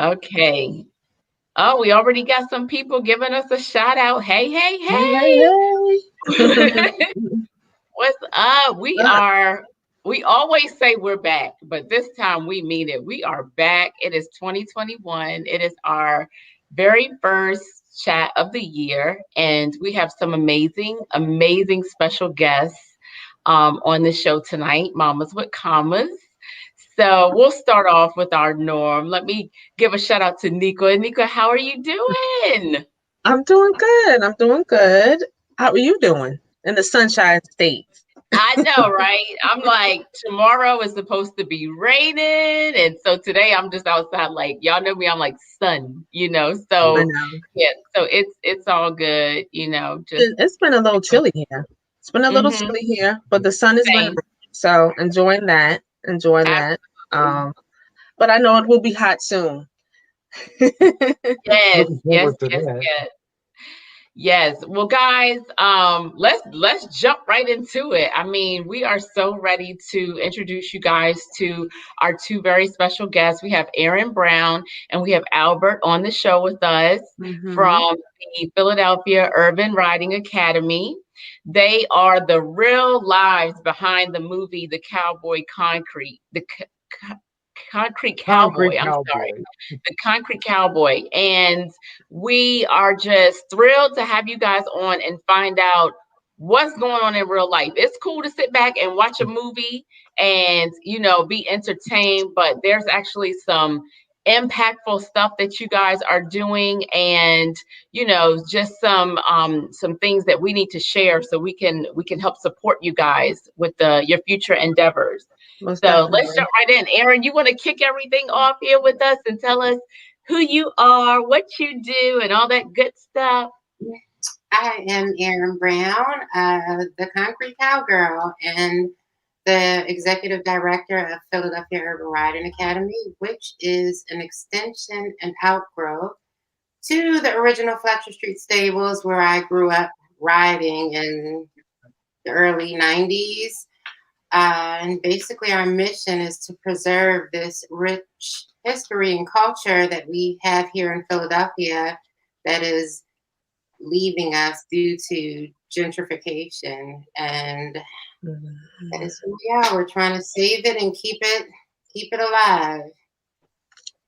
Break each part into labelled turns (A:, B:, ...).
A: Okay. Oh, we already got some people giving us a shout out. Hey, hey,
B: Hey, hey, hey.
A: hey. What's up? We always say we're back, but this time we mean it. We are back. It is 2021. It is our very first chat of the year, and we have some amazing special guests on the show tonight, Mamas with Commas. So we'll start off with our norm. Let me give a shout out to Nico. Nico, how are you doing?
B: I'm doing good. I'm doing good. How are you doing in the Sunshine State?
A: I know, right? I'm like, tomorrow is supposed to be raining. And so today I'm just outside, like, y'all know me, I'm like sun,
B: I
A: So
B: know.
A: yeah, so it's all good, just
B: It's been a little chilly here. It's been a little
A: mm-hmm,
B: chilly here, but the sun has been
A: same.
B: out, so enjoying that. Enjoying that.
A: Absolutely.
B: But I know it will be hot soon.
A: Yes,
C: Looking
A: yes,
C: forward to
A: yes,
C: that.
A: yes. Yes. Well, guys, let's jump right into it. I mean, we are so ready to introduce you guys to our two very special guests. We have Aaron Brown and we have Albert on the show with us
B: Hmm.
A: from the Philadelphia Urban Riding Academy. They are the real lives behind the movie The Cowboy Concrete, Concrete Cowboy.
C: Concrete
A: I'm sorry,
C: Cowboy.
A: the Concrete Cowboy. And we are just thrilled to have you guys on and find out what's going on in real life. It's cool to sit back and watch a movie and, be entertained, but there's actually some impactful stuff that you guys are doing and just some things that we need to share so we can help support you guys with your future endeavors.
B: Most
A: So let's
B: definitely.
A: jump right in. Aaron, you want to kick everything off here with us and tell us who you are, what you do, and all that good stuff?
D: I am Erin Brown, the Concrete Cowgirl, and the Executive Director of Philadelphia Urban Riding Academy, which is an extension and outgrowth to the original Fletcher Street Stables where I grew up riding in the early 90s. And basically, our mission is to preserve this rich history and culture that we have here in Philadelphia that is leaving us due to gentrification. And that
B: Mhm.
D: is who we are. We're trying to save it and keep it alive.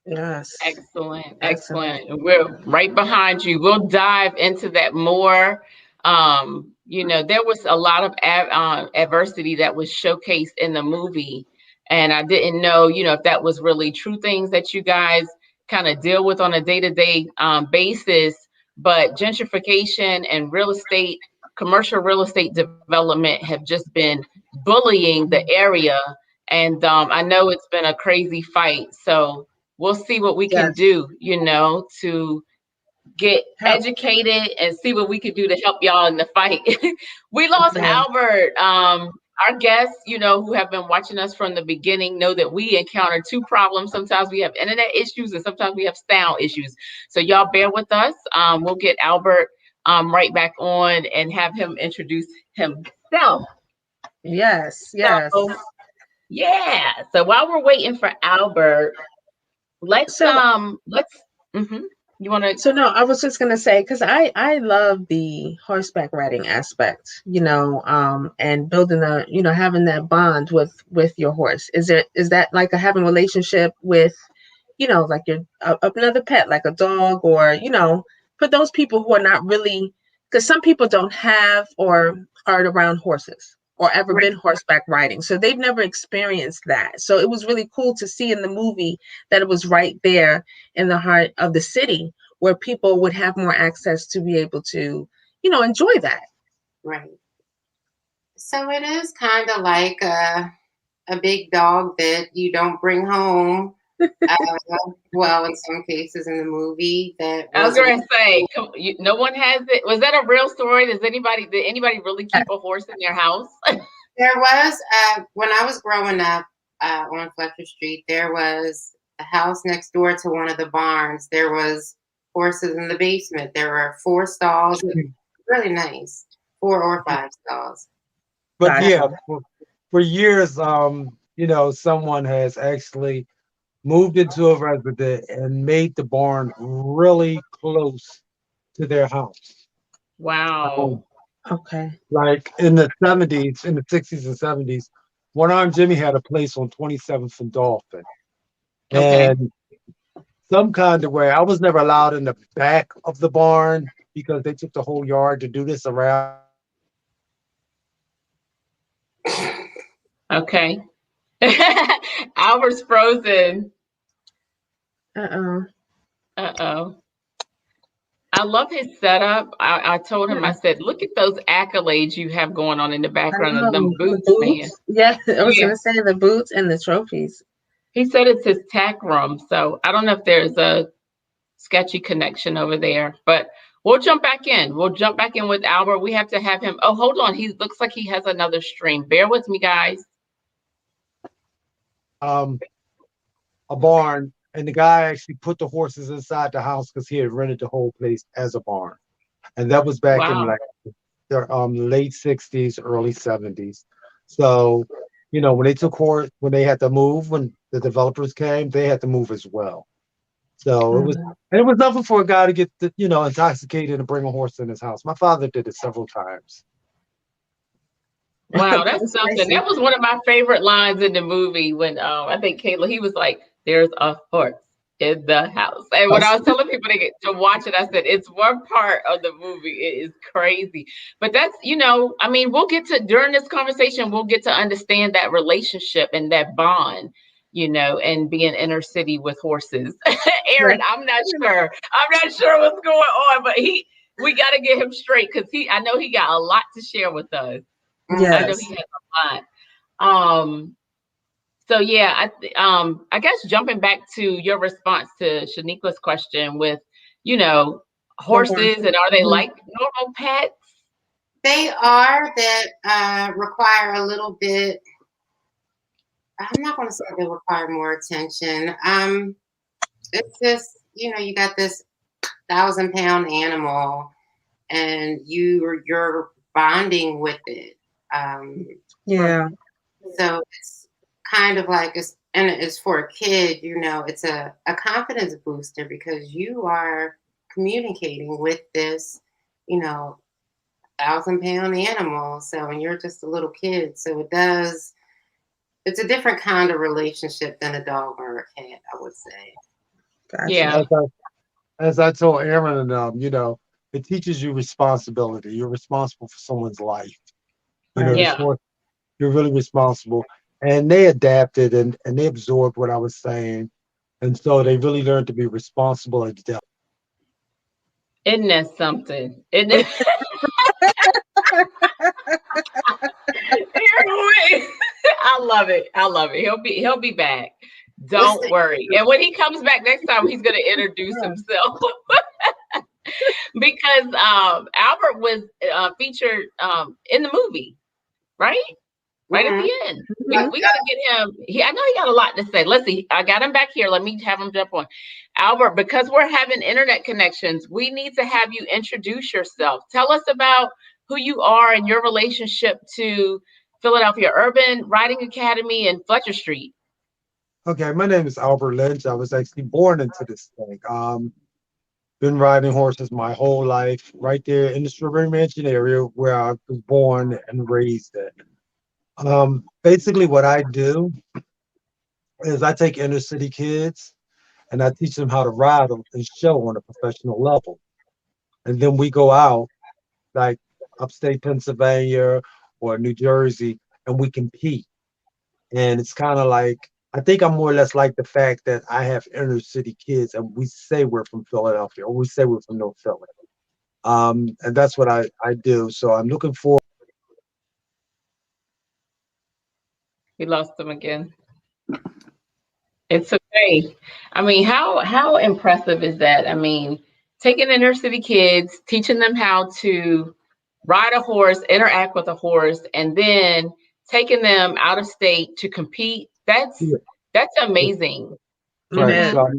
B: Yes.
A: Excellent,
B: Excellent.
A: excellent. We're right behind you. We'll dive into that more. There was a lot of adversity that was showcased in the movie, and I didn't know, if that was really true things that you guys kind of deal with on a day-to-day basis. But gentrification and commercial real estate development have just been bullying the area, and I know it's been a crazy fight. So we'll see what we can
B: Yes.
A: do, to get
B: Help.
A: educated and see what we can do to help y'all in the fight. We lost
B: Yeah.
A: Albert. Our guests, who have been watching us from the beginning, know that we encounter two problems. Sometimes we have internet issues and sometimes we have sound issues. So y'all bear with us. We'll get Albert right back on and have him introduce himself.
B: Yes. Yes.
A: So yeah. So while we're waiting for Albert, let's
B: So
A: mhm. You want to
B: So no, I was just gonna say because I love the horseback riding aspect, and building having that bond with your horse. Is that like a having a relationship with, like your another pet, like a dog, or for those people who are not really, because some people don't have or aren't around horses or ever been horseback riding, so they've never experienced that. So it was really cool to see in the movie that it was right there in the heart of the city where people would have more access to be able to, enjoy that.
D: Right. So it is kind of like a big dog that you don't bring home. Uh, well, in some cases in the movie, that
A: I was
D: was
A: going to say, no one has it. Was that a real story? Did anybody really keep a horse in their house?
D: there was when I was growing up on Fletcher Street. There was a house next door to one of the barns. There was horses in the basement. There were 4 stalls, really nice, 4 or 5 stalls.
C: But
B: Gotcha.
C: yeah, for years, someone has actually moved into a residence, and made the barn really close to their house. Um,
A: Wow.
B: Okay.
C: like in the 70s, in the 60s and 70s, One Arm Jimmy had a place on 27th and Dolphin.
A: Okay.
C: And some kind of way, I was never allowed in the back of the barn because they took the whole yard to do this around.
A: Okay. Albert's frozen.
B: Uh-oh.
A: Uh-oh. I love his setup. I told him, I
B: Yeah.
A: said, look at those accolades you have going on in the
B: I
A: background of them
B: know. The
A: boots, man.
B: boots. Yeah, I was
A: Yeah.
B: gonna say the boots and the trophies.
A: He said it's his tack room. So I don't know if there's a sketchy connection over there, but we'll jump back in. We'll jump back in with Albert. We have to have him. Oh, hold on. He looks like he has another stream. Bear with me, guys.
C: um, a barn, and the guy actually put the horses inside the house because he had rented the whole place as a barn. And that was back in
A: Wow.
C: like the late 60s, early 70s. So, when they took horse, when they had to move, when the developers came, they had to move as well. So
B: Mm.
C: it was nothing for a guy to get, intoxicated and bring a horse in his house. My father did it several times.
A: Wow, that's
B: That's
A: something.
B: spicy.
A: That was one of my favorite lines in the movie when I think Kayla, he was like, there's a horse in the house. And when I was telling people to watch it, I said, it's one part of the movie. It is crazy. But that's, I mean, we'll get to, during this conversation, we'll get to understand that relationship and that bond, and being inner city with horses.
B: Yeah.
A: Aaron, I'm not sure. I'm not sure what's going on, but we got to get him straight because I know he got a lot to share with us. I know he
B: Yes.
A: has a lot. So yeah, I guess jumping back to your response to Shaniqua's question with, you know,
B: The
A: horses
B: horses.
A: and are they
B: Mhm.
A: like normal pets?
D: They are that require a little bit. I'm not going to say they require more attention. It's just you got this 1,000-pound animal, and you're bonding with it. Um,
B: Yeah.
D: so it's kind of like it's for a kid. It's a confidence booster because you are communicating with this, you know, 1,000-pound animal. So, and you're just a little kid, so it's a different kind of relationship than a dog or a cat, I would say.
B: Gotcha.
A: Yeah,
C: As I told Aaron and it teaches you responsibility. You're responsible for someone's life.
B: Right.
C: This
A: yeah.
C: horse, you're really responsible. And they adapted and they absorbed what I was saying. And so they really learned to be responsible adults.
A: Isn't that something? Isn't it? I love it. I love it. He'll be back. Don't
D: Listen,
A: worry. And when he comes back next time, he's gonna introduce
B: Yeah.
A: himself. Because Albert was featured in the movie, right? Right at
D: mhm.
A: the end. We,
B: Mhm.
A: we got to get him. I know he got a lot to say. Let's see. I got him back here. Let me have him jump on. Albert, because we're having internet connections, we need to have you introduce yourself. Tell us about who you are and your relationship to Philadelphia Urban Riding Academy and Fletcher Street.
C: Okay, my name is Albert Lynch. I was actually born into this thing. Been riding horses my whole life, right there in the Strawberry Mansion area where I was born and raised in. Basically, what I do is I take inner city kids and I teach them how to ride and show on a professional level. And then we go out like upstate Pennsylvania or New Jersey and we compete. And it's kind of like, I think I'm more or less like the fact that I have inner city kids and we say we're from Philadelphia or we say we're from North Philly. And that's what I do. So I'm looking for.
A: We lost him again. It's okay. I mean, how impressive is that? I mean, taking inner city kids, teaching them how to ride a horse, interact with a horse, and then taking them out of state to compete.
C: Yeah,
A: That's amazing.
B: It
C: right.
B: is.
C: So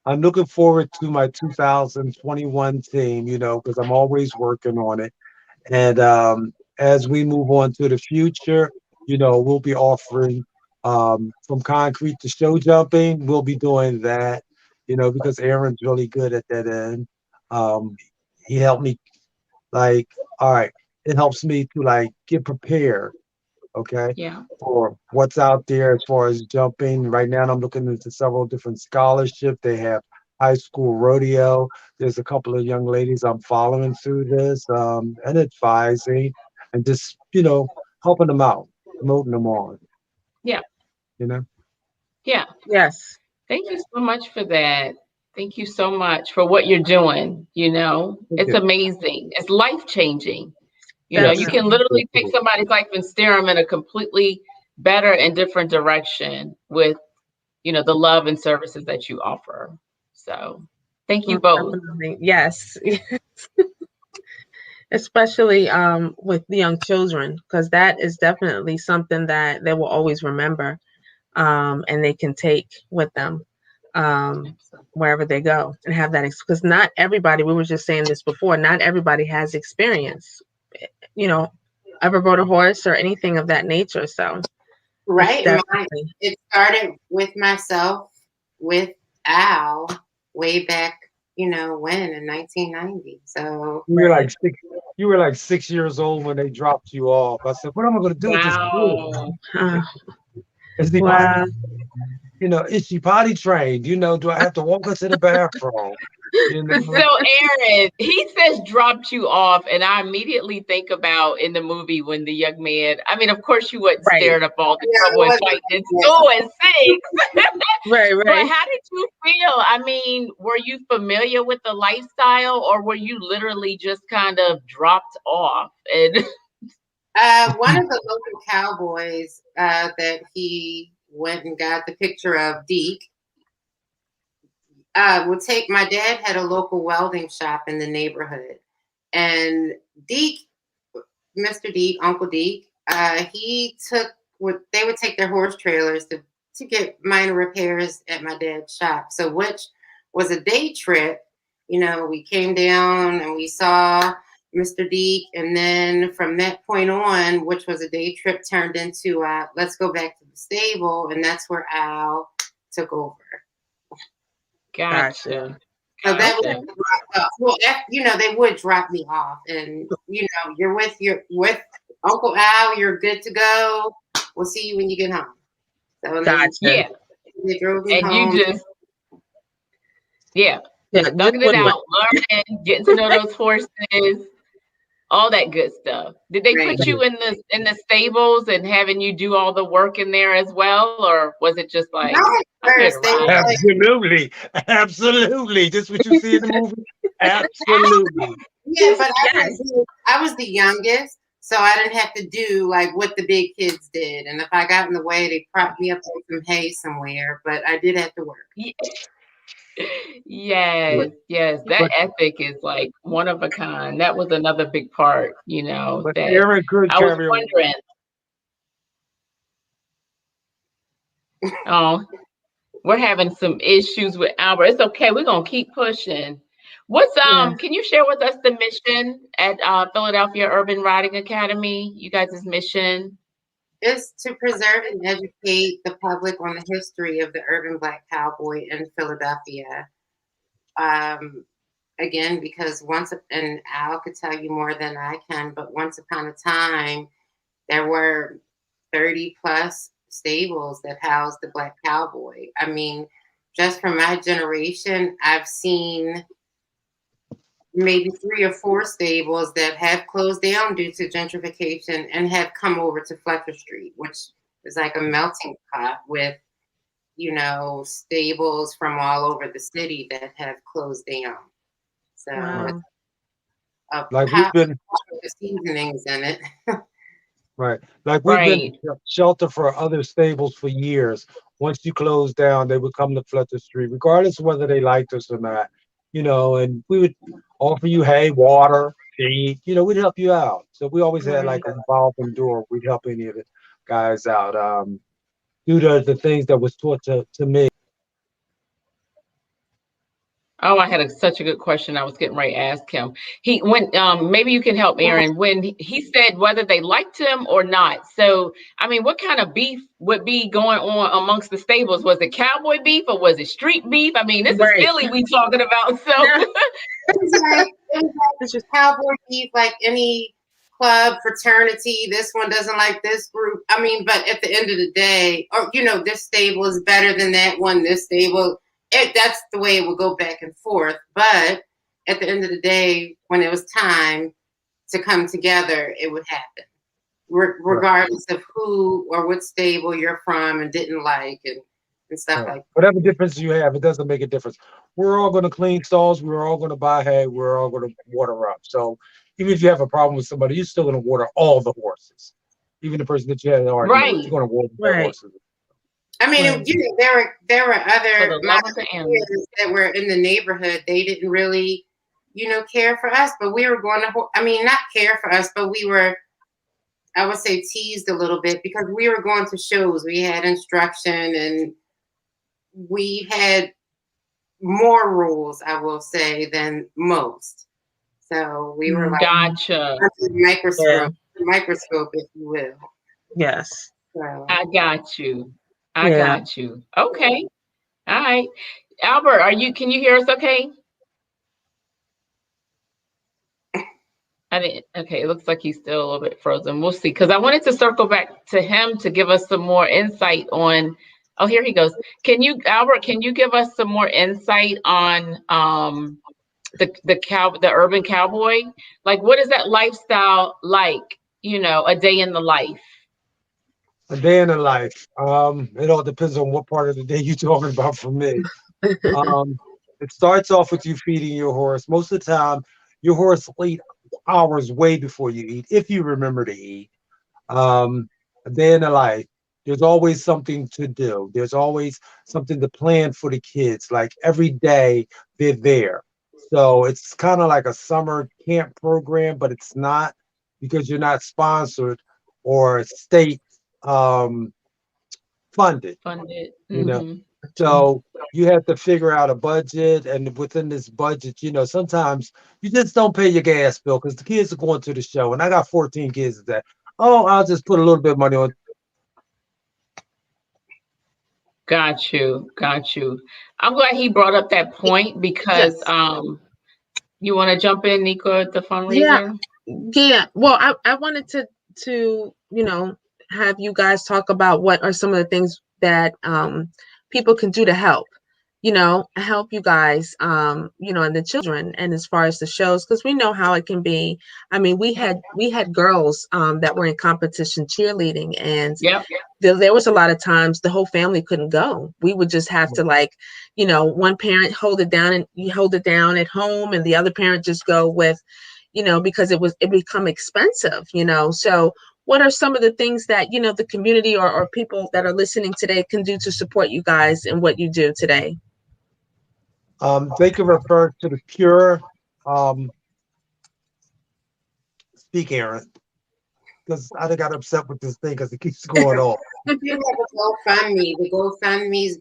C: I'm looking forward to my 2021 team, because I'm always working on it. And as we move on to the future, we'll be offering From concrete to show jumping, we'll be doing that, because Aaron's really good at that end. He helped me, like, all right, it helps me to like get prepared, okay,
A: Yeah.
C: for what's out there as far as jumping. Right now, I'm looking into several different scholarships. They have high school rodeo. There's a couple of young ladies I'm following through this, and advising and just, helping them out, promoting them on,
A: Yeah.
C: you know.
A: Yeah.
B: Yes.
A: Thank you so much for that. Thank you so much for what you're doing. It's
C: Yeah.
A: amazing. It's life changing. You
C: Yes.
A: can
B: Definitely.
A: literally take somebody's life and steer them in a completely better and different direction with, the love and services that you offer. So thank you
B: Most
A: both.
B: definitely. Yes. Especially with the young children, because that is definitely something that they will always remember, and they can take with them wherever they go and have that. Because not everybody, we were just saying this before, not everybody has experience, you know, ever rode a horse or anything of that nature. So it's
D: Right.
B: definitely
D: It started with myself, with Al, way back, when in 1990. So
C: You were like
B: right.
C: 6. You were like 6 years old when they dropped you off. I said, "What am I going to do with this kid?
A: Wow.
B: Uh,
C: Is he potty?
B: wow.
C: Is she potty trained? Do I have to walk her to the bathroom? You
A: So,
C: know,
A: Aaron, he says dropped you off, and I immediately think about in the movie when the young man, I mean, of course, you wouldn't
B: Right.
A: stare up all the
D: yeah, it
A: trouble and
D: wasn't.
A: fighting in school at 6.
B: Right.
A: But
B: Right.
A: how did you feel? I mean, were you familiar with the lifestyle, or were you literally just kind of dropped off? And
D: One of the local cowboys that he went and got the picture of, Deke, would take my dad had a local welding shop in the neighborhood, and Deke, Mr. Deke, Uncle Deke, he they would take their horse trailers to get minor repairs at my dad's shop. So which was a day trip. We came down and we saw Mr. Deke, and then from that point on, which was a day trip, turned into let's go back to the stable, and that's where Al took over.
B: Gotcha.
A: gotcha,
D: So that was
A: gotcha.
D: well, they would drop me off, and you're with Uncle Al, you're good to go. We'll see you when you get home. So and then
B: Gotcha.
A: Yeah,
D: they drove me
A: and you
D: home.
A: just, yeah,
B: Yeah.
A: just
B: Just
A: thugging it
B: woodwork.
A: out, learning, getting to know those horses, all that good stuff. Did they
D: Right.
A: put you in the stables and having you do all the work in there as well, or was it just like,
D: Not at
A: I'm here to
D: first. They were
A: ride?
D: like,
C: absolutely, absolutely. Just what you see in the movie. Absolutely.
D: yeah, but
B: Yes.
D: I was the youngest, so I didn't have to do like what the big kids did. And if I got in the way, they propped me up with some hay somewhere. But I did have to work.
C: But,
A: Yes, yes, that
C: but
A: ethic is like one of a kind. That was another big part,
C: but
A: that
C: Aaron could
A: I was
C: carry a
A: wondering. Oh, we're having some issues with Albert. It's okay. We're gonna keep pushing. What's
B: Yeah.
A: Can you share with us the mission at Philadelphia Urban Riding Academy? You guys' mission?
D: Is to preserve and educate the public on the history of the urban black cowboy in Philadelphia. Um, Again, because and Al could tell you more than I can, but once upon a time, there were 30 plus stables that housed the black cowboy. I mean, just from my generation, I've seen maybe 3 or 4 stables that have closed down due to gentrification and have come over to Fletcher Street, which is like a melting pot with, stables from all over the city that have closed down. So
C: right.
D: it's
B: Wow.
D: a
C: Like we've
D: pot
C: been
D: with seasonings in it.
C: right. Like we've been
A: Right.
C: shelter for other stables for years. Once you close down, they would come to Fletcher Street, regardless of whether they liked us or not. And we would offer you hay, water, feed. We'd help you out. So we always had like
B: Right.
C: a revolving door. We'd help any of the guys out. Due to the things that was taught to me.
A: Oh, I had such a good question. I was getting ready to ask him. He went. Maybe you can help Aaron. When he said whether they liked him or not. So, I mean, what kind of beef would be going on amongst the stables? Was it cowboy beef or was it street beef? I mean, this is
B: Right.
A: Philly we talking about. So,
B: Yeah.
D: It was like cowboy beef, like any club fraternity. This one doesn't like this group. I mean, but at the end of the day, or this stable is better than that one. This stable, that's the way it would go back and forth. But at the end of the day, when it was time to come together, it would happen, regardless of who or what stable you're from and didn't like and stuff like that.
C: Whatever difference you have, it doesn't make a difference. We're all going to clean stalls. We're all going to buy hay. We're all going to water up. So even if you have a problem with somebody, you're still going to water all the horses. Even the person that you had an argument,
A: Right.
C: you're going to water the horses.
D: I mean, there were other
A: my
D: that were in the neighborhood. They didn't really, care for us, but we were going to. I mean, not care for us, but we were, I would say, teased a little bit because we were going to shows. We had instruction and we had more rules, I will say, than most. So we were like
A: gotcha.
D: Microscope, if you will.
B: Yes.
D: So.
A: I got you. Got you. Okay. All right. Albert, can you hear us okay? Okay, it looks like he's still a little bit frozen. We'll see. Because I wanted to circle back to him to give us some more insight on. Oh, here he goes. Albert, can you give us some more insight on the urban cowboy? Like, what is that lifestyle like? A day in the life.
C: A day in the life. It all depends on what part of the day you're talking about for me. It starts off with you feeding your horse. Most of the time, your horse will eat hours way before you eat, if you remember to eat. A day in the life. There's always something to do. There's always something to plan for the kids. Like every day they're there. So it's kind of like a summer camp program, but it's not because you're not sponsored or state funded.
A: Mm-hmm.
C: So you have to figure out a budget, and within this budget, sometimes you just don't pay your gas bill because the kids are going to the show. And I got 14 kids that, I'll just put a little bit of money on.
A: Got you. I'm glad he brought up that point because you want to jump in, Nico, at the fundraiser?
B: Yeah. Well, I wanted to have you guys talk about what are some of the things that people can do to help you guys and the children, and as far as the shows, because we know how it can be. I mean, we had girls that were in competition cheerleading, and there was a lot of times the whole family couldn't go. We would just have to one parent hold it down, and you hold it down at home, and the other parent just go with because it become expensive, so what are some of the things that the community or people that are listening today can do to support you guys and what you do today?
C: They can refer to the Pure. Speak, Aaron, because I got upset with this thing because it keeps going off.
D: We have a GoFundMe. The GoFundMe's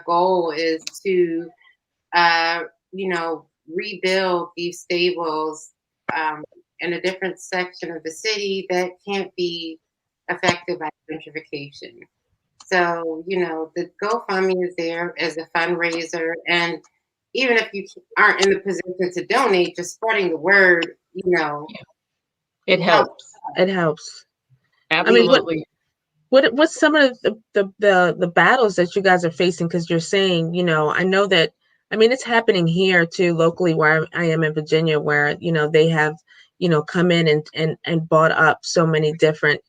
D: goal is to, rebuild these stables in a different section of the city that can't be affected by gentrification. So, the GoFundMe is there as a fundraiser, and even if you aren't in the position to donate, just spreading the word,
A: it helps.
B: It helps.
A: Absolutely.
B: I mean, what's some of the battles that you guys are facing? Because you're saying, I know that. I mean, it's happening here too, locally where I am in Virginia, where they have come in and bought up so many different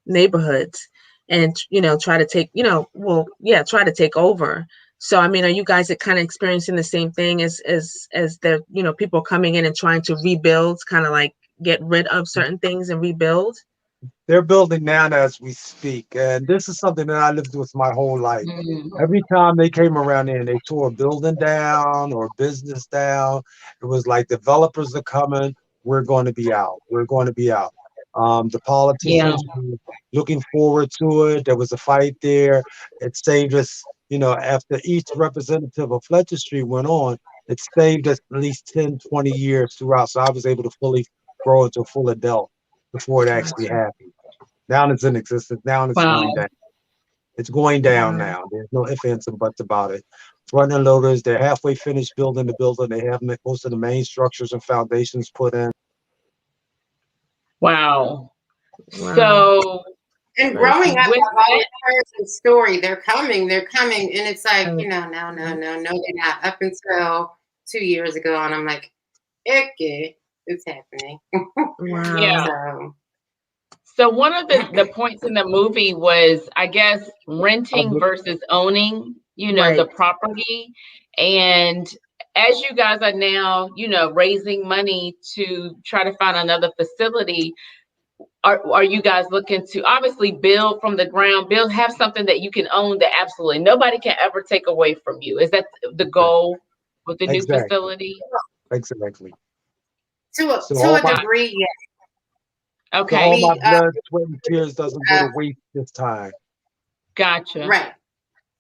B: neighborhoods, and try to take try to take over. So, I mean, are you guys kind of experiencing the same thing as the, people coming in and trying to rebuild, kind of like get rid of certain things and rebuild?
C: They're building now as we speak. And this is something that I lived with my whole life. Every time they came around there and they tore a building down or a business down, it was like developers are coming. We're going to be out. We're going to be out. The politicians were looking forward to it. There was a fight there. It saved us. After each representative of Fletcher Street went on, it saved us at least 10, 20 years throughout. So I was able to fully grow into a full adult before it actually happened. Now it's in existence. Now it's
A: Wow.
C: going down. It's going down now. There's no ifs, ands, and buts about it. Front end loaders, they're halfway finished building the building. They have most of the main structures and foundations put in.
A: Wow.
B: Wow.
A: So,
D: And growing up,
A: with
D: I've always
A: that,
D: heard the story. They're coming, and it's like, no, they're not. Up until 2 years ago, and I'm like, okay, it's happening.
B: Wow.
A: yeah.
D: So,
A: So one of the points in the movie was, I guess, renting versus owning, the property. And as you guys are now, raising money to try to find another facility, are you guys looking to obviously build from the ground, have something that you can own that absolutely nobody can ever take away from you? Is that the goal with the new facility?
C: Exactly.
D: to a degree, yes.
A: Okay.
C: So all my blood, sweat, and tears doesn't go to waste this time.
A: Gotcha.
D: Right.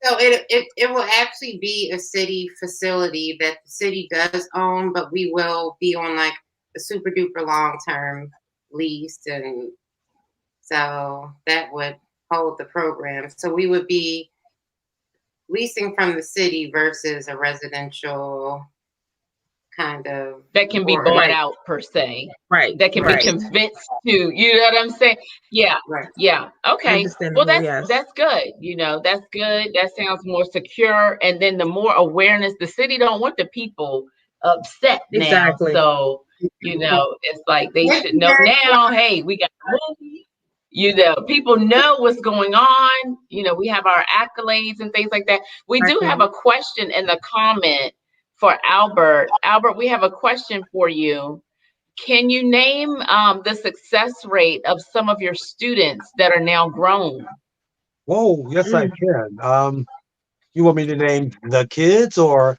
D: So it will actually be a city facility that the city does own, but we will be on like a super duper long term lease, and so that would hold the program. So we would be leasing from the city versus a residential kind of
A: that can be bought out per se.
B: Right.
A: That can be convinced to, you know what I'm saying? Yeah.
D: Right.
A: Yeah. Okay. Well, that's good. That's good. That sounds more secure. And then the more awareness, the city don't want the people upset now.
B: Exactly.
A: So, it's like they should know now, hey, we got a movie. People know what's going on. We have our accolades and things like that. We do have a question in the comment for Albert. Albert, we have a question for you. Can you name the success rate of some of your students that are now grown?
C: Whoa, yes, I can. You want me to name the kids or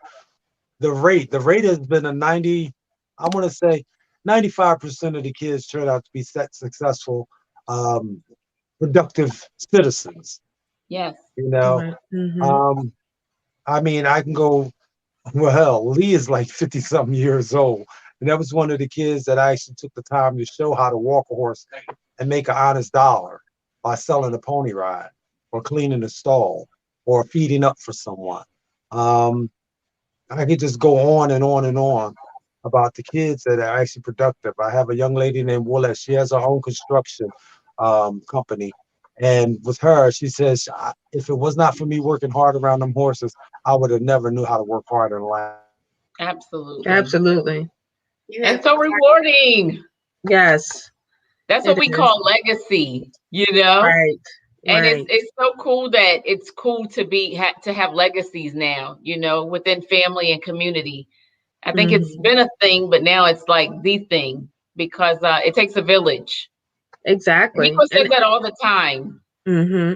C: the rate? The rate has been I want to say 95% of the kids turn out to be successful, productive citizens.
A: Yes.
C: I mean, I can go, well, Lee is like 50 something years old. And that was one of the kids that I actually took the time to show how to walk a horse and make an honest dollar by selling a pony ride or cleaning a stall or feeding up for someone. I could just go on and on and on about the kids that are actually productive. I have a young lady named Willette. She has her own construction company. And with her, she says, if it was not for me working hard around them horses, I would have never knew how to work hard in life.
A: Absolutely.
B: Absolutely.
A: And so rewarding.
B: Yes.
A: That's what we call legacy,
B: Right.
A: And it's so cool that it's cool to have legacies now, within family and community. I think it's been a thing, but now it's like the thing because it takes a village.
B: Exactly.
A: People say that all the time.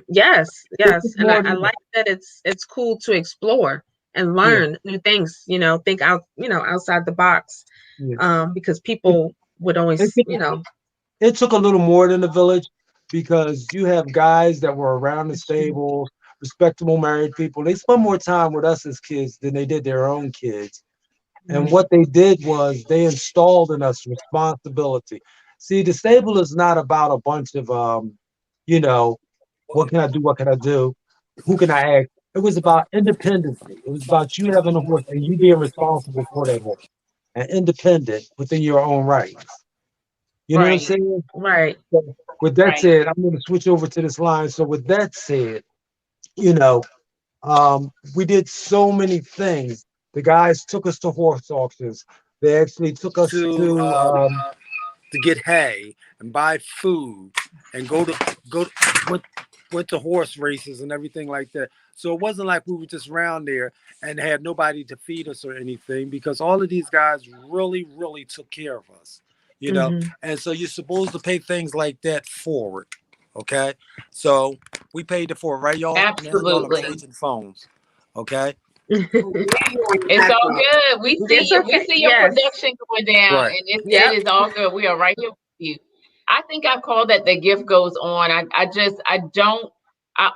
B: Yes. And I like that it's cool to explore and learn new things, think out, outside the box. Because people would always,
C: It took a little more than a village because you have guys that were around the stables, respectable married people. They spend more time with us as kids than they did their own kids. And what they did was they installed in us responsibility. See, the stable is not about a bunch of, what can I do? What can I do? Who can I ask? It was about independency. It was about you having a horse and you being responsible for that horse and independent within your own rights. You know what I'm saying?
B: Right.
C: So with that said, I'm going to switch over to this line. So with that said, we did so many things. The guys took us to horse auctions. They actually took us to
E: get hay and buy food and went to horse races and everything like that. So it wasn't like we were just around there and had nobody to feed us or anything, because all of these guys really, really took care of us, And so you're supposed to pay things like that forward. Okay. So we paid it forward, right, y'all?
A: Absolutely.
E: Y'all are changing phones. Okay.
A: It's all good. We see your production going down, and it is all good. We are right here with you. I think I call that the gift goes on. I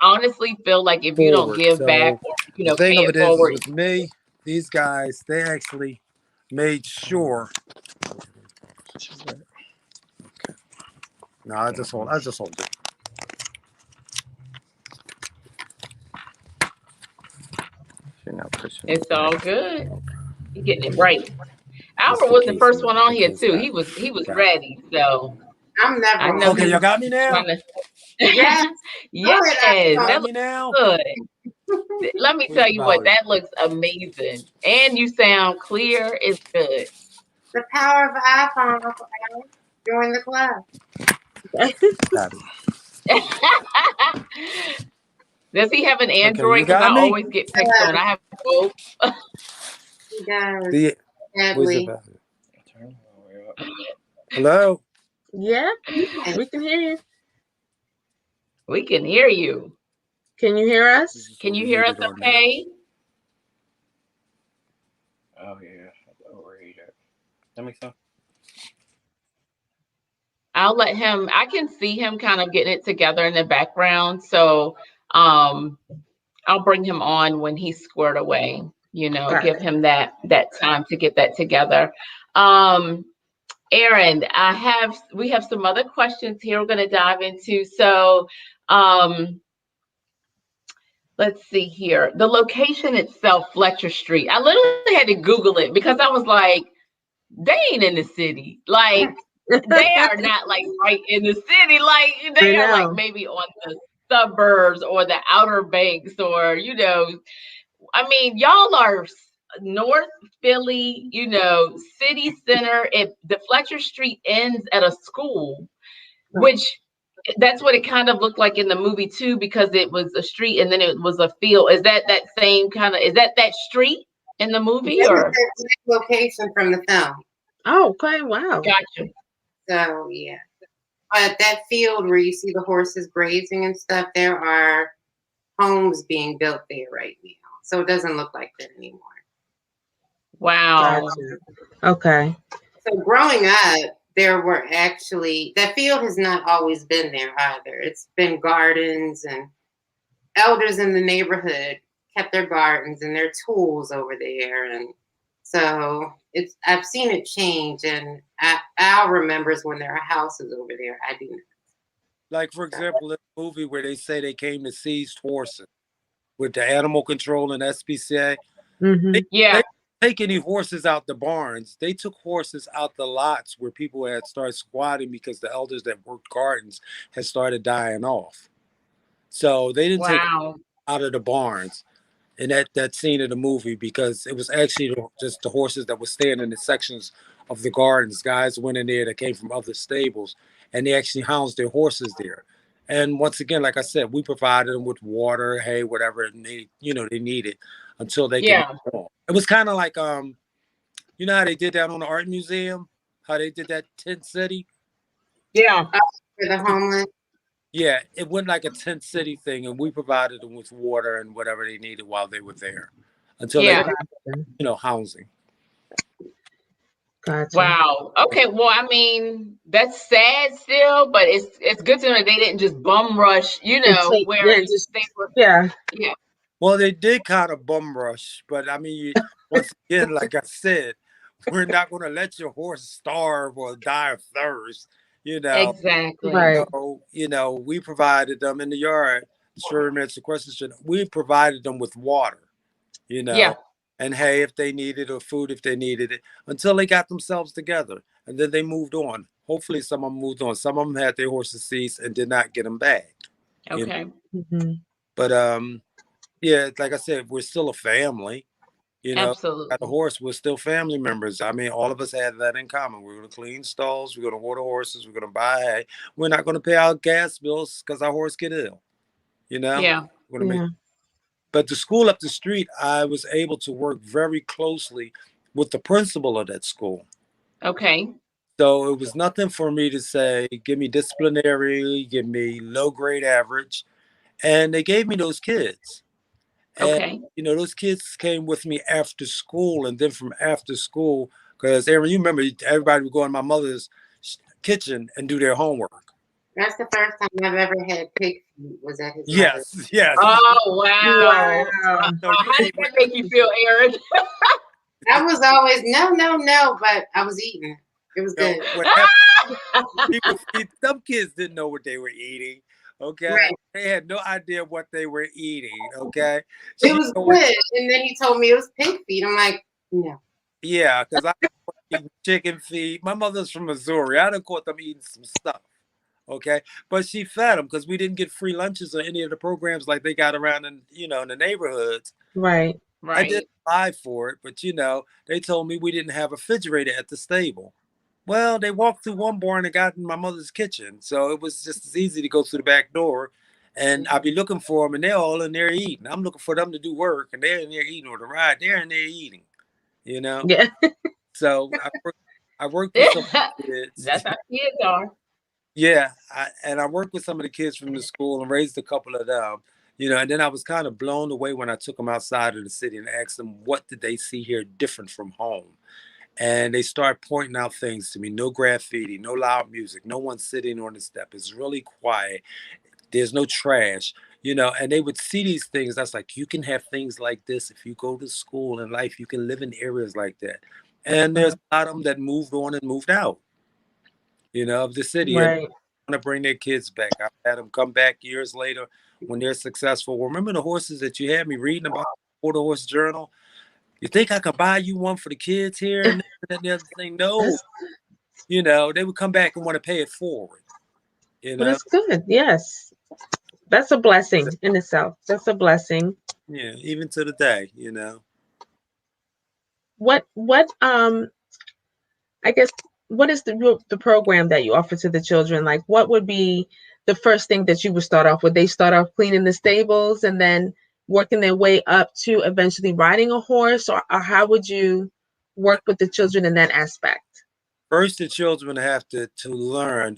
A: honestly feel like if you don't give back,
E: the thing
A: pay
E: of
A: it
E: it
A: forward.
E: is with me, these guys, they actually made sure. No, I just hold it.
A: It's all good. You're getting it right. Albert was the first one on here too. He was ready. So
D: I'm never.
A: I know.
E: Okay, you got me now.
D: Yes.
A: Yes, that
E: Got me
A: looks
E: now.
A: good. Let me
E: Where's
A: tell
E: the
A: you what,
E: volume?
A: that looks amazing. And you sound clear. It's good.
D: The power of iPhone. Join the club.
E: Got it.
A: Does he have an Android?
E: Okay, you
A: Because I
E: got me.
A: always get picked on. I have both.
D: He does.
E: The where's the
D: Sadly.
E: volume? Hello.
B: Yeah, we can hear you.
A: We can hear you.
B: Can you hear us?
A: Can you hear us okay?
F: Oh yeah, overrated. That makes sense.
A: I'll let him, I can see him kind of getting it together in the background. So I'll bring him on when he's squared away, you know,
B: Got
A: give
B: it.
A: him that time to get that together. Aaron, we have some other questions here we're going to dive into. So let's see here. The location itself, Fletcher Street. I literally had to Google it because I was like, they ain't in the city. Like, they are not like right in the city. Like, they are like maybe on the suburbs or the outer banks, or, you know, I mean, y'all are North Philly, you know, city center. The Fletcher Street ends at a school, which that's what it kind of looked like in the movie too, because it was a street and then it was a field. Is that same kind of, is that street in the movie?
D: This
A: Or
D: is the location from the film.
B: Oh, okay. Wow.
A: Gotcha.
D: So yeah. But that field where you see the horses grazing and stuff, there are homes being built there right now. So it doesn't look like that anymore.
A: Wow.
B: Gotcha. Okay.
D: So growing up, there were actually, that field has not always been there either. It's been gardens, and elders in the neighborhood kept their gardens and their tools over there. And so I've seen it change, and Al remembers when there are houses over there. I do not.
E: Like, for example, in the movie where they say they came to seize horses with the animal control and SPCA.
B: Mm-hmm.
A: Yeah.
E: They take any horses out the barns. They took horses out the lots where people had started squatting because the elders that worked gardens had started dying off. So they didn't take out of the barns in that scene of the movie, because it was actually just the horses that were staying in the sections of the gardens. Guys went in there that came from other stables, and they actually housed their horses there. And once again, like I said, we provided them with water, hay, whatever they needed until they could move on. It was kind of like you know how they did that on the art museum, how they did that tent city.
A: Yeah.
D: For the homeless.
E: Yeah, it went like a tent city thing, and we provided them with water and whatever they needed while they were there until they, housing.
B: Gotcha.
A: Wow. Okay. Well, I mean, that's sad still, but it's good to know that they didn't just bum rush, you know, they were.
B: Yeah.
E: Well, they did kind of bum rush, but I mean, once again, like I said, we're not going to let your horse starve or die of thirst. You know,
A: exactly.
B: Right.
E: You know, we provided them in the yard. Sure, answer the question. We provided them with water, you know, and hay if they needed, or food if they needed it, until they got themselves together, and then they moved on. Hopefully, some of them moved on. Some of them had their horses seized and did not get them back.
A: Okay.
B: Mm-hmm.
E: But yeah, like I said, we're still a family. You know,
A: absolutely.
E: At the horse, we're still family members. I mean, all of us had that in common. We're going to clean stalls. We're going to water horses. We're going to buy hay. We're not going to pay our gas bills because our horse get ill. You know?
A: Yeah.
E: We're going to But the school up the street, I was able to work very closely with the principal of that school.
A: Okay.
E: So it was nothing for me to say, give me disciplinary, give me low grade average. And they gave me those kids.
A: Okay.
E: And, you know, those kids came with me after school, and then from after school, because Aaron, you remember everybody would go in my mother's kitchen and do their homework.
D: That's the first time I've ever had pig feet was at his mother's.
E: Yes.
A: Oh wow!
B: Wow.
A: How did that make you feel, Aaron?
D: I was always no, but I was eating. It was
E: You know,
D: good.
E: what happened, people, some kids didn't know what they were eating. Okay,
D: Right.
E: they had no idea what they were eating. Okay,
D: It
E: she
D: was
E: know what,
D: good. And then he told me it was pig feet. I'm like, no.
E: yeah, because I eating chicken feet. My mother's from Missouri. I done caught them eating some stuff. Okay, but she fed them because we didn't get free lunches or any of the programs like they got around in in the neighborhoods.
B: Right.
E: I did
A: Right.
E: apply for it, but they told me we didn't have a refrigerator at the stable. Well, they walked through one barn and got in my mother's kitchen, so it was just as easy to go through the back door. And I'd be looking for them, and they're all in there eating. I'm looking for them to do work, and they're in there eating, or to ride. They're in there eating, you know.
B: Yeah.
E: So I worked with some kids.
A: That's how kids are.
E: Yeah, I worked with some of the kids from the school and raised a couple of them, and then I was kind of blown away when I took them outside of the city and asked them what did they see here different from home. And they start pointing out things to me. No graffiti, no loud music, no one sitting on the step. It's really quiet. There's no trash, and they would see these things. That's like, you can have things like this if you go to school in life. You can live in areas like that. And there's a lot of them that moved on and moved out, of the city. And
B: Right.
E: want to bring their kids back. I've had them come back years later when they're successful. Remember the horses that you had me reading about for the Horse Journal? You think I could buy you one for the kids here and the other thing? No, they would come back and want to pay it forward.
B: But it's good. Yes. That's a blessing in itself. That's a blessing.
E: Yeah, even to the day,
B: What I guess what is the program that you offer to the children? Like what would be the first thing that you would start off? Would they start off cleaning the stables and then working their way up to eventually riding a horse, or how would you work with the children in that aspect?
E: First, the children have to learn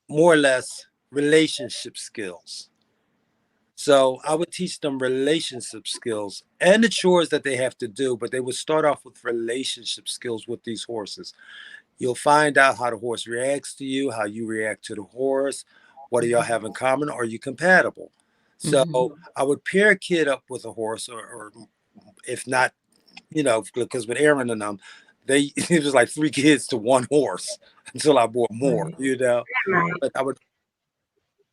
E: more or less relationship skills. So I would teach them relationship skills and the chores that they have to do, but they would start off with relationship skills with these horses. You'll find out how the horse reacts to you, how you react to the horse. What do y'all have in common? Are you compatible? So I would pair a kid up with a horse, or if not, because with Aaron and them, it was like 3 kids to 1 horse until I bought more,
B: Right.
E: But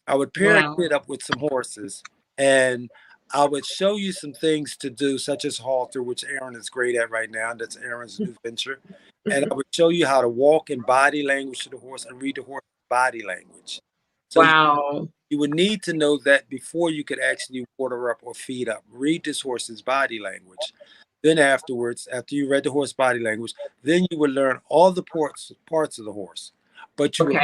E: I would pair a kid up with some horses, and I would show you some things to do, such as halter, which Aaron is great at right now. That's Aaron's new venture. And I would show you how to walk in body language to the horse and read the horse body language. So you would need to know that before you could actually water up or feed up. Read this horse's body language. Then afterwards, after you read the horse body language, then you would learn all the parts of the horse. But you would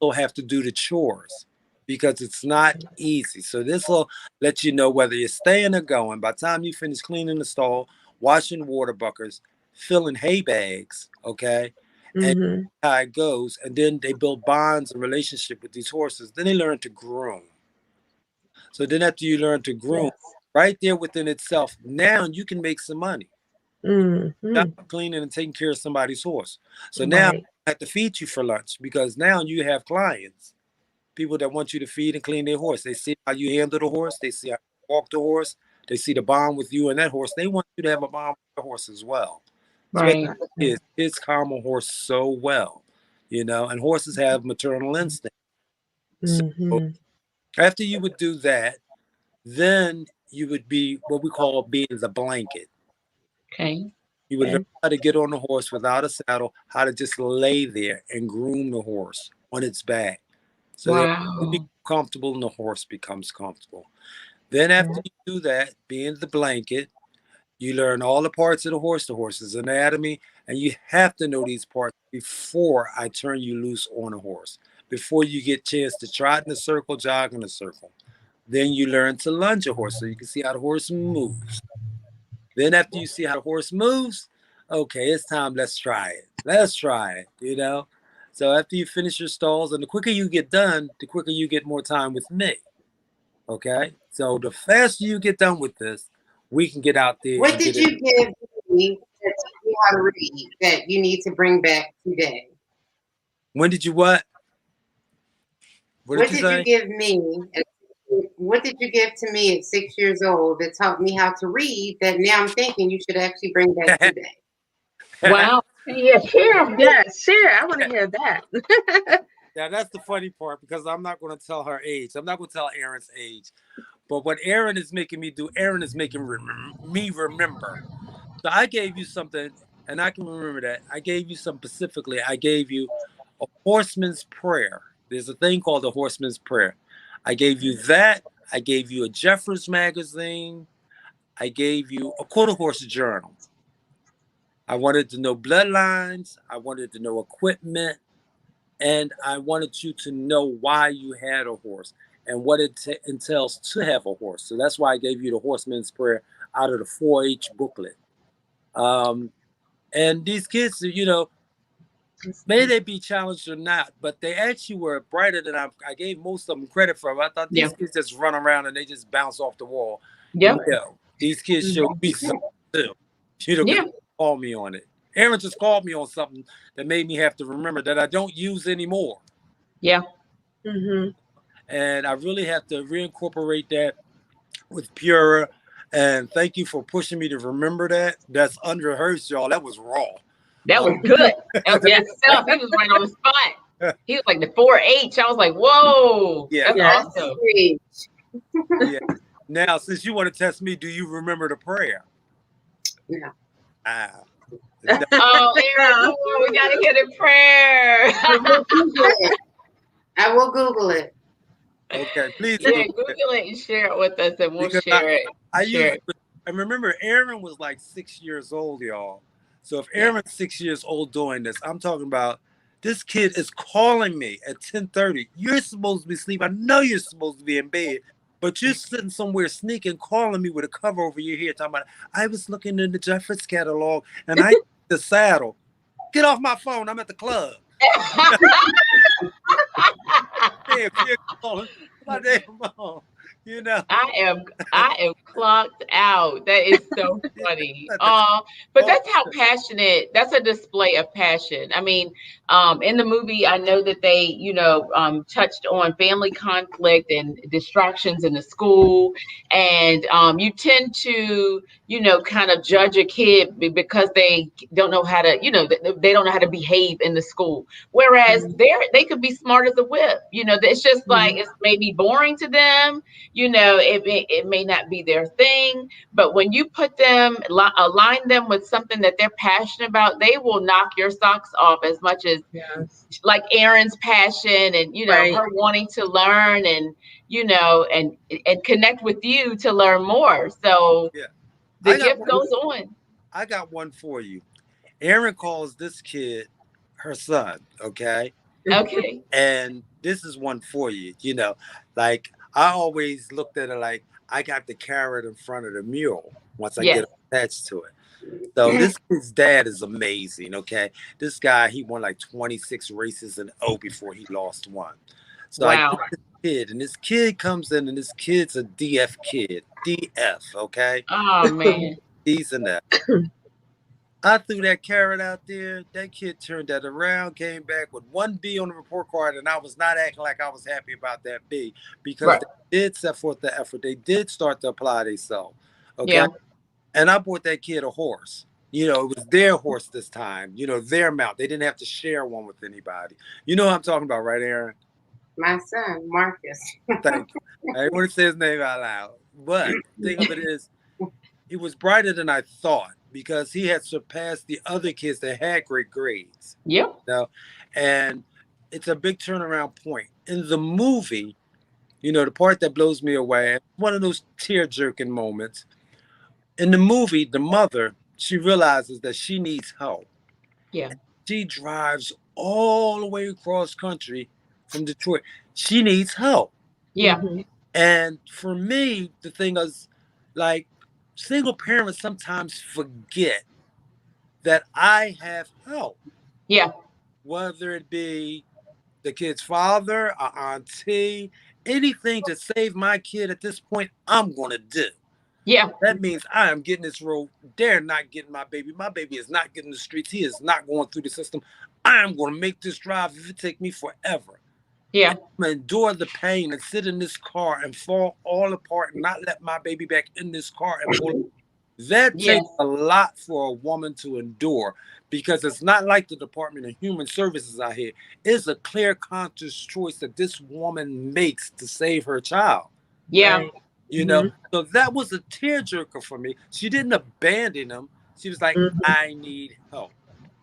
E: also have to do the chores, because it's not easy. So this will let you know whether you're staying or going. By the time you finish cleaning the stall, washing water buckets, filling hay bags, okay, and how it goes. And then they build bonds and relationship with these horses. Then they learn to groom. So then after you learn to groom, right there within itself, now you can make some money. Stop cleaning and taking care of somebody's horse. So now I have to feed you for lunch, because now you have clients. People that want you to feed and clean their horse. They see how you handle the horse. They see how you walk the horse. They see the bond with you and that horse. They want you to have a bond with the horse as well.
A: Right.
E: Kids calm a horse so well, and horses have maternal instinct. So after you would do that, then you would be what we call being the blanket.
A: Okay.
E: You would learn how to get on the horse without a saddle, how to just lay there and groom the horse on its back. So you be comfortable and the horse becomes comfortable. Then after you do that, being the blanket, you learn all the parts of the horse's anatomy, and you have to know these parts before I turn you loose on a horse, before you get a chance to trot in a circle, jog in a circle. Then you learn to lunge a horse so you can see how the horse moves. Then after you see how the horse moves, okay, it's time, let's try it. Let's try it, So after you finish your stalls, and the quicker you get done, the quicker you get more time with me. Okay? So the faster you get done with this, we can get out there.
D: What did you give me to teach me how to read that you need to bring back today?
E: When did you what?
D: What did you give me? What did you give to me at 6 years old that taught me how to read? That now I'm thinking you should actually bring back today.
A: Wow. Yeah, share.
B: Yes, share. I want to hear that.
E: Yeah, that's the funny part because I'm not going to tell her age. I'm not going to tell Erin's age. But what Erin is making me do, Erin is making me remember. So I gave you something, and I can remember that. I gave you some specifically. I gave you a Horseman's Prayer. There's a thing called the Horseman's Prayer. I gave you that. I gave you a Jeffers magazine. I gave you a Quarter Horse Journal. I wanted to know bloodlines. I wanted to know equipment. And I wanted you to know why you had a horse and what it entails to have a horse. So that's why I gave you the Horseman's Prayer out of the 4-H booklet. And these kids, you know, may they be challenged or not, but they actually were brighter than I gave most of them credit for. I thought these kids just run around and they just bounce off the wall.
A: Yep.
E: You know, these kids showed me something too. You know, call me on it. Erin just called me on something that made me have to remember that I don't use anymore.
A: Yeah.
B: Mm-hmm.
E: And I really have to reincorporate that with Pura. And thank you for pushing me to remember that. That's unrehearsed, y'all. That was raw.
A: That was good. That was stuff. He was right on the spot. He was like the 4-H. I was like, whoa.
E: Yeah.
A: That's awesome.
E: Yeah. Now, since you want to test me, do you remember the prayer?
D: No.
A: Oh, Erin, we gotta get a prayer.
D: I will Google it.
E: Okay, please.
A: Yeah, Google it and share it with us, and we'll share it.
E: I remember Erin was like 6 years old, y'all. So if Erin's 6 years old doing this, I'm talking about this kid is calling me at 10:30. You're supposed to be asleep. I know you're supposed to be in bed, but you're sitting somewhere sneaking, calling me with a cover over your head, talking about, I was looking in the Jeffers catalog and I the saddle. Get off my phone. I'm at the club. Damn, calling my damn mom. You know,
A: I am clocked out. That is so funny. But that's how passionate. That's a display of passion. I mean, in the movie, I know that they, you know, touched on family conflict and distractions in the school, and you tend to, you know, kind of judge a kid because they don't know how to, you know, they don't know how to behave in the school. Whereas they could be smart as a whip. You know, it's just like it's maybe boring to them. You know, it may not be their thing, but when you put them, align them with something that they're passionate about, they will knock your socks off as much as like Erin's passion and, you know, her wanting to learn and, you know, and connect with you to learn more. So the gift goes on.
E: I got one for you. Erin calls this kid her son, okay?
A: Okay.
E: And this is one for you, you know, like I always looked at it like I got the carrot in front of the mule once I get attached to it. So this kid's dad is amazing, okay? This guy, he won like 26 races in O before he lost one. So I get this kid, and this kid comes in, and this kid's a DF kid. DF, okay?
A: Oh, man.
E: He's in that. I threw that carrot out there. That kid turned that around, came back with 1 B on the report card, and I was not acting like I was happy about that B because they did set forth the effort. They did start to apply themselves. Okay. Yeah. And I bought that kid a horse. You know, it was their horse this time, you know, their mount. They didn't have to share one with anybody. You know what I'm talking about, right, Erin?
D: My son, Marcus.
E: Thank you. I didn't want to say his name out loud. But the thing of it is, he was brighter than I thought, because he had surpassed the other kids that had great grades.
A: Yep.
E: You know? And it's a big turnaround point. In the movie, you know, the part that blows me away, one of those tear-jerking moments, in the movie, the mother, she realizes that she needs help.
A: Yeah.
E: She drives all the way across country from Detroit. She needs help.
A: Yeah.
B: Mm-hmm.
E: And for me, the thing is, like, single parents sometimes forget that I have help.
A: Yeah.
E: Whether it be the kid's father, or auntie, anything to save my kid at this point, I'm going to do.
A: Yeah.
E: That means I am getting this road. They're not getting my baby. My baby is not getting the streets. He is not going through the system. I am going to make this drive if it take me forever.
A: Yeah.
E: Endure the pain and sit in this car and fall all apart and not let my baby back in this car and pull. That
A: Yes.
E: takes a lot for a woman to endure, because it's not like the Department of Human Services out here. It's a clear, conscious choice that this woman makes to save her child.
A: Yeah.
B: Right.
E: You know, so that was a tearjerker for me. She didn't abandon him. She was like,
B: Mhm.
E: I need help.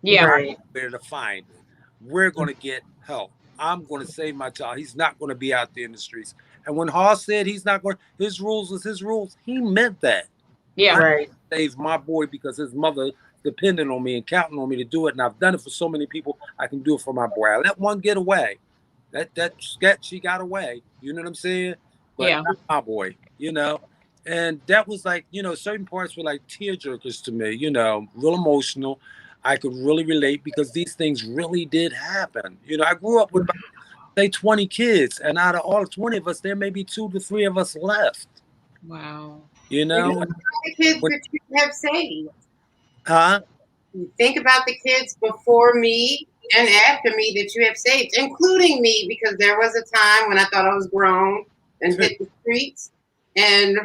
A: Yeah.
B: Right.
E: Where to find it. We're going to get help. I'm going to save my child. He's not going to be out there in the streets. And when Hoss said he's not going, his rules was his rules, he meant that.
A: Yeah.
B: Right.
E: Save my boy because his mother depended on me and counting on me to do it. And I've done it for so many people. I can do it for my boy. I let one get away. That sketch, she got away. You know what I'm saying? But
A: Yeah.
E: not my boy, you know? And that was like, you know, certain parts were like tearjerkers to me, you know, real emotional. I could really relate because these things really did happen. You know, I grew up with about, say 20 kids, and out of all 20 of us, there may be 2 to 3 of us left.
A: Wow.
E: You
D: Think
E: know?
D: about the kids that you have saved.
E: Huh?
D: Think about the kids before me and after me that you have saved, including me, because there was a time when I thought I was grown and hit the streets, and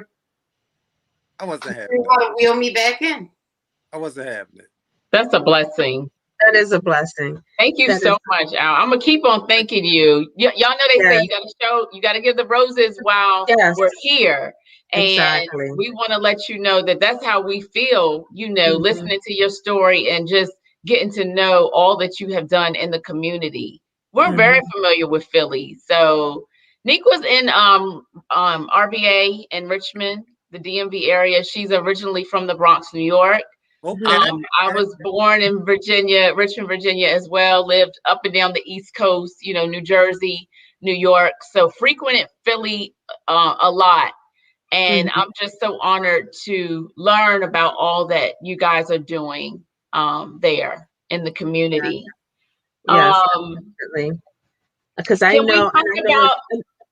E: I wasn't having
D: you
E: it.
D: got to wheel me back in.
E: I wasn't having it.
A: That's a blessing.
B: That is a blessing.
A: Thank you
B: That
A: so
B: is-
A: much, Al. I'm gonna keep on thanking you. Y'all know they say you gotta give the roses while
B: Yes.
A: we're here. And
B: Exactly.
A: we want to let you know that that's how we feel, you know,
B: Mhm.
A: listening to your story and just getting to know all that you have done in the community. We're very familiar with Philly. So Nick was in RBA in Richmond, the DMV area. She's originally from the Bronx, New York.
E: Okay.
A: I was born in Virginia, Richmond, Virginia as well, lived up and down the East Coast, you know, New Jersey, New York. So frequented Philly a lot. And I'm just so honored to learn about all that you guys are doing there in the community.
B: Yes,
A: Um,
B: definitely. Because I
A: can we
B: know,
A: talk about,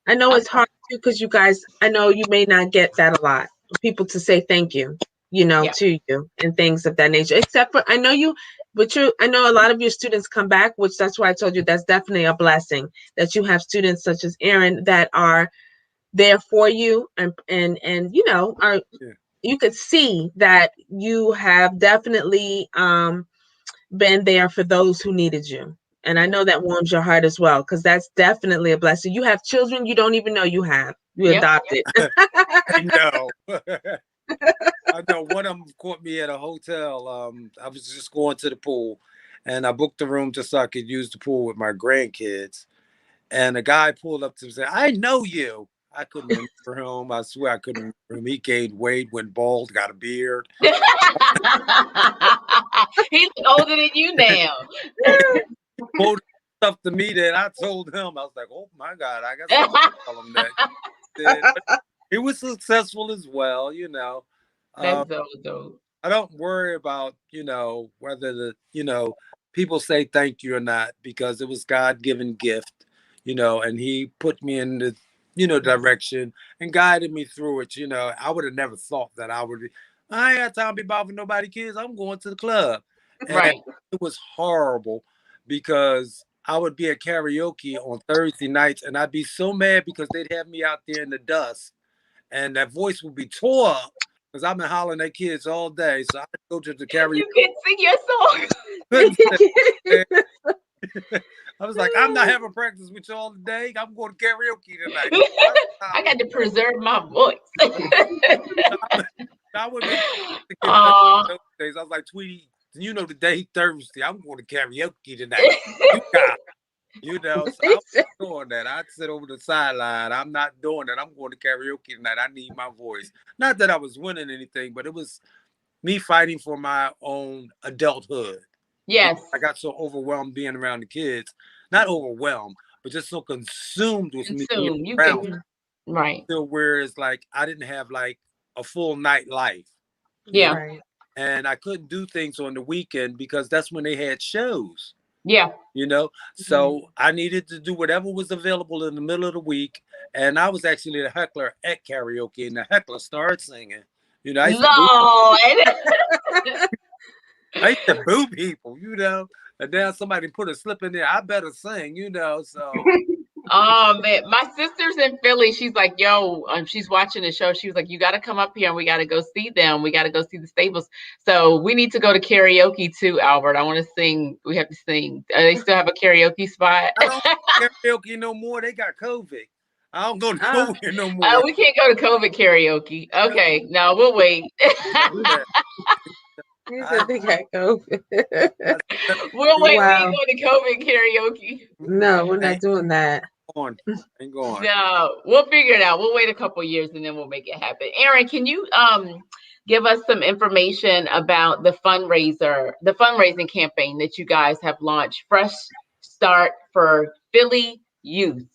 B: I know it's hard too, because you guys, I know you may not get that a lot. People to say thank you, you know,
A: Yeah.
B: to you and things of that nature. Except for, I know you, but I know a lot of your students come back, which that's why I told you that's definitely a blessing that you have students such as Aaron that are there for you and you know, are, you could see that you have definitely been there for those who needed you. And I know that warms your heart as well, because that's definitely a blessing. You have children you don't even know you have. You
A: Yep.
B: adopted.
E: I know. I know one of them caught me at a hotel. I was just going to the pool, and I booked the room just so I could use the pool with my grandkids. And a guy pulled up to me and said, "I know you." I couldn't remember him. I swear I couldn't remember him. He gained weight, went bald, got a beard.
A: He's older than you now.
E: Quoted stuff to me that I told him. I was like, "Oh my God, I guess I tell him that." But he was successful as well, you know.
A: That's so dope.
E: I don't worry about, you know, whether people say thank you or not, because it was God-given gift, you know, and he put me in the, direction and guided me through it. You know, I would have never thought that I ain't got time to be bothering nobody kids. I'm going to the club. And
A: Right.
E: it was horrible because I would be at karaoke on Thursday nights and I'd be so mad because they'd have me out there in the dust and that voice would be tore up. Because I've been hollering at kids all day, so I go to the karaoke.
A: You can sing your song.
E: I was like, I'm not having practice with y'all today. I'm going to karaoke tonight.
A: I got to preserve my voice.
E: I would make those days. I was like, Tweety, today Thursday. I'm going to karaoke tonight. You got so I was doing that. I'd sit over the sideline. I'm not doing that. I'm going to karaoke tonight. I need my voice. Not that I was winning anything, but it was me fighting for my own adulthood.
A: Yes.
E: I got so overwhelmed being around the kids. Not overwhelmed, but just so consumed with me being around.
A: Right.
E: So whereas like I didn't have like a full night life.
A: Yeah.
B: Right.
E: And I couldn't do things on the weekend because that's when they had shows.
A: Yeah.
E: So I needed to do whatever was available in the middle of the week. And I was actually the heckler at karaoke, and the heckler started singing. I used to boo people, and then somebody put a slip in there. I better sing, so
A: Oh man, my sister's in Philly. She's like, yo, she's watching the show. She was like, you got to come up here and we got to go see them. We got to go see the Stables. So we need to go to karaoke too, Albert. I want to sing. We have to sing. They still have a karaoke spot?
E: I don't karaoke no more. They got COVID. I don't go nowhere no more.
A: We can't go to COVID karaoke. Okay, no, we'll wait.
B: He said they got COVID.
A: We'll wait.
B: Wow.
A: We ain't going to COVID karaoke.
B: No, we're not doing that.
E: Ain't going.
A: No, we'll figure it out. We'll wait a couple years and then we'll make it happen. Aaron, can you give us some information about the fundraising campaign that you guys have launched, Fresh Start for Philly Youth?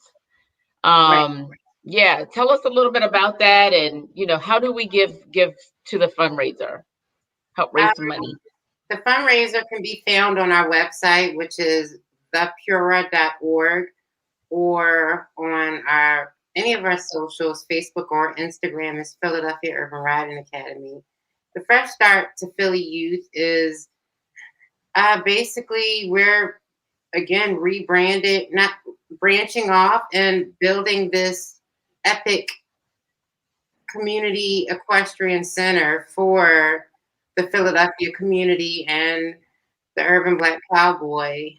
A: Yeah, tell us a little bit about that, and how do we give to the fundraiser, help raise some money?
D: The fundraiser can be found on our website, which is thepura.org, or on any of our socials, Facebook or Instagram is Philadelphia Urban Riding Academy. The Fresh Start to Philly Youth is basically we're, again, rebranded, not branching off and building this epic community equestrian center for the Philadelphia community and the Urban Black Cowboy,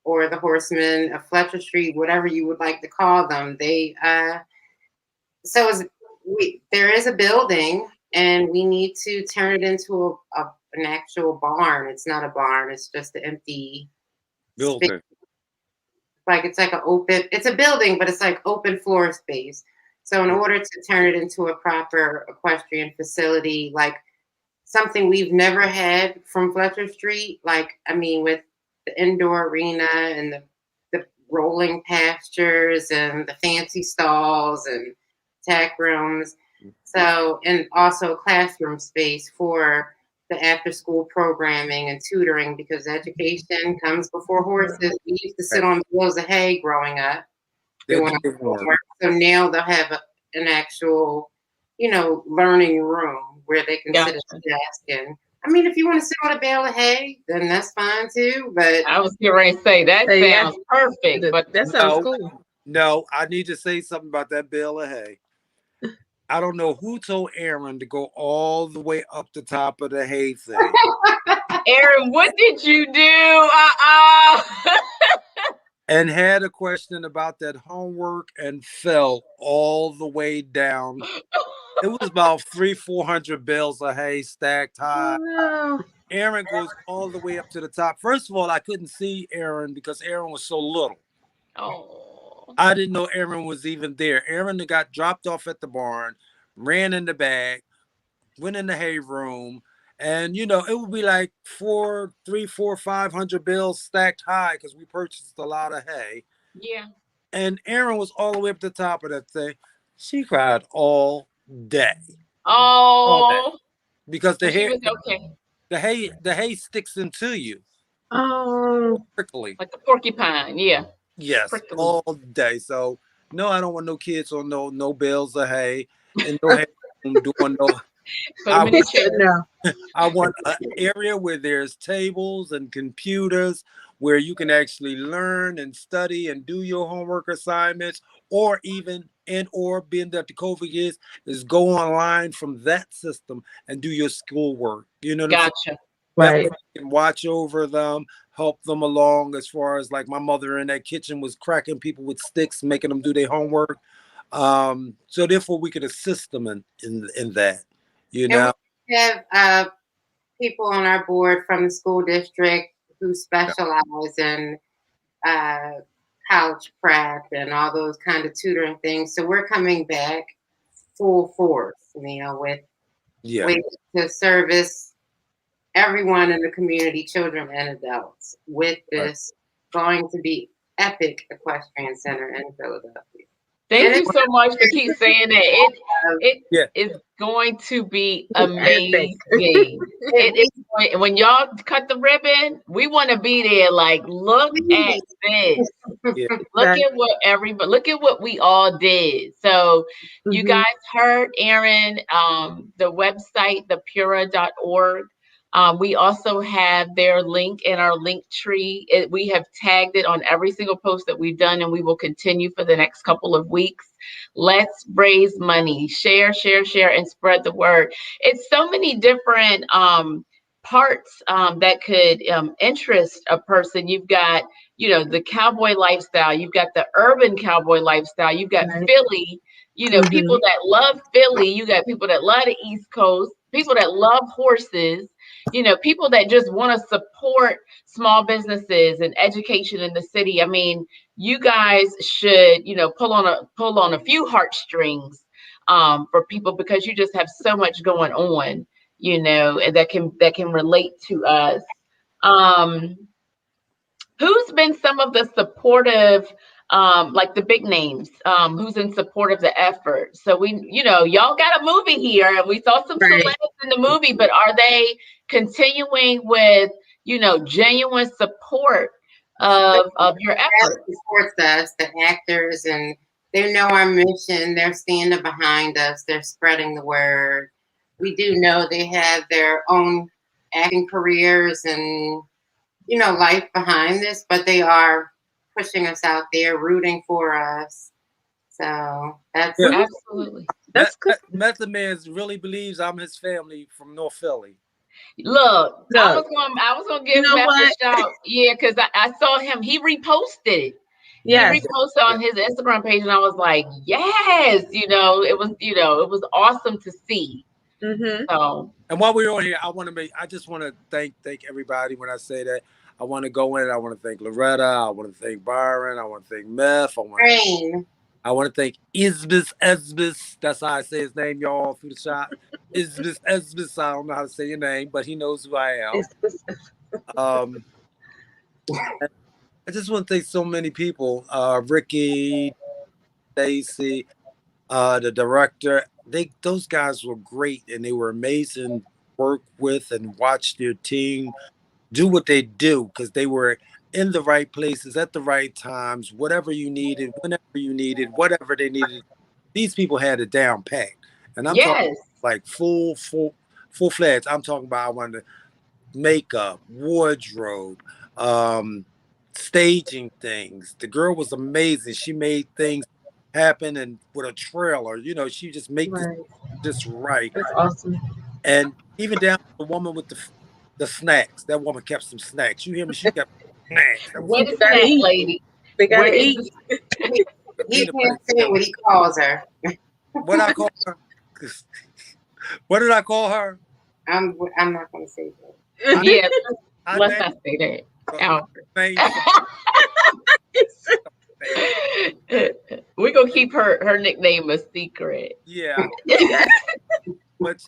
D: or the Horseman of Fletcher Street, whatever you would like to call them. There is a building, and we need to turn it into an actual barn. It's not a barn; it's just an empty
E: building.
D: Space. It's a building, but it's like open floor space. So in order to turn it into a proper equestrian facility, like something we've never had from Fletcher Street, with the indoor arena and the rolling pastures and the fancy stalls and tack rooms. So, and also a classroom space for the after school programming and tutoring, because education comes before horses. We used to sit on bales of hay growing up doing our homework. So now they'll have an actual, learning room where they can sit at the desk. And if you want to sit on a bale of hay, then that's fine too. But
A: I was going to say that sounds perfect, but
B: that sounds cool.
E: No, I need to say something about that bale of hay. I don't know who told Aaron to go all the way up the top of the hay thing.
A: Aaron, what did you do?
E: And had a question about that homework and fell all the way down. It was about 300-400 bales of hay stacked high.
B: Oh, no.
E: Aaron goes all the way up to the top. First of all, I couldn't see Aaron because Aaron was so little.
A: Oh.
E: I didn't know Aaron was even there. Aaron got dropped off at the barn, ran in the bag, went in the hay room, and it would be like 500 bales stacked high because we purchased a lot of hay.
A: Yeah.
E: And Aaron was all the way up the top of that thing. She cried all day.
A: Oh.
E: All day. Because the hay,
A: okay.
E: the hay sticks into you.
B: Oh.
E: Prickly.
A: Like a porcupine, yeah.
E: Yes,
A: prickly.
E: all day. So no, I don't want no kids on no bales of hay and no hay doing no. I want an area where there's tables and computers where you can actually learn and study and do your homework assignments, or even being that the COVID is go online from that system and do your schoolwork. You know what I'm saying?
B: Right.
E: That way you can watch over them, help them along, as far as like my mother in that kitchen was cracking people with sticks, making them do their homework. So therefore we could assist them in that. We
D: have people on our board from the school district who specialize in college prep and all those kind of tutoring things. So we're coming back full force, with ways to service everyone in the community, children and adults, with this going to be epic equestrian center in Philadelphia.
A: Thank you so much for keep saying that. It is going to be amazing. It is, when y'all cut the ribbon, we want to be there. Like, look at this.
E: Yeah.
A: Look at what we all did. So you guys heard Aaron, the website, thepura.org. We also have their link in our link tree. We have tagged it on every single post that we've done, and we will continue for the next couple of weeks. Let's raise money, share, share, share, and spread the word. It's so many different parts that could interest a person. You've got, the cowboy lifestyle. You've got the urban cowboy lifestyle. You've got
B: Right.
A: Philly, people that love Philly. You got people that love the East Coast, people that love horses, people that just want to support small businesses and education in the city. I mean, you guys should, pull on a few heartstrings for people, because you just have so much going on, and that can relate to us. Um, who's been some of the supportive, like the big names, who's in support of the effort? So y'all got a movie here, and we saw some
B: Right.
A: celebs in the movie, but are they continuing with, genuine support of your effort?
D: Supports us, the actors, and they know our mission. They're standing behind us. They're spreading the word. We do know they have their own acting careers and life behind this, but they are pushing us out there, rooting for us. So that's
A: Absolutely.
B: That's good.
E: Method Man really believes I'm his family from North Philly.
A: Look, I
B: Look.
A: was gonna give
B: You know
A: Meth a
B: what?
A: shout. Yeah, because I saw him. He reposted.
B: Yes.
A: He reposted on his Instagram page, and I was like, yes, it was awesome to see.
B: Mm-hmm.
A: So,
E: And while we're on here, I just want to thank everybody. When I say that, I want to go in. I want to thank Loretta. I want to thank Byron. I want to thank Meth. I want to thank Isbis. That's how I say his name, y'all, through the shot. Isbis. I don't know how to say your name, but he knows who I am. I just want to thank so many people. Ricky, Stacy, the director. Those guys were great, and they were amazing to work with and watch their team do what they do, because they were in the right places at the right times, whatever you needed, whenever you needed, whatever they needed. These people had it down packed. And I'm talking
A: yes.
E: like full-fledged. I'm talking about, I wanted makeup, wardrobe, staging things. The girl was amazing. She made things happen, and with a trailer, she just made this
B: Right.
E: just right.
B: That's awesome.
E: And even down to the woman with the snacks. That woman kept some snacks. You hear me? She kept snacks.
A: Where the
B: You gotta
A: snack
B: eat.
A: lady?
B: They gotta
A: Where is
B: eat.
A: the-
D: He can't say what he calls her.
E: What I call her? What did I call her?
D: I'm not going to say that.
A: Yeah,
E: I
A: let's not say that. Alfred. We're gonna keep her nickname a secret.
E: Yeah. But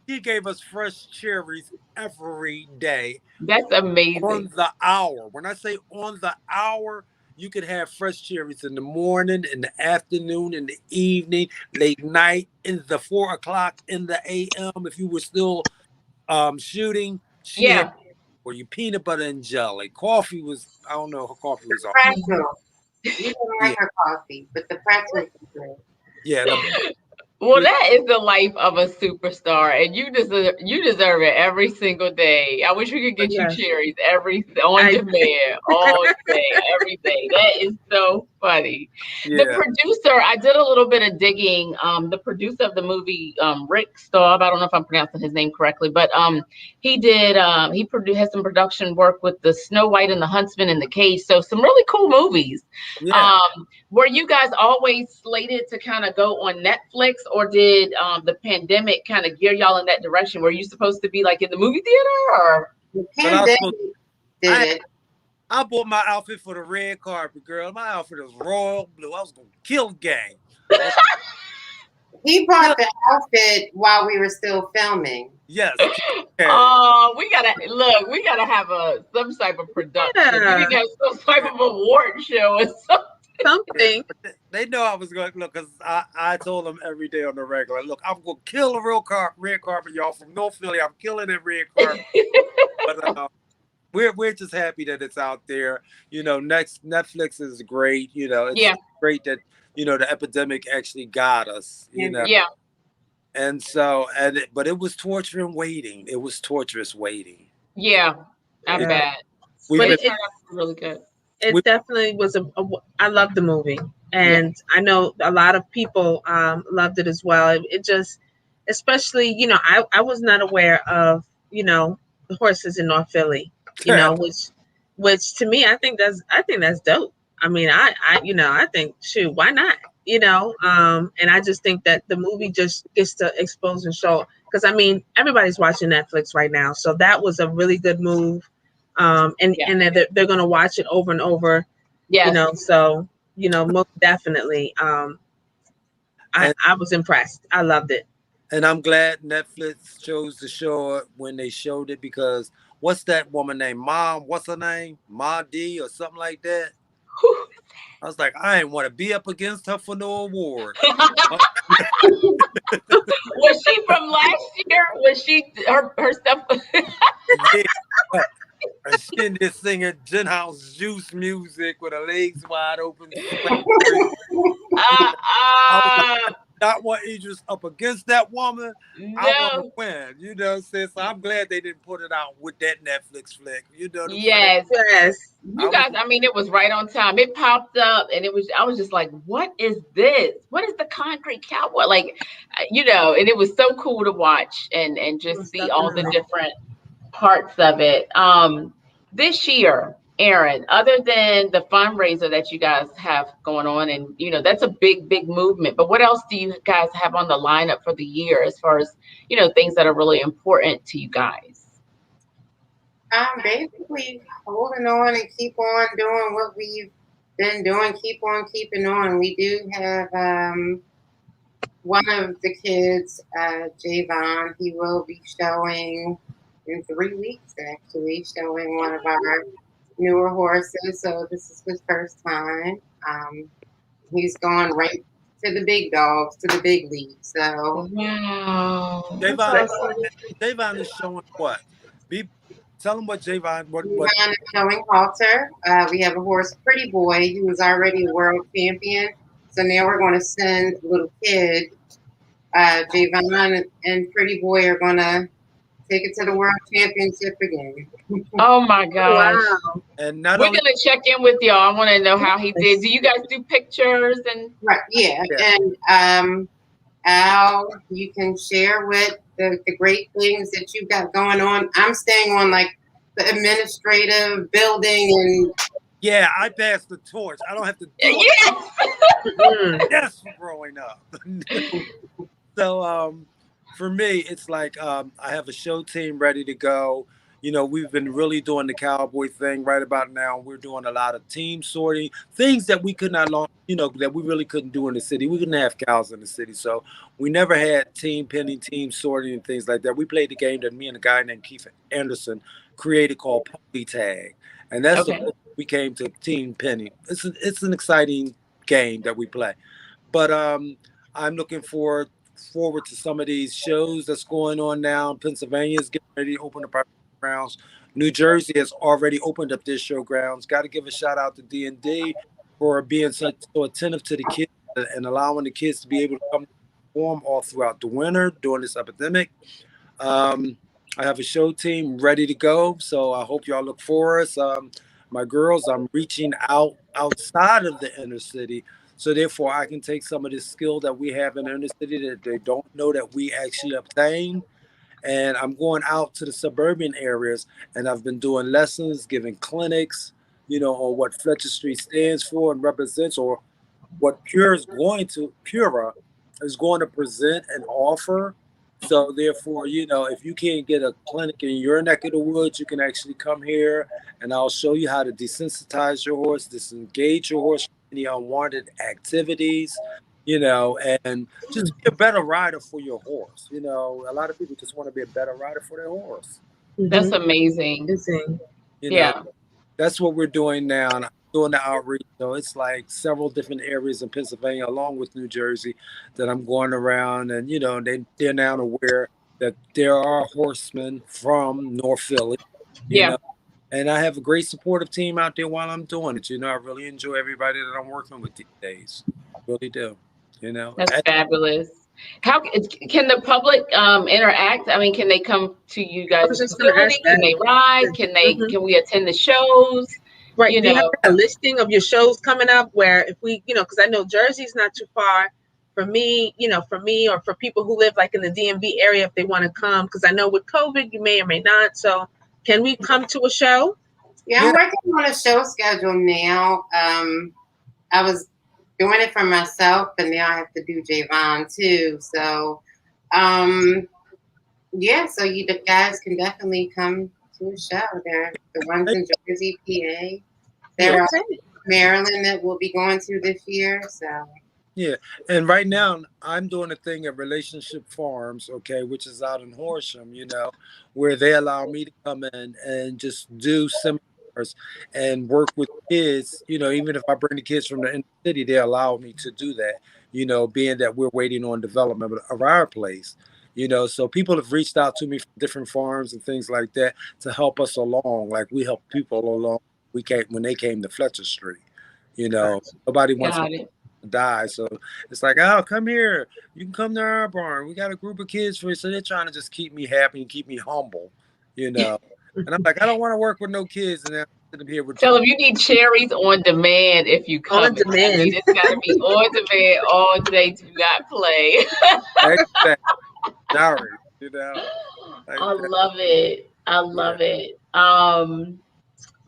E: she gave us fresh cherries every day.
A: That's amazing.
E: On the hour. When I say on the hour, you could have fresh cherries in the morning, in the afternoon, in the evening, late night, in the 4 o'clock in the AM. If you were still shooting, she had for you peanut butter and jelly. Coffee was, I don't know, her coffee was
D: pretzel. You didn't like her coffee, but the pretzel was good.
E: Yeah.
A: Well, that is the life of a superstar, and you deserve it every single day. I wish we could get you cherries on demand, all day, every day. That is so funny. Yeah. The producer, I did a little bit of digging. The producer of the movie, Rick Staub, I don't know if I'm pronouncing his name correctly, but he had some production work with the Snow White and the Huntsman and the Cage. So some really cool movies. Yeah. Were you guys always slated to kind of go on Netflix, or did the pandemic kind of gear y'all in that direction? Were you supposed to be like in the movie theater, or?
D: The pandemic did it.
E: I bought my outfit for the red carpet, girl. My outfit is royal blue. I was gonna kill the gang.
D: He bought the outfit while we were still filming.
E: Yes.
A: Oh, we gotta have some type of production. Yeah. We need to have some type of award show or something.
E: They know I was going to look, because I told them every day on the regular, look, I'm going to kill a real red carpet, y'all, from North Philly. I'm killing that red carpet. But we're just happy that it's out there. Netflix is great. It's great that, the epidemic actually got us,
A: Yeah.
E: And but it was torturing waiting. It was torturous waiting.
A: Yeah, I
E: You
B: Yeah.
E: know,
A: bet.
E: we've
A: But
E: been,
A: it turned out to be really good.
E: we,
B: It definitely was I love the movie,
A: Yeah.
B: and I know a lot of people loved it as well. It just, especially, I was not aware of, the horses in North Philly, which to me, I think that's dope. I mean, I think, shoot, why not? And I just think that the movie just gets to expose and show, because I mean, everybody's watching Netflix right now, so that was a really good move. And
A: Yeah.
B: and they're going to watch it over and over,
A: Yes.
B: so most definitely,
E: and,
B: I was impressed. I loved it.
E: and I'm glad Netflix chose to show it when they showed it, because what's that woman named Mom? What's her name? Ma D or something like that.
A: Whew.
E: I was like, I ain't want to be up against her for no award.
A: Was she from last year? Was she her stuff?
E: Yeah. And she in there singing Gin House Juice music with her legs wide open.
A: uh,
E: I was like,
A: uh,
E: not want Idris up against that woman. I want to
A: no.
E: win. You know what I'm saying? So I'm glad they didn't put it out with that Netflix flick. You know what I'm saying?
A: Yes.
B: Yes.
A: You guys, I mean, it was right on time. It popped up and I was just like, what is this? What is the Concrete Cowboy? Like, and it was so cool to watch and just
B: Most
A: see all the
B: definitely.
A: different parts of it. This year, Aaron, other than the fundraiser that you guys have going on, and that's a big, big movement. But what else do you guys have on the lineup for the year as far as things that are really important to you guys?
D: Basically holding on and keep on doing what we've been doing. Keep on keeping on. We do have one of the kids, Javon. He will be showing in 3 weeks, actually, showing one of our newer horses. So this is his first time. He's going right to the big dogs, to the big leagues. So
A: Wow.
B: That's
E: Javon,
B: awesome.
E: Javon is showing what? Tell them what Javon, what.
D: Javon is showing Halter. We have a horse, Pretty Boy, who is already a world champion. So now we're going to send little kid, Javon and Pretty Boy are going to take it to the world championship again.
A: Oh my gosh.
B: Wow.
E: And not
A: We're
E: only
A: gonna check in with y'all. I want to know how he did.
B: Yes.
A: Do you guys do pictures and
D: Right, yeah.
E: Yeah.
D: And Al, you can share with the great things that you've got going on. I'm staying on like the administrative building and
E: yeah, I passed the torch. I don't have to do it.
A: yes.
B: Mm.
E: Yes, for growing up. So for me, it's like I have a show team ready to go. We've been really doing the Cowboy thing right about now. We're doing a lot of team sorting, things that we could not, that we really couldn't do in the city. We couldn't have cows in the city, so we never had team penning, team sorting, and things like that. We played the game that me and a guy named Keith Anderson created called Pony Tag, and that's the
A: Okay.
E: way we came to team penning. It's an exciting game that we play, but I'm looking forward to some of these shows that's going on now. Pennsylvania is getting ready to open up our grounds. New Jersey has already opened up their showgrounds. Got to give a shout out to D&D for being so attentive to the kids and allowing the kids to be able to come perform all throughout the winter during this epidemic. I have a show team ready to go, so I hope y'all look for us. My girls, I'm reaching out outside of the inner city, so therefore I can take some of this skill that we have in the inner city that they don't know that we actually obtain. And I'm going out to the suburban areas, and I've been doing lessons, giving clinics, on what Fletcher Street stands for and represents, or what Pura is going to present and offer. So therefore, if you can't get a clinic in your neck of the woods, you can actually come here and I'll show you how to desensitize your horse, disengage your horse from any unwanted activities, and just be a better rider for your horse. A lot of people just want to be a better rider for their horse.
A: That's
B: Mhm.
A: amazing.
B: Amazing.
A: Yeah.
E: That's what we're doing now. And I'm doing the outreach. So it's like several different areas in Pennsylvania, along with New Jersey, that I'm going around. And, they're now aware that there are horsemen from North Philly, you
A: Yeah.
E: know. And I have a great supportive team out there while I'm doing it. I really enjoy everybody that I'm working with these days. I really do.
A: That's fabulous. How can the public interact? I mean, can they come to you
B: I
A: guys'
B: was just going to
A: facility?
B: ask
A: Can
B: that.
A: they ride? Can we attend the shows?
B: Right.
A: You
B: Do you have
A: know,
B: like a listing of your shows coming up where if we, because I know Jersey's not too far for me, or for people who live like in the DMV area if they want to come, because I know with COVID you may or may not. So can we come to a show?
D: Yeah, I'm working on a show schedule now. I was doing it for myself, but now I have to do Javon too. So, yeah, so you guys can definitely come to a show. There, the ones in Jersey, PA. There are
B: Okay.
D: Maryland that we'll be going to this year. So.
E: Yeah, and right now I'm doing a thing at Relationship Farms, okay, which is out in Horsham, where they allow me to come in and just do seminars and work with kids. Even if I bring the kids from the inner city, they allow me to do that. Being that we're waiting on development of our place. So people have reached out to me from different farms and things like that to help us along, like we help people along. When they came to Fletcher Street. Nobody wants
A: got it.
E: die. So it's like, oh, come here. You can come to our barn. We got a group of kids for you. So they're trying to just keep me happy and keep me humble. And I'm like, I don't want to work with no kids. And then I'm sitting here with
A: Tell them you need cherries on demand if you
B: On
A: come. I mean,
B: demand.
A: it's got to be on demand all day. Do not play.
E: exactly. Sorry, like
A: I
E: that.
A: love it. I
E: Yeah.
A: love it.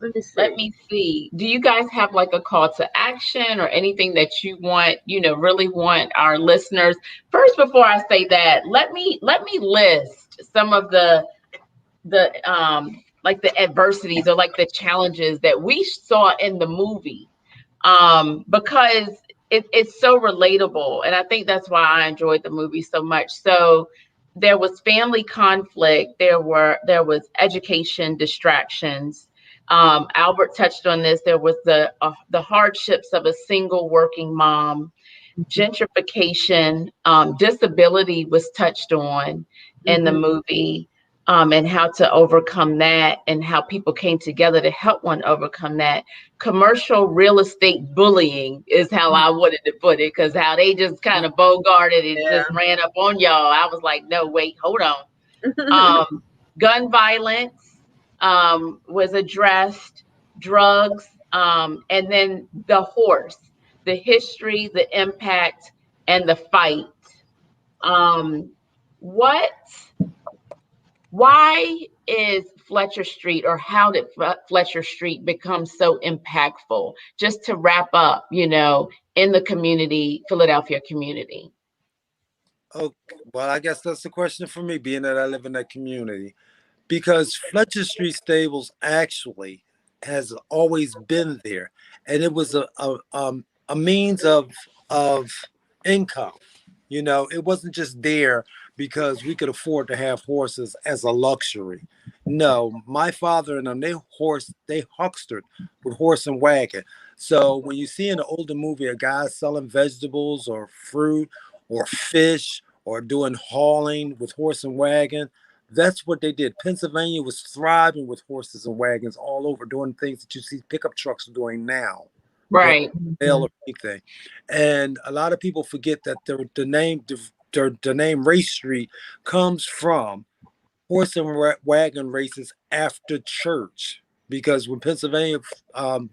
B: Let me
A: Let me see. Do you guys have like a call to action or anything that you want, really want our listeners? First, before I say that, let me list some of the like the adversities or like the challenges that we saw in the movie. Because it's so relatable. And I think that's why I enjoyed the movie so much. So there was family conflict, there was education distractions. Albert touched on this. There was the hardships of a single working mom, gentrification, disability was touched on in the movie, and how to overcome that and how people came together to help one overcome that. Commercial real estate bullying is how I wanted to put it, because how they just kind of bogarted and
B: Yeah.
A: just ran up on y'all. I was like, no, wait, hold on. Gun violence was addressed, drugs, and then the horse, the history, the impact, and the fight. Um, what? Why is Fletcher Street, or how did Fletcher Street become so impactful? Just to wrap up, in the community, Philadelphia community.
E: Oh, well, I guess that's the question for me, being that I live in that community. Because Fletcher Street Stables actually has always been there, and it was a means of income. It wasn't just there because we could afford to have horses as a luxury. No, my father and them, they huckstered with horse and wagon. So when you see in an older movie a guy selling vegetables or fruit or fish or doing hauling with horse and wagon, that's what they did. Pennsylvania was thriving with horses and wagons all over, doing things that you see pickup trucks doing now.
A: Right.
E: Or anything. And a lot of people forget that the name Race Street comes from horse and wagon races after church. Because when Pennsylvania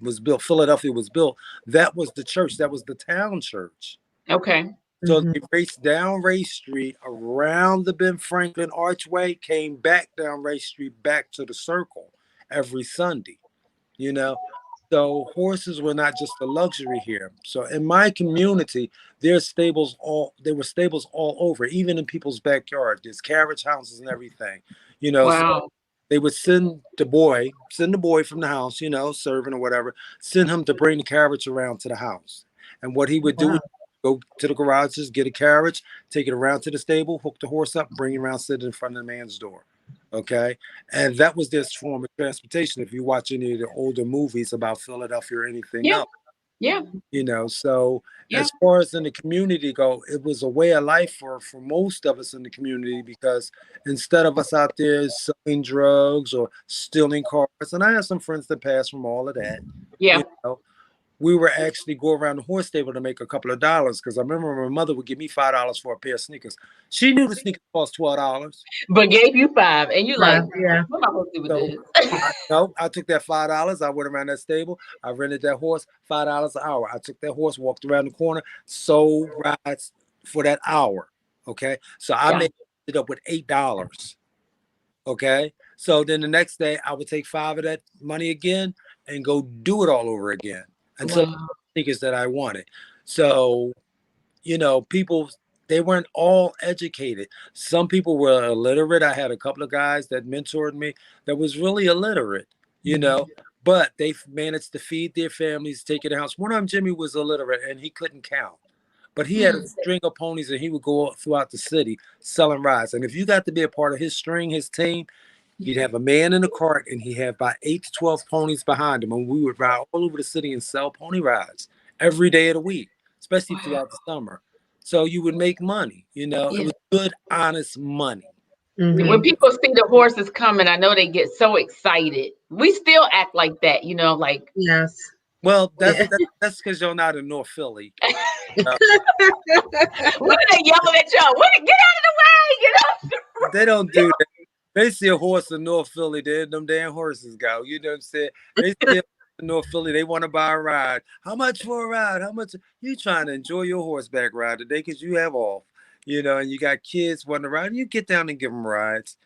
E: was built, Philadelphia was built, that was the church, that was the town church.
A: Okay.
E: So they raced down Race Street around the Ben Franklin Archway, came back down Race Street back to the circle every Sunday. So horses were not just a luxury here. So in my community, there were stables all over, even in people's backyard. There's carriage houses and everything. So
A: Wow.
E: they would send the boy from the house, serving or whatever, send him to bring the carriage around to the house. And what he would do
B: Wow.
E: go to the garages, get a carriage, take it around to the stable, hook the horse up, bring it around, sit in front of the man's door. Okay. And that was their form of transportation. If you watch any of the older movies about Philadelphia or anything
A: Yeah.
E: else,
A: Yeah.
E: so
A: Yeah.
E: as far as in the community go, it was a way of life for most of us in the community, because instead of us out there selling drugs or stealing cars, and I have some friends that passed from all of that,
A: Yeah.
E: we were actually go around the horse stable to make a couple of dollars. Because I remember my mother would give me $5 for a pair of sneakers. She knew the sneakers cost $12.
A: But gave you 5, and you like,
B: Yeah.
A: what am I supposed to do with
E: So
A: this?
E: I took that $5. I went around that stable. I rented that horse $5 an hour. I took that horse, walked around the corner, sold rides for that hour. Okay, so I
A: Yeah.
E: made it up with $8. Okay, so then the next day I would take 5 of that money again and go do it all over again until
A: Wow.
E: sneakers that I wanted. So people, they weren't all educated. Some people were illiterate. I had a couple of guys that mentored me that was really illiterate, but they managed to feed their families, take care of the house. One of them, Jimmy, was illiterate and he couldn't count, but he had a string of ponies and he would go throughout the city selling rides. And if you got to be a part of his string, his team, he'd have a man in a cart and he'd have about 8 to 12 ponies behind him. And we would ride all over the city and sell pony rides every day of the week, especially throughout the summer. So you would make money, It was good, honest money.
B: Mhm.
A: When people see the horses coming, I know they get so excited. We still act like that, like.
B: Yes.
E: Well, that's
B: Yeah.
E: that's because you're not in North Philly.
A: What are they yelling at y'all? Get out of the way! Get out!
E: They don't do that. They see a horse in North Philly, there them damn horses go. You know what I'm saying? They see in North Philly, they want to buy a ride. How much for a ride? How much? You trying to enjoy your horseback ride today because you have off, and you got kids wanting to ride. You get down and give them rides,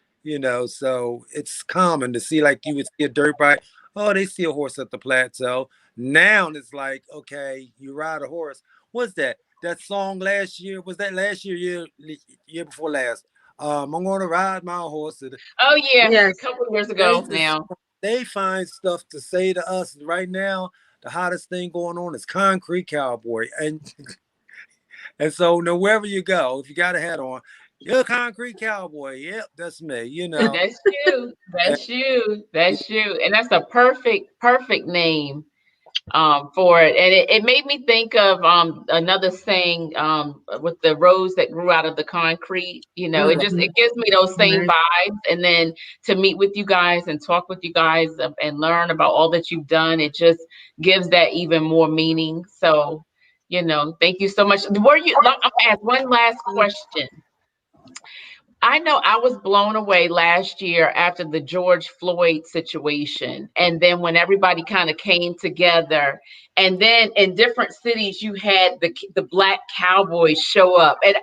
E: So it's common to see, like you would see a dirt bike. Oh, they see a horse at the plateau. Now it's like, okay, you ride a horse. What's that? That song last year? Was that last year, year before last? I'm gonna ride my horse.
A: Oh yeah,
B: Yes.
A: a couple of years ago now.
E: They find stuff to say to us right now. The hottest thing going on is Concrete Cowboy, and so wherever you go, if you got a hat on, you're a Concrete Cowboy. Yep, that's me.
A: That's you. That's you. That's you. And that's a perfect name for it. And it made me think of another saying with the rose that grew out of the concrete. It gives me those same vibes. And then to meet with you guys and talk with you guys and learn about all that you've done, it just gives that even more meaning. So, thank you so much. I'm gonna ask one last question. I know I was blown away last year after the George Floyd situation. And then when everybody kind of came together, and then in different cities, you had the black cowboys show up. And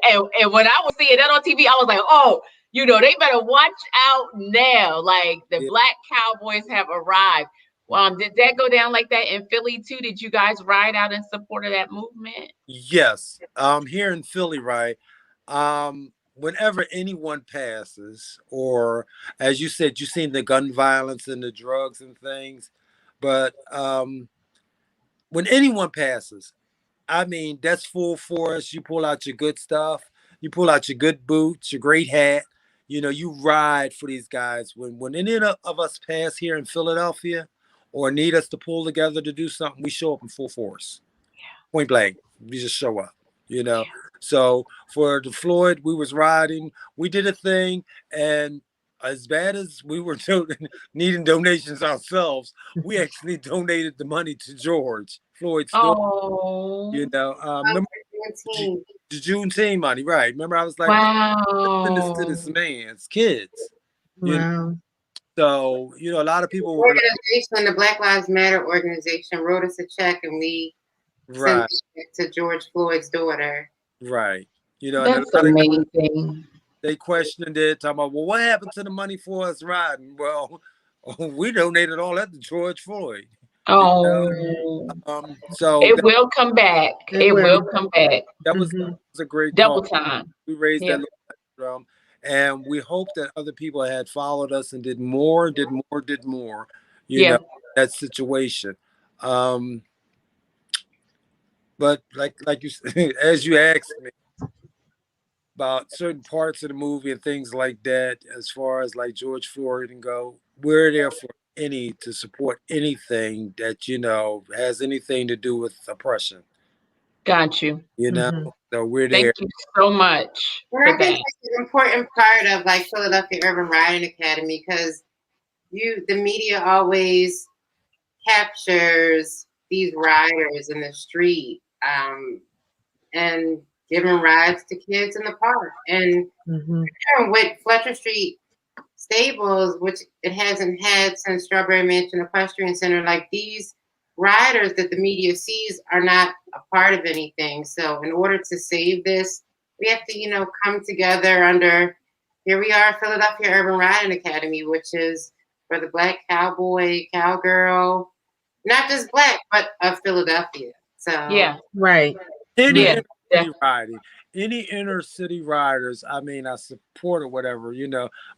A: when I was seeing that on TV, I was like, oh, they better watch out now. Like the black cowboys have arrived. Did that go down like that in Philly too? Did you guys ride out in support of that movement?
E: Yes. Here in Philly, right? Whenever anyone passes, or as you said, you've seen the gun violence and the drugs and things, but when anyone passes, I mean, that's full force. You pull out your good stuff, you pull out your good boots, your great hat, you ride for these guys. When any of us pass here in Philadelphia or need us to pull together to do something, we show up in full force. Point blank. We just show up, So for the Floyd, we was riding, we did a thing, and as bad as we were needing donations ourselves, we actually donated the money to George Floyd's daughter.
A: Oh,
E: Remember the Juneteenth money, right? Remember, I was like,
A: wow.
E: to this man's kids.
B: Wow.
E: So a lot of people
D: were the Black Lives Matter organization wrote us a check, and we sent it to George Floyd's daughter.
E: Right.
A: That's amazing.
E: They questioned it, talking about, well, what happened to the money for us riding? Well, we donated all that to George Floyd.
A: Oh,
E: so
A: it will come back. It will come back.
E: That was a great
A: double
E: call.
A: Time.
E: We raised that drum, and we hope that other people had followed us and did more. That situation. But like you as you asked me about certain parts of the movie and things like that, as far as like George Floyd and go, we're there for to support anything that has anything to do with oppression.
A: Got you.
E: So we're there.
A: Thank you so much.
D: Well, I think it's an important part of like Philadelphia Urban Riding Academy, because the media always captures these riders in the street, and giving rides to kids in the park. And with Fletcher Street Stables, which it hasn't had since Strawberry Mansion Equestrian Center, like these riders that the media sees are not a part of anything. So in order to save this, we have to, come together under, here we are, Philadelphia Urban Riding Academy, which is for the Black cowboy, cowgirl, not just Black, but of Philadelphia. So
A: Yeah.
B: Right.
E: Any
A: Yeah.
E: inner city riding, any inner city riders, I mean, I support or whatever,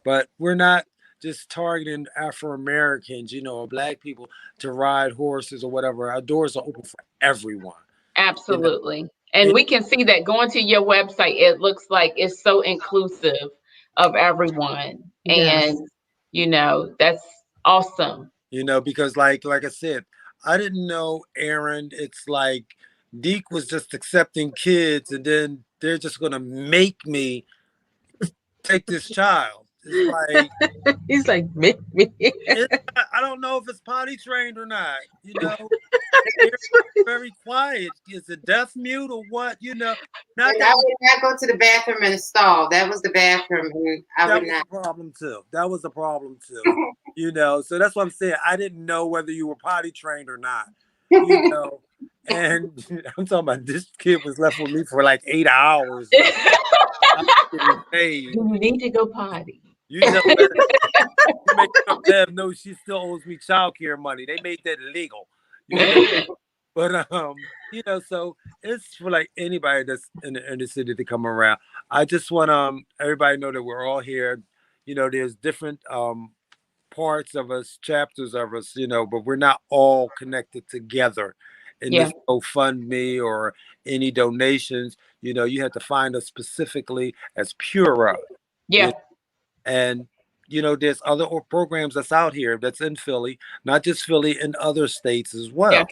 E: but we're not just targeting Afro Americans, or Black people to ride horses or whatever. Our doors are open for everyone.
A: Absolutely. And we can see that going to your website, it looks like it's so inclusive of everyone.
B: Yes.
A: And, that's awesome.
E: Because like I said, I didn't know, Aaron, it's like Deke was just accepting kids and then they're just going to make me take this child. It's like,
B: He's like, me.
E: I don't know if it's potty trained or not. They're very quiet. Is it deaf mute or what? Not
D: and
E: that
D: I would not go to the bathroom in a stall. That was the bathroom, and I would not.
E: That was a problem too. So that's what I'm saying. I didn't know whether you were potty trained or not. And I'm talking about this kid was left with me for like 8 hours. I'm getting paid.
A: You need to go potty.
E: You just make them know she still owes me child care money. They made that illegal. But so it's for like anybody that's in the city to come around. I just want everybody to know that we're all here. There's different parts of us, chapters of us, but we're not all connected together in this GoFundMe or any donations. You have to find us specifically as Pura.
A: Yeah.
E: And there's other programs that's out here that's in Philly, not just Philly, in other states as well.
A: Yeah.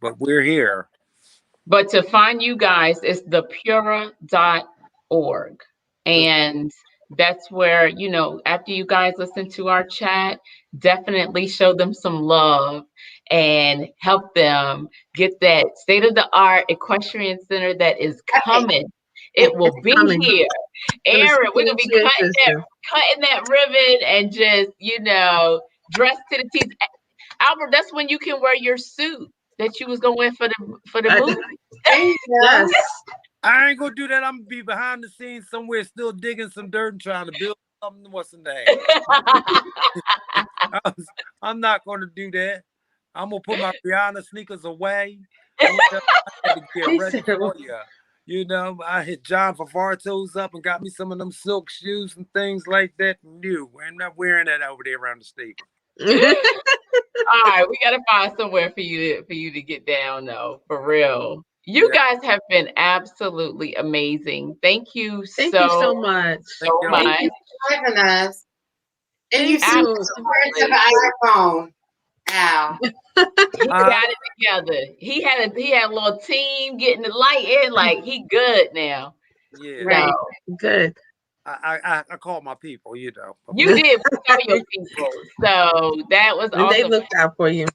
E: But we're here.
A: But to find you guys, it's thepura.org. And that's where, after you guys listen to our chat, definitely show them some love and help them get that state-of-the-art equestrian center that is coming. It will be here. Aaron, we're going to be cutting that ribbon and just, dressed to the teeth. Albert, that's when you can wear your suit that you was going to wear for the movie.
B: Yes.
E: I ain't gonna do that. I'm gonna be behind the scenes somewhere, still digging some dirt and trying to build something. What's in there? I'm not gonna do that. I'm gonna put my Rihanna sneakers away. I had to get ready for you. I hit John Favarto's up and got me some of them silk shoes and things like that. No, I'm not wearing that over there around the stable.
A: All right, we gotta find somewhere for you to get down though, for real. You guys have been absolutely amazing. Thank you so
B: much.
A: So much.
D: Thank you for having us. And you see the words of the iPhone. Ow.
A: He got it together. He had a little team getting the light in, like he good now.
E: Yeah.
B: Right. Good.
E: I called my people,
A: You did call your people. So that was awesome.
B: They looked out for you.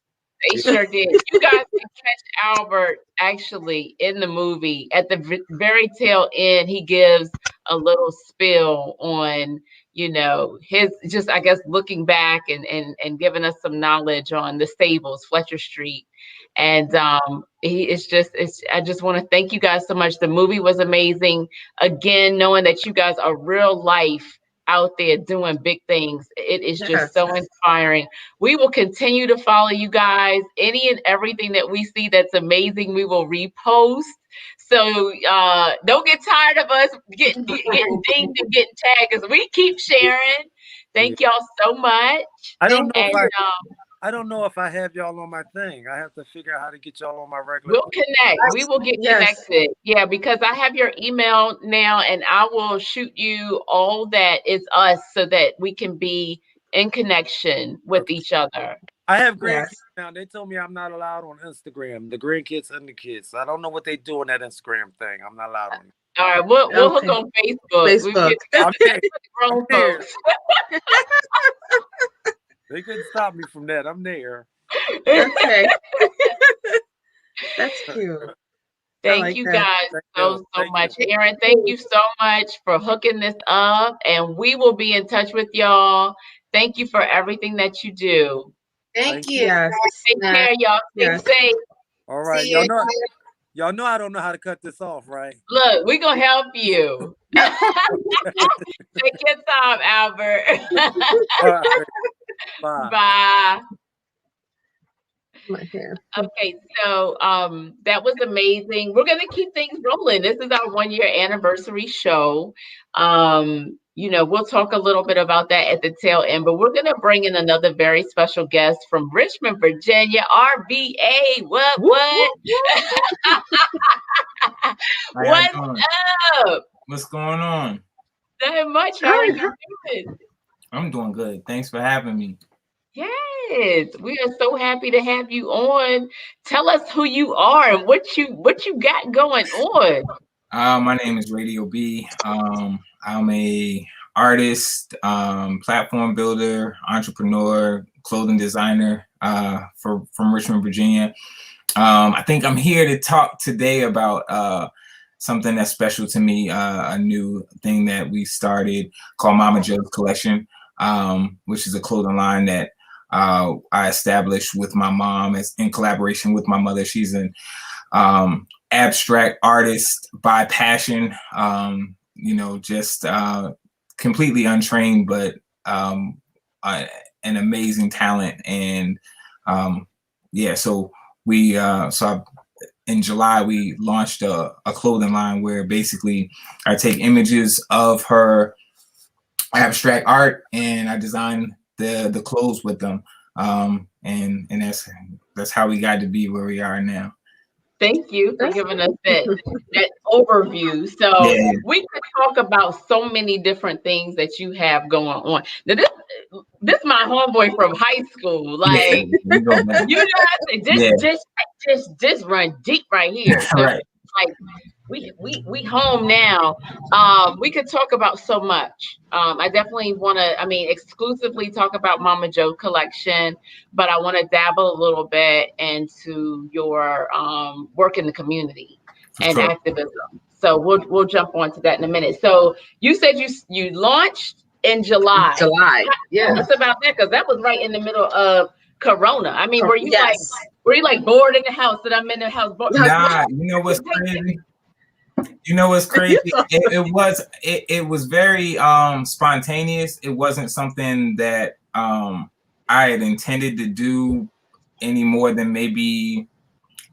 A: They sure did. You guys can catch Albert actually in the movie. At the very tail end, he gives a little spill on, his just, I guess, looking back and giving us some knowledge on the stables, Fletcher Street. And I just want to thank you guys so much. The movie was amazing. Again, knowing that you guys are real life out there doing big things. It is just so inspiring. We will continue to follow you guys. Any and everything that we see that's amazing, we will repost. So don't get tired of us getting dinged and getting tagged, because we keep sharing. Thank y'all so much.
E: I don't know if I have y'all on my thing. I have to figure out how to get y'all on my regular.
A: We'll connect. We will get connected. Yeah, because I have your email now, and I will shoot you all that is us so that we can be in connection with each other.
E: I have grandkids now. They told me I'm not allowed on Instagram. The grandkids and the kids. I don't know what they do on that Instagram thing. I'm not allowed on it.
A: All right, we'll hook on Facebook.
E: I'm there.
A: Grown folks.
E: They couldn't stop me from that. I'm there.
B: Okay. That's cute.
A: Thank
B: like
A: you
B: that.
A: guys
E: Thank
A: so
E: you.
A: so
E: Thank
A: much.
E: you.
A: Aaron, thank you so much for hooking this up, and we will be in touch with y'all. Thank you for everything that you do.
D: Thank
E: Thank
D: you.
E: you.
B: Yes.
A: Take care, y'all. Stay
B: Yes.
A: safe.
E: All right,
D: See you.
E: y'all know I don't know how to cut this off, right?
A: Look, we're gonna help you. Take your time, Albert.
E: All right. Bye.
A: Bye.
B: My hair.
A: Okay, so that was amazing. We're gonna keep things rolling. This is our 1 year anniversary show. We'll talk a little bit about that at the tail end, but we're gonna bring in another very special guest from Richmond, Virginia, RVA. What?
G: How y'all
A: What's
G: doing?
A: up?
G: What's going on?
A: Not much. How are you doing?
G: I'm doing good. Thanks for having me.
A: Yes, we are so happy to have you on. Tell us who you are and what you got going on.
G: My name is Radio B. I'm a artist, platform builder, entrepreneur, clothing designer from Richmond, Virginia. I think I'm here to talk today about something that's special to me, a new thing that we started called Mama Joe's Collection, which is a clothing line that I established with my mom in collaboration with my mother. She's an abstract artist by passion, just completely untrained, but an amazing talent. And so in July, we launched a clothing line where basically I take images of her abstract art and I design the clothes with them. And that's how we got to be where we are now.
A: Thank you for giving us that overview. So
G: Yeah.
A: we could talk about so many different things that you have going on. Now this my homeboy from high school. Like
G: we go back.
A: you know, just run deep right here. So
G: Right.
A: like we home now. We could talk about so much. I definitely want to, exclusively talk about Mama Joe collection, but I want to dabble a little bit into your work in the community and
G: Sure.
A: activism. So we'll jump onto that in a minute. So you said you launched in July.
B: Yeah.
A: Tell us about that, because that was right in the middle of Corona. Were you
B: Yes.
A: like bored in the house that I'm in the house?
G: Nah, you know what's crazy? It was very spontaneous. It wasn't something that I had intended to do any more than maybe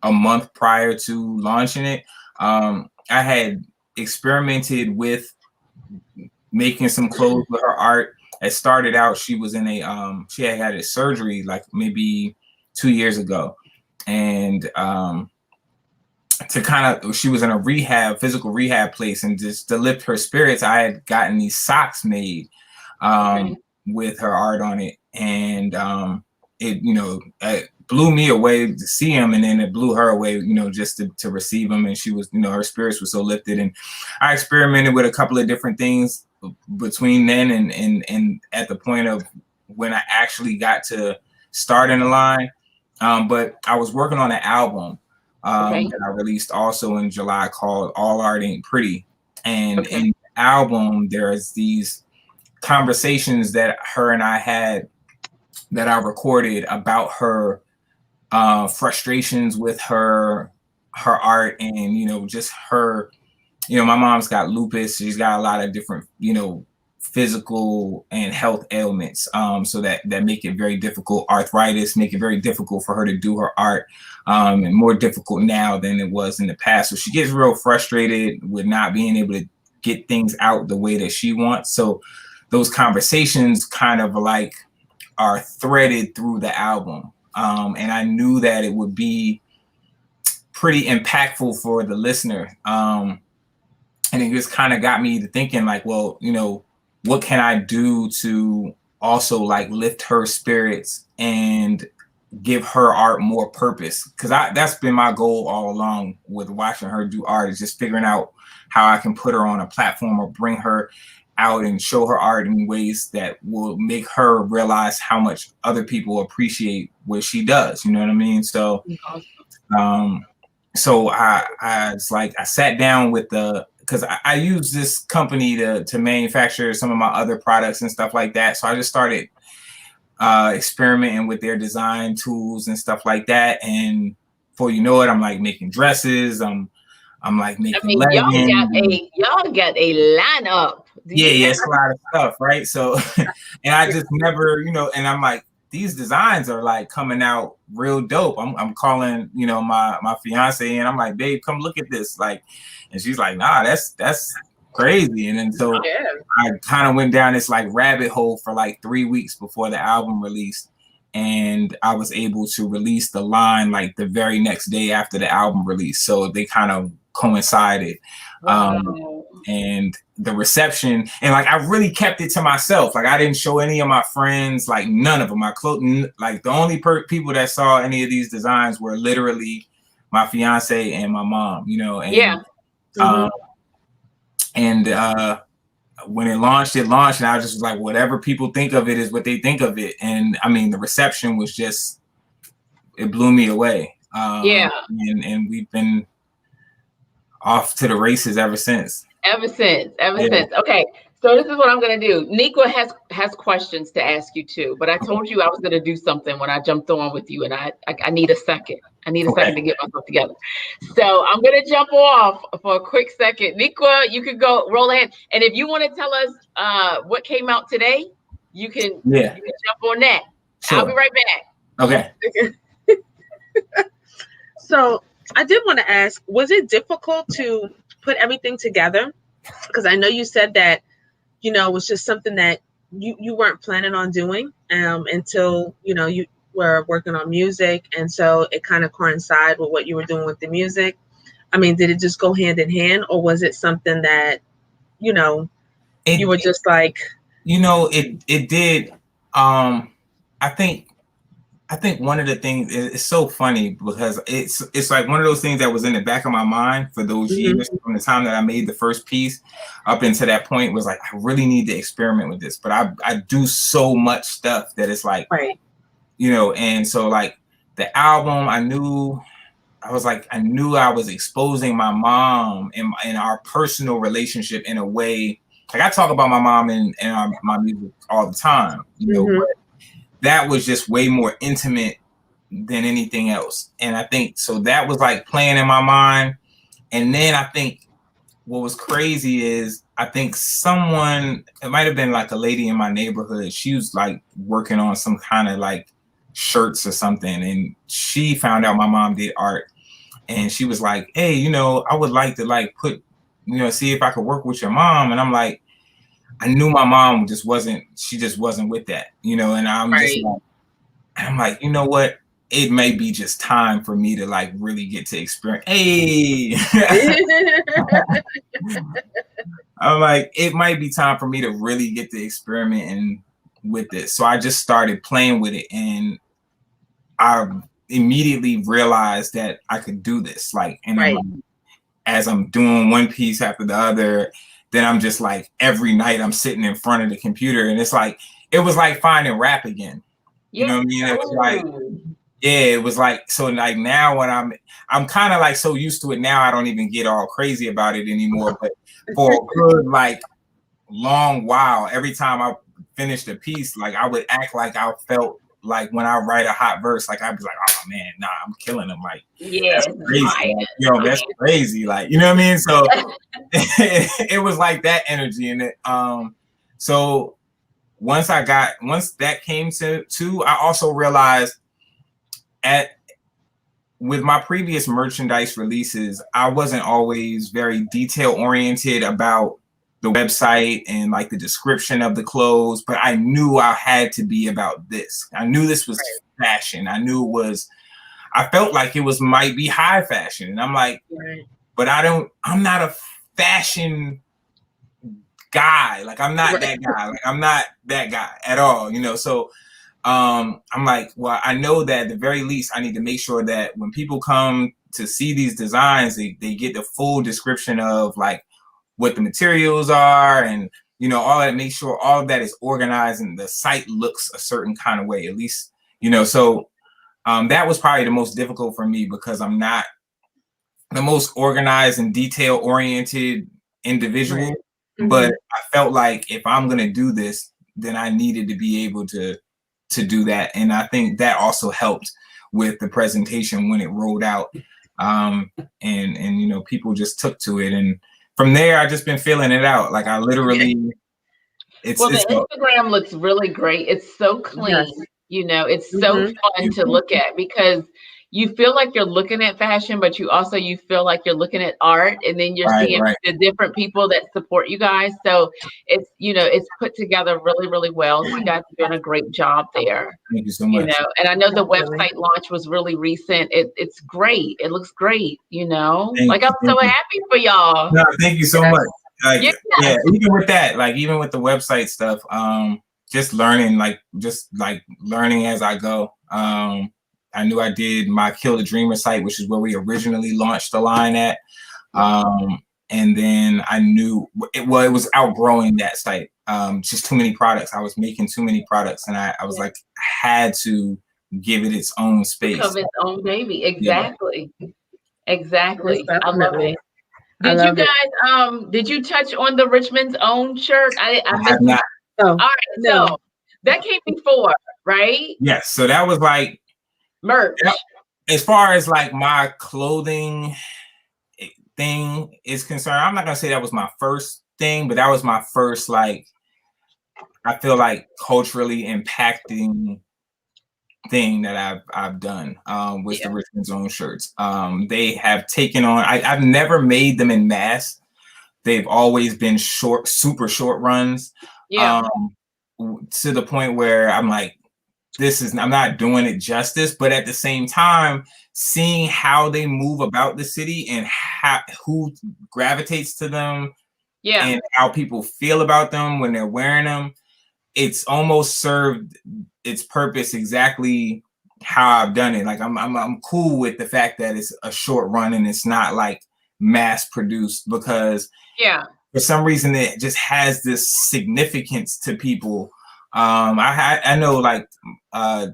G: a month prior to launching it. I had experimented with making some clothes with her art. It started out, she was in she had a surgery like maybe 2 years ago. And she was in a physical rehab place, and just to lift her spirits, I had gotten these socks made with her art on it. And it blew me away to see them, and then it blew her away, just to receive them. And she was, her spirits were so lifted. And I experimented with a couple of different things between then and at the point of when I actually got to start in the line. But I was working on an album that I released also in July called All Art Ain't Pretty. And in the album, there's these conversations that her and I had that I recorded about her frustrations with her art, and just her, my mom's got lupus. She's got a lot of different physical and health ailments, so that make it very difficult. Arthritis make it very difficult for her to do her art, and more difficult now than it was in the past. So she gets real frustrated with not being able to get things out the way that she wants. So those conversations kind of like are threaded through the album. And I knew that it would be pretty impactful for the listener. And it just kind of got me to thinking like, well, what can I do to also like lift her spirits and give her art more purpose? Because that's been my goal all along with watching her do art, is just figuring out how I can put her on a platform or bring her out and show her art in ways that will make her realize how much other people appreciate what she does. You know what I mean? So so I was like, I sat down with because I use this company to manufacture some of my other products and stuff like that. So I just started experimenting with their design tools and stuff like that. And before you know it, I'm like making dresses. I'm like making leggings.
A: Y'all got a lineup.
G: Yeah, it's a lot of stuff, right? So, and I just never, and I'm like, these designs are like coming out real dope. I'm calling, my fiance, and I'm like, babe, come look at this. Like, and she's like, nah, that's crazy. And then so I kind of went down this like rabbit hole for like 3 weeks before the album released. And I was able to release the line like the very next day after the album release. So they kind of coincided.
A: Wow.
G: And the reception, and like I really kept it to myself. Like I didn't show any of my friends, like none of them. Like the only people that saw any of these designs were literally my fiance and my mom. And when it launched, and I was just like, whatever people think of it is what they think of it. And I mean, the reception was just, it blew me away. And we've been off to the races ever since.
A: Ever since. Okay, so this is what I'm gonna do. Niqua has questions to ask you too, but I told you I was gonna do something when I jumped on with you, and I need a second. I need a second to get myself together. So I'm gonna jump off for a quick second. Niqua, you could go roll ahead, and if you want to tell us what came out today, you can jump on that. Sure. I'll be right back.
G: Okay.
B: So I did want to ask, was it difficult to put everything together? Because I know you said that, it was just something that you weren't planning on doing until, you were working on music. And so it kind of coincided with what you were doing with the music. I mean, did it just go hand in hand, or was it something that, you were just like...
G: It did. I think one of the things is so funny because it's like one of those things that was in the back of my mind for those years from the time that I made the first piece up until that point was like, I really need to experiment with this, but I do so much stuff that it's like, and so like the album, I knew I was exposing my mom and our personal relationship in a way. Like I talk about my mom and my music all the time, but that was just way more intimate than anything else. And I think, so that was like playing in my mind. And then I think what was crazy is I think it might've been like a lady in my neighborhood. She was like working on some kind of like shirts or something. And she found out my mom did art. And she was like, hey, I would like to like put, see if I could work with your mom. And I'm like, I knew my mom just wasn't with that, and I'm like, you know what? It may be just time for me to like really get to experience. Hey, I'm like, it might be time for me to really get to experimenting with this. So I just started playing with it, and I immediately realized that I could do this. Like, and as I'm doing one piece after the other, then I'm just like, every night I'm sitting in front of the computer, and it was like finding rap again. You know what I mean? It was like, it was like, so like now when I'm kind of like so used to it now, I don't even get all crazy about it anymore. But for a good like long while, every time I finished a piece, like I would act like I felt like when I write a hot verse, like I'd be like, oh man, nah, I'm killing them. Like, that's crazy. Like, that's crazy. Like, you know what I mean? So it was like that energy in it. So once that came to, I also realized with my previous merchandise releases, I wasn't always very detail oriented about the website and like the description of the clothes, but I knew I had to be about this. I knew this was fashion. I felt like it might be high fashion. And I'm like, but I'm not a fashion guy. Like I'm not that guy. Like I'm not that guy at all, So I'm like, well, I know that at the very least I need to make sure that when people come to see these designs, they get the full description of like what the materials are and all that, make sure all of that is organized and the site looks a certain kind of way, at least, so that was probably the most difficult for me because I'm not the most organized and detail oriented individual,
B: Right.
G: but I felt like if I'm gonna do this, then I needed to be able to do that, and I think that also helped with the presentation when it rolled out, and you know, people just took to it, and from there I just been feeling it out. Like I literally,
A: Well, the Instagram looks really great. It's so clean.
B: Yes.
A: You know, it's so fun to look at because you feel like you're looking at fashion, but you feel like you're looking at art, and then you're seeing the different people that support you guys. So it's, you know, it's put together really, really well. So you guys are doing a great job there.
G: Thank you so much.
A: You know, and I know the website launch was really recent. It's great. It looks great. You know,
G: Thank
A: I'm so happy for y'all.
G: No, thank you so much. Like,
A: Yeah.
G: yeah, even with that, like even with the website stuff, just learning as I go. I knew I did my Kill the Dreamer site, which is where we originally launched the line at. And then I knew it was outgrowing that site. Just too many products. I was making too many products, and I was like, I had to give it its own space.
A: Of its own baby. Exactly.
B: Yes,
A: Exactly. I love
B: definitely.
A: it. Did you guys did you touch on the Richmond's Own shirt? I
G: have not.
B: Oh,
A: all right,
B: no.
A: so that came before, right?
G: Yes. So that was like
A: merch.
G: As far as like my clothing thing is concerned, I'm not gonna say that was my first thing, but that was my first, like, I feel like culturally impacting thing that I've done with the Richmond's Own shirts. They have taken on, I've never made them in mass. They've always been short, super short runs. To the point where I'm like, I'm not doing it justice, but at the same time, seeing how they move about the city and who gravitates to them, and how people feel about them when they're wearing them, it's almost served its purpose exactly how I've done it. Like I'm cool with the fact that it's a short run and it's not like mass produced, because for some reason it just has this significance to people. I know, like, I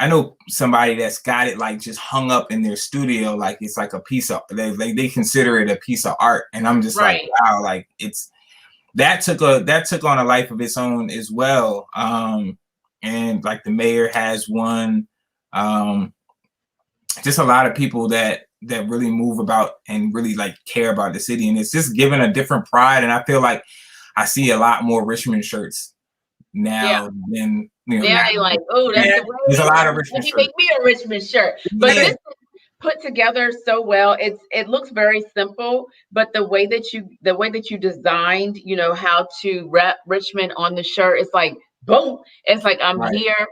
G: know somebody that's got it like just hung up in their studio, like it's like a piece of, they consider it a piece of art, and I'm just like, wow, like that took on a life of its own as well. And like the mayor has one, just a lot of people that really move about and really like care about the city, and it's just given a different pride. And I feel like I see a lot more Richmond shirts now than, you know,
A: now they like, oh, that's the way.
G: There's a lot of Richmond shirts.
A: Make me a Richmond shirt, but this is put together so well. It looks very simple, but the way that you designed, you know, how to rep Richmond on the shirt, it's like boom. It's like I'm here.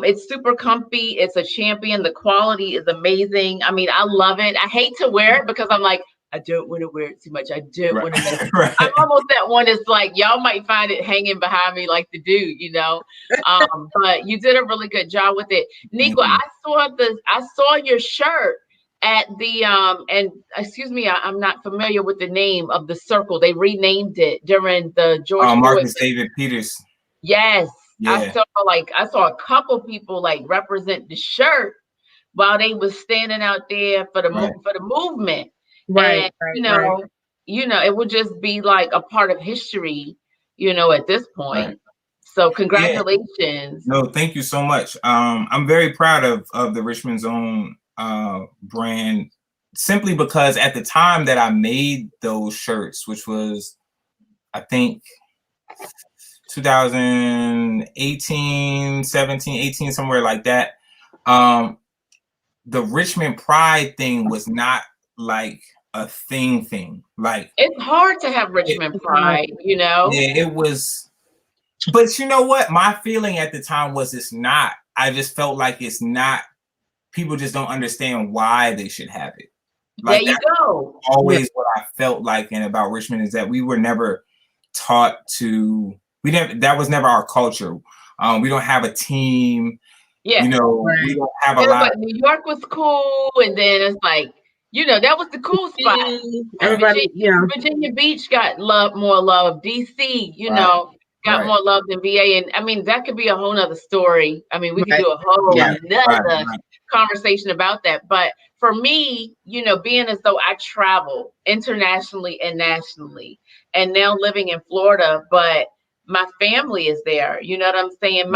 A: It's super comfy. It's a champion. The quality is amazing. I mean, I love it. I hate to wear it because I'm like, I don't want to wear it too much. I don't want to make it. I'm almost that one. It's like, y'all might find it hanging behind me like the dude, you know. But you did a really good job with it. Nico, I saw your shirt at the and excuse me, I'm not familiar with the name of the circle. They renamed it during the George
G: Marcus David Peters.
A: Yes.
G: Yeah.
A: I saw a couple people like represent the shirt while they was standing out there for the movement. And, you know, it would just be like a part of history, you know, at this point. So congratulations.
G: Yeah. No, thank you so much. I'm very proud of the Richmond's Own brand, simply because at the time that I made those shirts, which was, I think, 2018, 17, 18, somewhere like that. The Richmond Pride thing was not like a thing. Like,
A: it's hard to have Richmond Pride, you know?
G: Yeah, it was. But you know what? My feeling at the time was it's not. I just felt like it's not. People just don't understand why they should have it. Like,
A: there you go.
G: Always what I felt like and about Richmond is that we were never taught to. That was never our culture. We don't have a team. Yeah, you know, we don't have a lot.
A: New York was cool, and then it's like, you know, that was the cool spot. Virginia Beach got more love. DC, you know, got more love than VA. And I mean, that could be a whole nother story. I mean, we could do a whole nother conversation about that. But for me, you know, being as though I travel internationally and nationally, and now living in Florida, but my family is there. You know what I'm saying?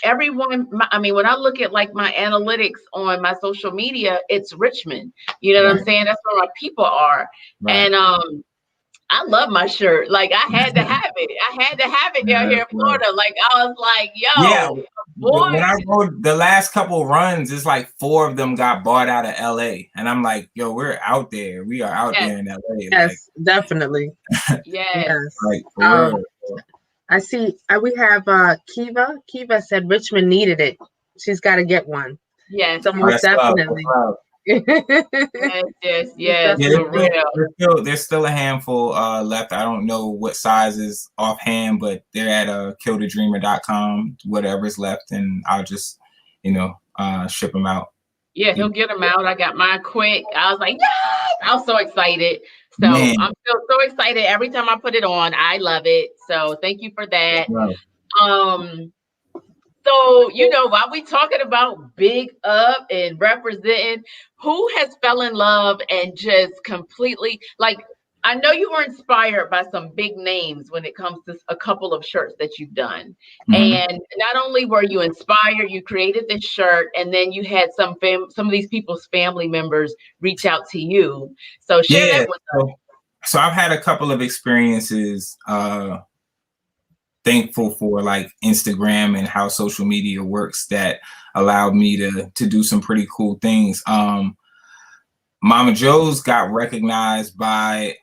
A: Everyone, I mean, when I look at like my analytics on my social media, it's Richmond. You know what I'm saying? That's where my people are. And I love my shirt. Like I had to have it. I had to have it down here in Florida. Like I was like, yo, boy.
G: When I rode the last couple runs, it's like 4 of them got bought out of LA. And I'm like, yo, we're out there. We are out there in LA.
B: Yes, definitely.
A: Yes.
G: Like, for real.
B: I see. We have Kiva. Kiva said Richmond needed it. She's got to get one.
A: Yes.
B: So most definitely.
A: Yes.
G: There's still a handful left. I don't know what sizes offhand, but they're at killedadreamer.com, whatever's left, and I'll just, you know, ship them out.
A: Yeah, he'll get them out. I got mine quick. I was like, yes! I was so excited. So I'm still so excited every time I put it on. I love it. So thank you for that. So, you know, while we talking about big up and representing, who has fell in love and just completely, like, I know you were inspired by some big names when it comes to a couple of shirts that you've done. And not only were you inspired, you created this shirt, and then you had some of these people's family members reach out to you. So share that with us.
G: So I've had a couple of experiences, thankful for like Instagram and how social media works, that allowed me to do some pretty cool things. Mama Joe's got recognized by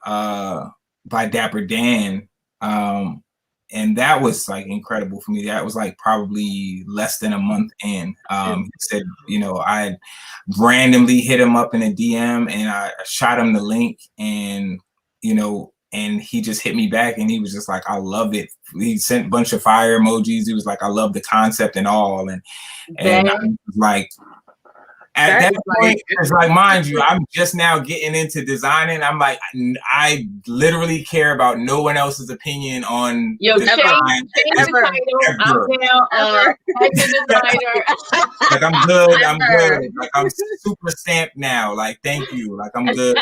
G: Dapper Dan, and that was like incredible for me. That was like probably less than a month in. He said, you know, I randomly hit him up in a DM and I shot him the link, and you know, and he just hit me back and he was just like, I love it. He sent a bunch of fire emojis. He was like, I love the concept and all. And I was like, at that point, it's like, mind you, I'm just now getting into designing. I'm like, I literally care about no one else's opinion on design.
A: I'm now designer.
G: Like I'm good. Like I'm super stamped now. Like, thank you. Like I'm good.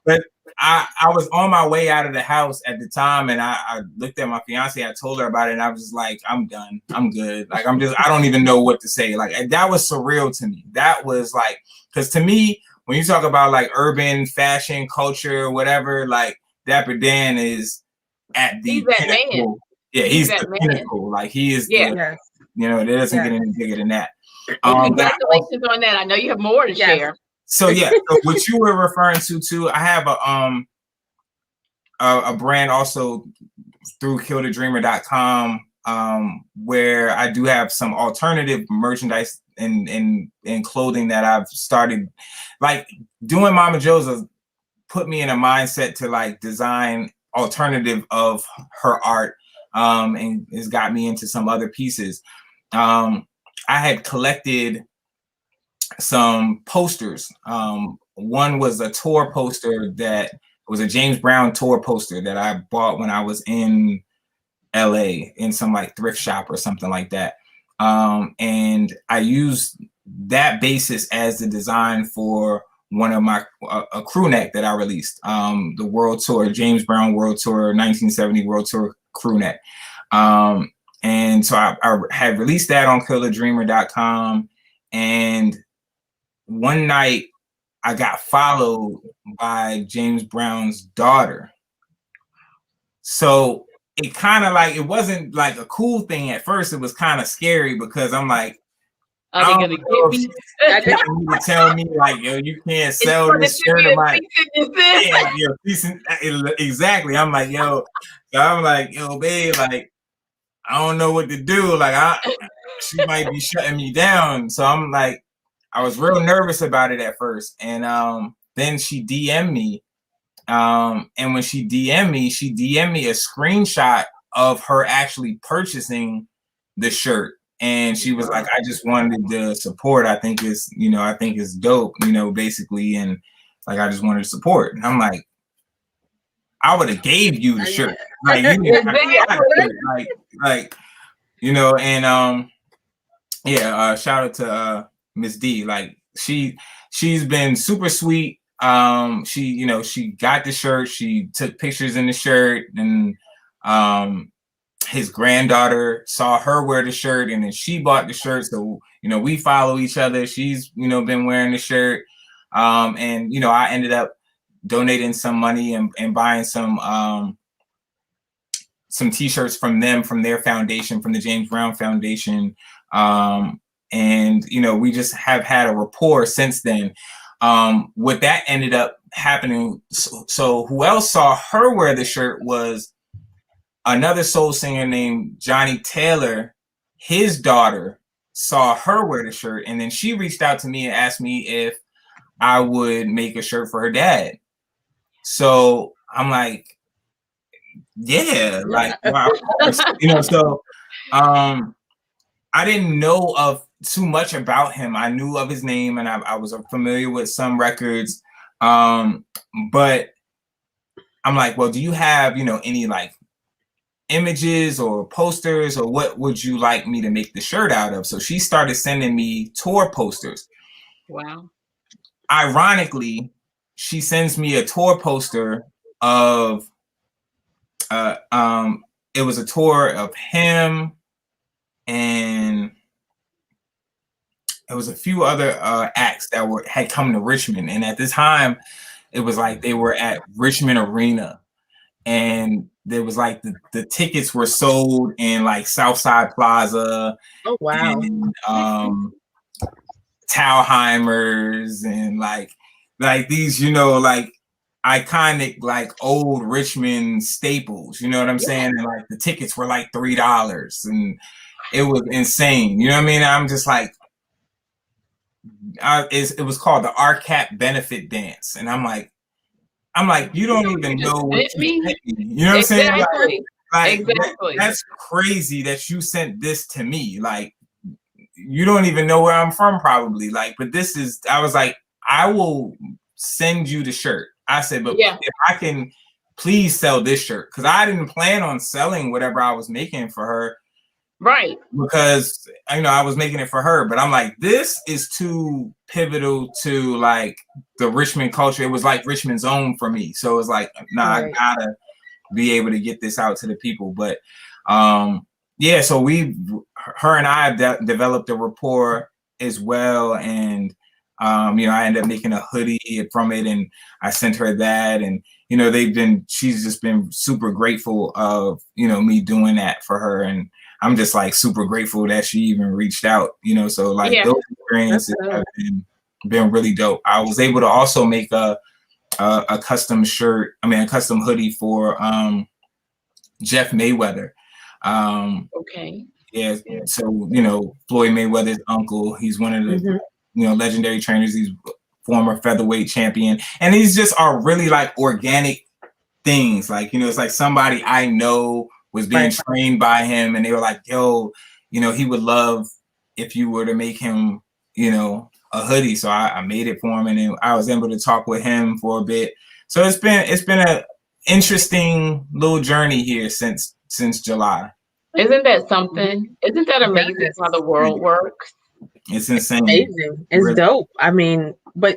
G: But I was on my way out of the house at the time, and I looked at my fiance. I told her about it, and I was just like, I'm done. I'm good. Like I don't even know what to say. Like that was surreal to me. That was like, because to me, when you talk about like urban fashion culture, whatever, like Dapper Dan is at the pinnacle. Yeah, he's the pinnacle. Like he is. You know, it doesn't get any bigger than that.
A: Congratulations on that. I know you have more to share.
G: So so what you were referring to too, I have a brand also through killedadreamer.com, where I do have some alternative merchandise and clothing that I've started. Like doing Mama Joe's has put me in a mindset to like design alternative of her art, and it's got me into some other pieces. I had collected some posters. One was a tour poster that was a James Brown tour poster that I bought when I was in LA in some like thrift shop or something like that. And I used that basis as the design for one of my a crew neck that I released, the World Tour, James Brown World Tour, 1970 World Tour crew neck. And so I had released that on killedadreamer.com, and one night I got followed by James Brown's daughter. So it kind of like, it wasn't like a cool thing at first. It was kind of scary because I'm like,
A: are they gonna get me?
G: To tell me like, yo, you can't sell this shirt. I'm like, exactly. I'm like, yo, babe, like, I don't know what to do. Like, she might be shutting me down. So I'm like, I was real nervous about it at first. And then she DM'd me. And when she DM'd me a screenshot of her actually purchasing the shirt. And she was like, I just wanted to support. I think it's dope, basically. And like, I just wanted to support. And I'm like, I would have gave you the shirt. Like you didn't have to buy the shirt. Like you know, and shout out to Miss D. Like she's been super sweet. She got the shirt, she took pictures in the shirt, and his granddaughter saw her wear the shirt, and then she bought the shirt. So we follow each other. She's been wearing the shirt, and I ended up donating some money and buying some t-shirts from their foundation, from the James Brown Foundation. And we just have had a rapport since then. What that ended up happening, so who else saw her wear the shirt was another soul singer named Johnny Taylor. His daughter saw her wear the shirt, and then she reached out to me and asked me if I would make a shirt for her dad. So I'm like, yeah, like, wow. So I didn't know of too much about him. I knew of his name, and I was familiar with some records. But I'm like, well, do you have, any like images or posters, or what would you like me to make the shirt out of? So she started sending me tour posters.
A: Wow.
G: Ironically, she sends me a tour poster of it was a tour of him, and it was a few other acts that had come to Richmond. And at the time, it was like they were at Richmond Arena, and there was like the tickets were sold in like Southside Plaza.
B: Oh wow.
G: And Thalheimers, and like these, like iconic, like old Richmond staples, you know what I'm saying? And like the tickets were like $3, and it was insane. You know what I mean? I'm just like, it was called the RCAP benefit dance, and I'm like, you don't even know what you sent me. You know what I'm saying? Like
A: exactly.
G: That's crazy that you sent this to me. Like, you don't even know where I'm from, probably. Like, but this is, I was like, I will send you the shirt. I said, but if I can please sell this shirt, because I didn't plan on selling whatever I was making for her.
A: Right.
G: Because I was making it for her, but I'm like, this is too pivotal to like the Richmond culture. It was like Richmond's own for me. So it's like, I gotta be able to get this out to the people. But so her and I have developed a rapport as well. And I ended up making a hoodie from it, and I sent her that. And she's just been super grateful of me doing that for her. And I'm just like super grateful that she even reached out, so like those experiences have been really dope. I was able to also make a custom a custom hoodie for Jeff Mayweather.
A: Okay.
G: Yeah. So, Floyd Mayweather's uncle, he's one of the legendary trainers. He's former featherweight champion, and these just are really like organic things. Like, it's like somebody I know was being trained by him, and they were like, yo, he would love if you were to make him, a hoodie. So I made it for him, and then I was able to talk with him for a bit. So it's been a interesting little journey here since July.
A: Isn't that something? Isn't that amazing how the world works?
G: It's insane.
B: Amazing. It's really dope. I mean, but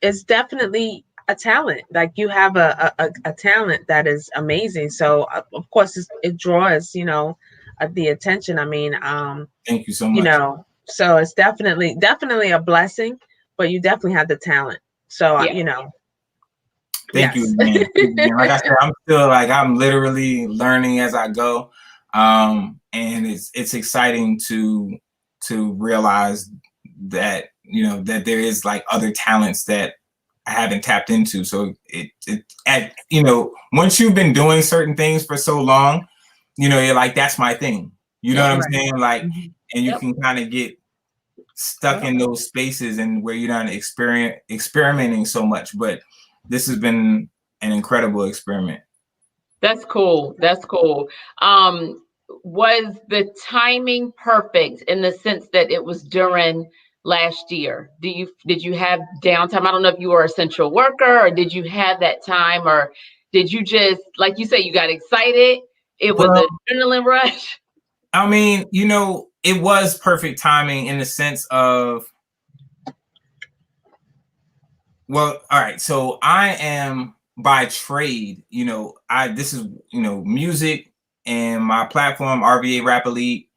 B: it's definitely a talent. Like, you have a talent that is amazing. So of course it draws, the attention. I mean,
G: thank you so much.
B: So it's definitely a blessing, but you definitely have the talent. So
G: Thank you, man. Like I said, I'm still like, I'm literally learning as I go. And it's exciting to realize that, that there is like other talents that I haven't tapped into. So once you've been doing certain things for so long, you're like, that's my thing. You know what I'm saying? Like, and you can kind of get stuck in those spaces and where you're not experimenting so much. But this has been an incredible experiment.
A: That's cool. That's cool. Was the timing perfect in the sense that it was during last year? Did you have downtime? I don't know if you were an essential worker, or did you have that time, or Did you just, like you said, you got excited? It was
G: Well,
A: an adrenaline rush.
G: I mean, it was perfect timing in the sense of, well, all right. So I am by trade, this is, music and my platform, RVA Rap Elite.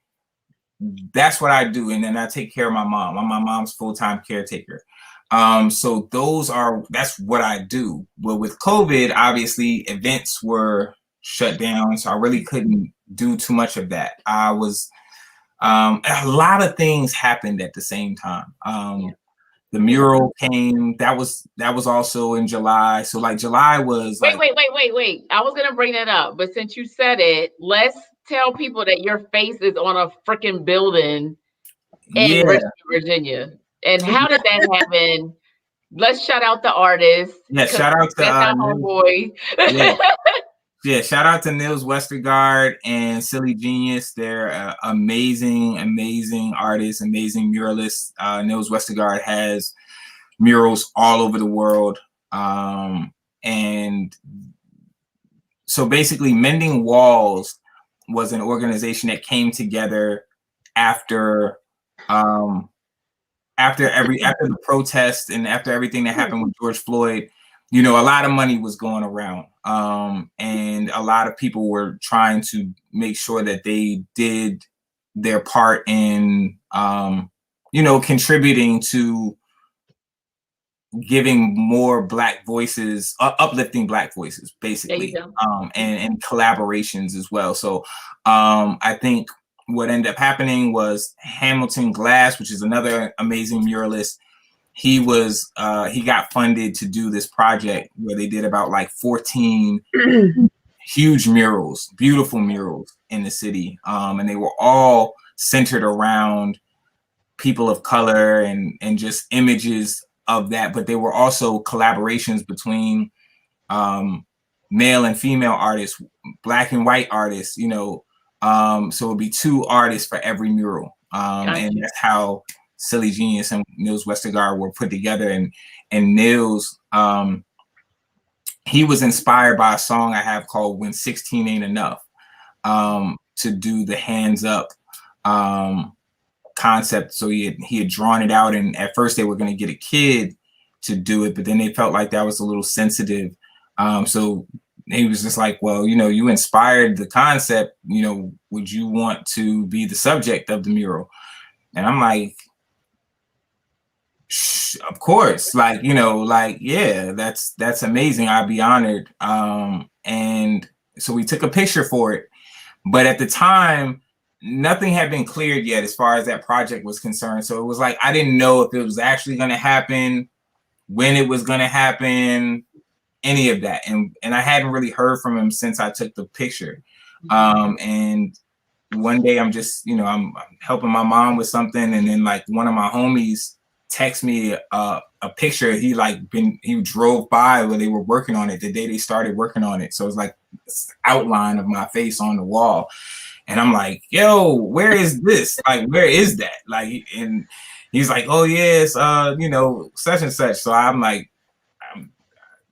G: That's what I do. And then I take care of my mom. I'm my mom's full-time caretaker. So that's what I do. But with COVID, obviously events were shut down. So I really couldn't do too much of that. I was, a lot of things happened at the same time. The mural came, that was also in July. So like July was
A: wait. I was gonna bring that up, but since you said it, let's tell people that your face is on a freaking building in Richmond, Virginia. And how did that happen? Let's shout out the artist.
G: Yeah, shout out to
A: that's our homeboy.
G: Yeah, shout out to Nils Westergaard and Silly Genius. They're amazing artists, amazing muralists. Nils Westergaard has murals all over the world. And so basically Mending Walls was an organization that came together after the protest and after everything that happened with George Floyd. A lot of money was going around, and a lot of people were trying to make sure that they did their part in, contributing to giving more Black voices, uplifting Black voices, basically, and collaborations as well. So I think what ended up happening was Hamilton Glass, which is another amazing muralist. He got funded to do this project where they did about like 14 huge murals, beautiful murals in the city. And they were all centered around people of color and just images of that. But they were also collaborations between male and female artists, Black and white artists, so it would be 2 artists for every mural. And that's how Silly Genius and Nils Westergaard were put together. And Nils, he was inspired by a song I have called When 16 Ain't Enough, to do the hands up concept. So he had drawn it out, and at first they were going to get a kid to do it, but then they felt like that was a little sensitive. So he was just like, well, you inspired the concept, would you want to be the subject of the mural? And I'm like, of course, yeah, that's amazing. I'd be honored. And so we took a picture for it, but at the time, nothing had been cleared yet as far as that project was concerned. So it was like, I didn't know if it was actually going to happen, when it was going to happen, any of that. And I hadn't really heard from him since I took the picture. And one day I'm just, I'm helping my mom with something. And then like one of my homies text me a picture. He drove by when they were working on it the day they started working on it. So it's like this outline of my face on the wall. And I'm like, yo, where is this? Like, where is that? Like, and he's like, oh yes, such and such. So I'm like,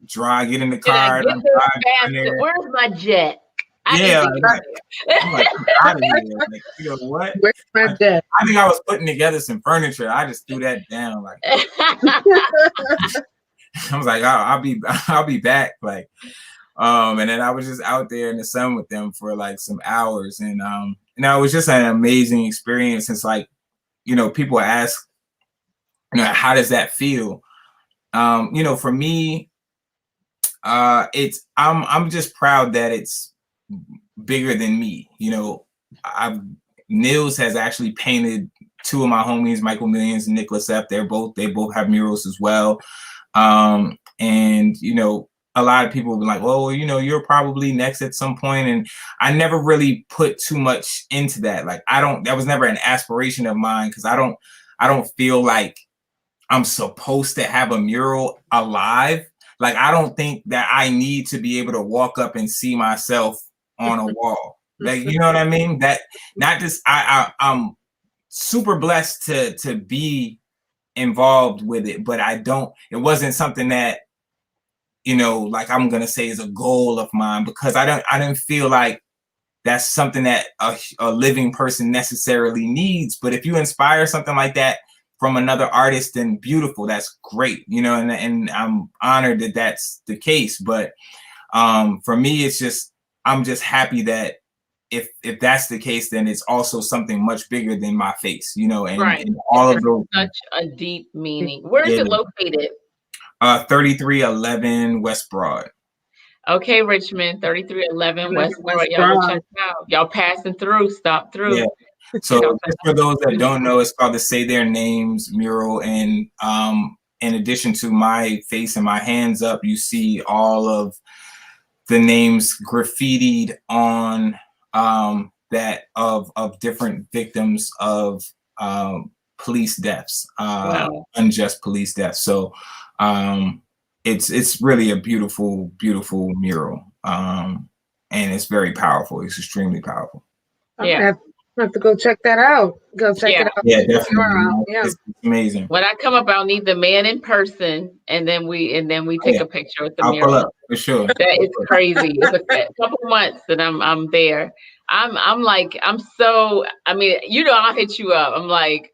G: get in the car.
A: Where's my jet?
G: I'm like, out of here. Like, you know what?
B: Where's my jet?
G: I think I was putting together some furniture. I just threw that down. Like, I was like, I'll be back. Like, and then I was just out there in the sun with them for like some hours, and it was just an amazing experience. It's like, people ask, how does that feel? For me, I'm just proud that it's bigger than me. Nils has actually painted 2 of my homies, Michael Millions and Nicholas F. They both have murals as well. And a lot of people have been like, well, you're probably next at some point. And I never really put too much into that. Like, that was never an aspiration of mine, because I don't feel like I'm supposed to have a mural alive. Like, I don't think that I need to be able to walk up and see myself on a wall. Like, you know what I mean? That not just, I'm super blessed to be involved with it, but it wasn't something that you know, like I'm gonna say is a goal of mine, because I didn't feel like that's something that a living person necessarily needs. But if you inspire something like that from another artist, then beautiful, that's great, you know, and I'm honored that that's the case. But for me, it's just, I'm just happy that if that's the case, then it's also something much bigger than my face, you know, and all
A: It's
G: of those.
A: such a deep meaning. Where is it located?
G: 3311 West Broad.
A: Okay, Richmond, 3311 West Broad.
B: West
A: Y'all go
B: Broad.
A: check it out. Y'all passing through, stop through.
G: Yeah. So just for those that don't know, it's called the Say Their Names mural. And in addition to my face and my hands up, you see all of the names graffitied on that of different victims of police deaths, unjust police deaths. So it's really a beautiful, beautiful mural. And it's very powerful. It's extremely powerful.
A: Yeah.
B: I have to go check that out. Go check it out.
G: Yeah, definitely.
B: Yeah.
G: It's amazing.
A: When I come up, I'll need the man in person, and then we take a picture with the
G: I'll
A: mural.
G: pull up for sure.
A: That is crazy. It's a couple months that I'm there. I'm like, I'm so, I mean, you know, I'll hit you up. I'm like,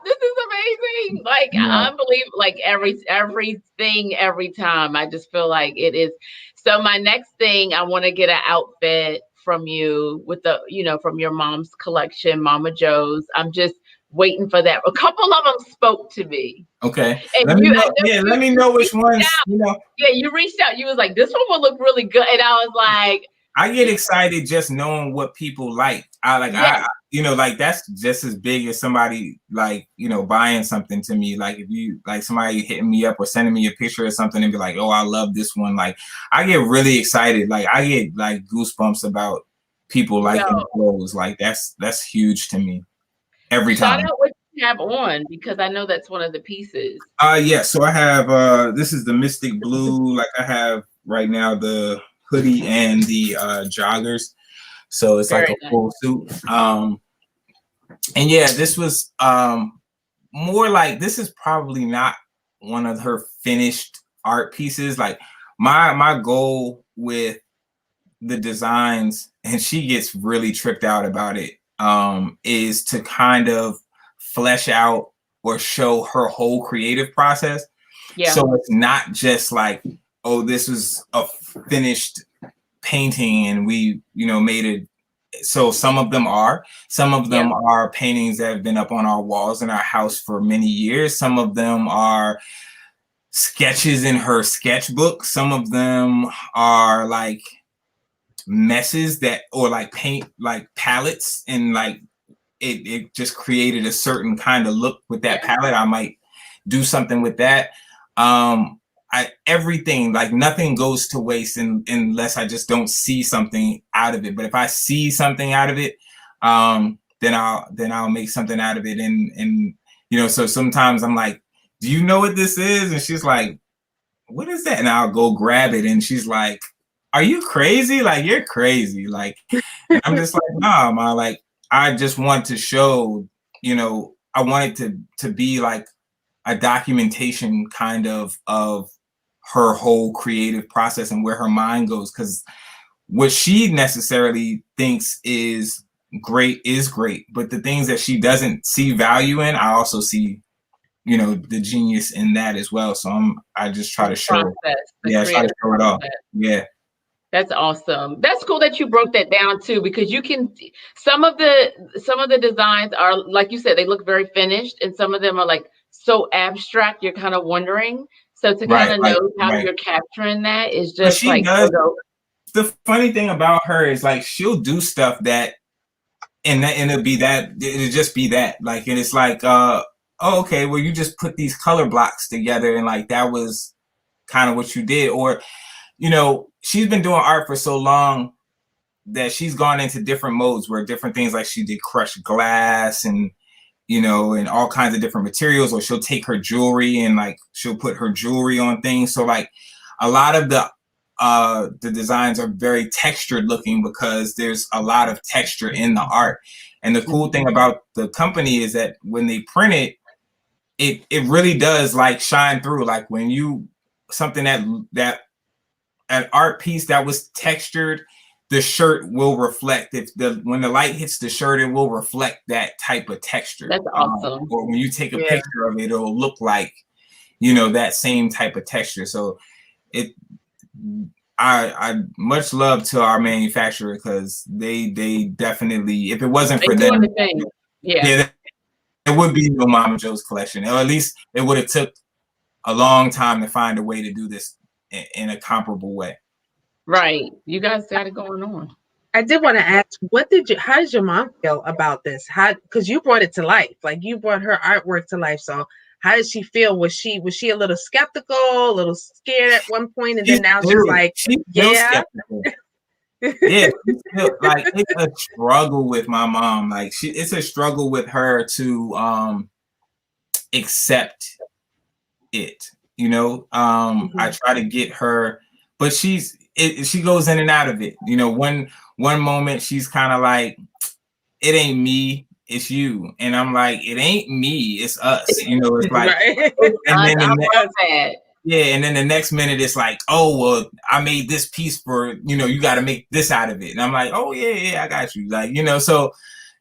A: this is amazing. Like, unbelievable. Like everything, every time. I just feel like it is. So my next thing, I want to get an outfit from you with the, you know, from your mom's collection, Mama Joe's. I'm just waiting for that. A couple of them spoke to me.
G: Okay.
A: And
G: let me know which ones. You know.
A: Yeah, you reached out. You was like, this one will look really good. And I was like,
G: I get excited just knowing what people like. I you know, like that's just as big as somebody like, you know, buying something to me. Like if you like somebody hitting me up or sending me a picture or something and be like, oh, I love this one. Like I get really excited. Like I get like goosebumps about people liking clothes. Like that's huge to me every time.
A: Shout out what you have on, because I know that's one of the pieces.
G: Yeah, so I have this is the Mystic Blue. Like I have right now the hoodie and the joggers. So it's like a full suit. And yeah, this was more like, this is probably not one of her finished art pieces. Like my goal with the designs, and she gets really tripped out about it, is to kind of flesh out or show her whole creative process. Yeah. So it's not just like, oh, this was a finished painting and we, you know, made it. So some of them are paintings that have been up on our walls in our house for many years. Some of them are sketches in her sketchbook. Some of them are like messes that, or like paint, like palettes, and like it just created a certain kind of look with that palette. I might do something with that. Everything, like nothing goes to waste unless I just don't see something out of it. But if I see something out of it, then I'll make something out of it. And you know, so sometimes I'm like, do you know what this is? And she's like, what is that? And I'll go grab it. And she's like, are you crazy? Like, you're crazy. Like, I'm just like, nah, Ma, like, I just want to show, you know, I want it to be like a documentation kind of her whole creative process and where her mind goes. Because what she necessarily thinks is great, but the things that she doesn't see value in, I also see, you know, the genius in that as well. So I just try to show, I try to show it all. Yeah.
A: That's awesome. That's cool that you broke that down too, because you can, some of the designs are, like you said, they look very finished, and some of them are like so abstract, you're kind of wondering. So to kind of know how you're capturing that is just like,
G: the funny thing about her is like, she'll do stuff that, and it'll just be that, like, and it's like, oh, okay, well, you just put these color blocks together and like, that was kind of what you did. Or, you know, she's been doing art for so long that she's gone into different modes where different things, like she did crushed glass and, you know, and all kinds of different materials, or she'll take her jewelry and like, she'll put her jewelry on things. So like a lot of the designs are very textured looking because there's a lot of texture in the art. And the cool thing about the company is that when they print it, it really does like shine through. Like when you, something that an art piece that was textured, the shirt will reflect, when the light hits the shirt, it will reflect that type of texture.
A: That's awesome.
G: Or when you take a picture of it, it'll look like, that same type of texture. So I much love to our manufacturer, because they definitely, if it wasn't for them, there would be no Mama Joe's collection, or at least it would have took a long time to find a way to do this in a comparable way.
A: Right. You guys got it going on.
B: I did want to ask, how did your mom feel about this? Because you brought it to life, like you brought her artwork to life. So how did she feel? Was she a little skeptical, a little scared at one point, and then now she's like, yeah.
G: Yeah, like it's a struggle with my mom. Like it's a struggle with her to accept it. I try to get her, but she goes in and out of it. One moment she's kind of like, it ain't me, it's you, and I'm like, it ain't me, it's us. It's like,
B: right.
G: And then
A: and
G: then the next minute it's like, oh well, I made this piece for you got to make this out of it, and I'm like, oh yeah, I got you. Like so,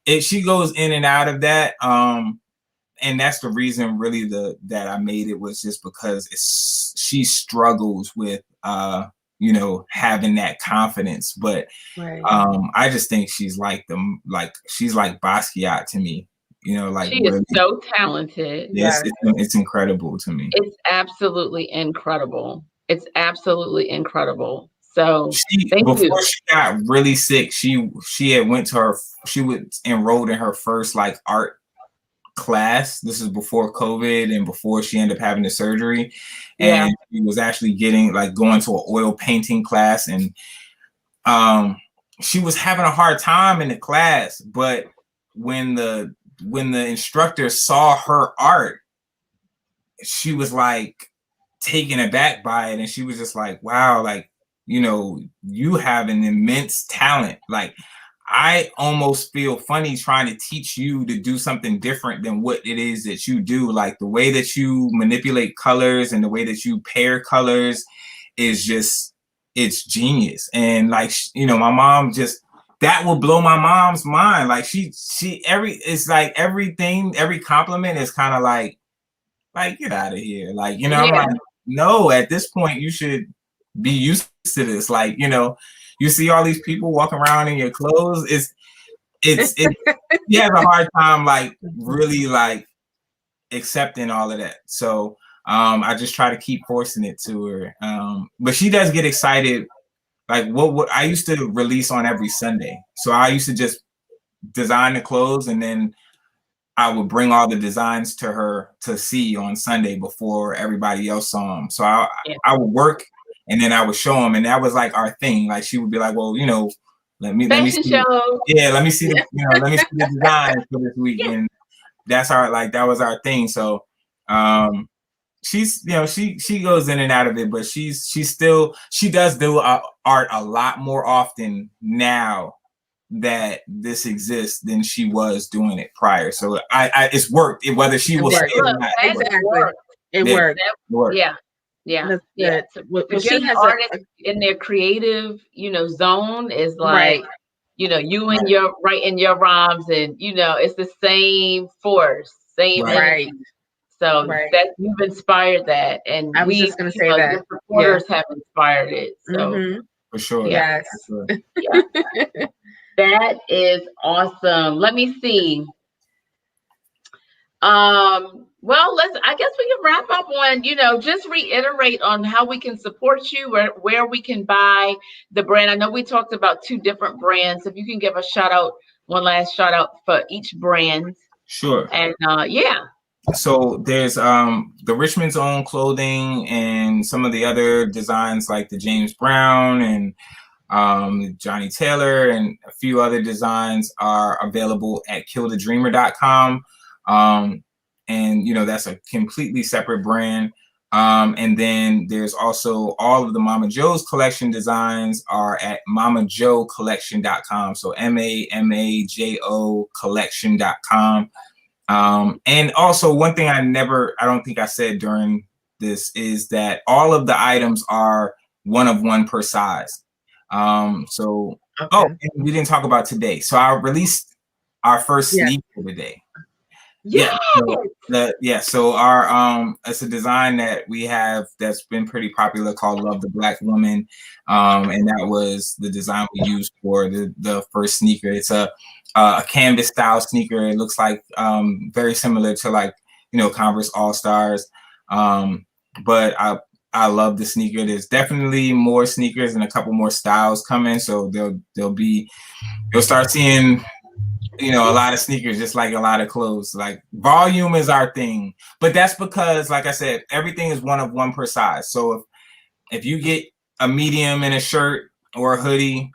G: she goes in and out of that. And that's the reason really that I made it, was just because she struggles with having that confidence. But
B: right.
G: I just think she's like she's like Basquiat to me. Like
A: she is so talented.
G: Yes, it's incredible to me.
A: It's absolutely incredible. It's absolutely incredible. So
G: before she got really sick, she was enrolled in her first like art class. This is before COVID and before she ended up having the surgery. And she was actually going to an oil painting class, and she was having a hard time in the class. But when the instructor saw her art, she was like taken aback by it, and she was just like, wow, like you have an immense talent. Like I almost feel funny trying to teach you to do something different than what it is that you do. Like the way that you manipulate colors and the way that you pair colors is just, it's genius. And like, my mom that will blow my mom's mind. Like it's like everything, every compliment is kind of like get out of here. Like, I'm like, no, at this point you should be used to this. Like, you see all these people walking around in your clothes. It's you have a hard time like really like accepting all of that. So I just try to keep forcing it to her. But she does get excited. Like what I used to release on every Sunday. So I used to just design the clothes, and then I would bring all the designs to her to see on Sunday before everybody else saw them. So I would work, and then I would show them, and that was like our thing. Like she would be like, well, let me see. Yeah, let me see the let me see the design for this week. And that's that was our thing. So she's she goes in and out of it, but she does do art a lot more often now that this exists than she was doing it prior. So it's worked, whether she will say it or not.
B: It worked.
A: Yeah. When she has artists in their creative, zone is like, you and your writing your rhymes, and it's the same force, same energy. So that you've inspired that, and
B: I was just going to say that
A: the supporters have inspired it. So
G: for sure,
B: yes,
G: for sure.
A: That is awesome. Let me see. Well, I guess we can wrap up on, just reiterate on how we can support you, where we can buy the brand. I know we talked about 2 different brands. If you can give a one last shout out for each brand.
G: Sure.
A: And
G: So there's the Richmond's Own clothing, and some of the other designs like the James Brown and Johnny Taylor, and a few other designs are available at killthedreamer.com. And that's a completely separate brand. And then there's also all of the Mama Joe's collection designs are at mamajoecollection.com. So MAMAJO collection.com. And also one thing I don't think I said during this is that all of the items are one of one per size. So
B: Okay.
G: oh, and we didn't talk about today. So I released our first sneaker today.
B: Yeah.
G: So our it's a design that we have that's been pretty popular called Love the Black Woman. And that was the design we used for the first sneaker. It's a canvas style sneaker. It looks like very similar to like, you know, Converse All Stars. But I love the sneaker. There's definitely more sneakers and a couple more styles coming. So you'll start seeing, you know, a lot of sneakers, just like a lot of clothes. Like volume is our thing, but that's because, like I said, everything is one of one per size. So if you get a medium in a shirt or a hoodie,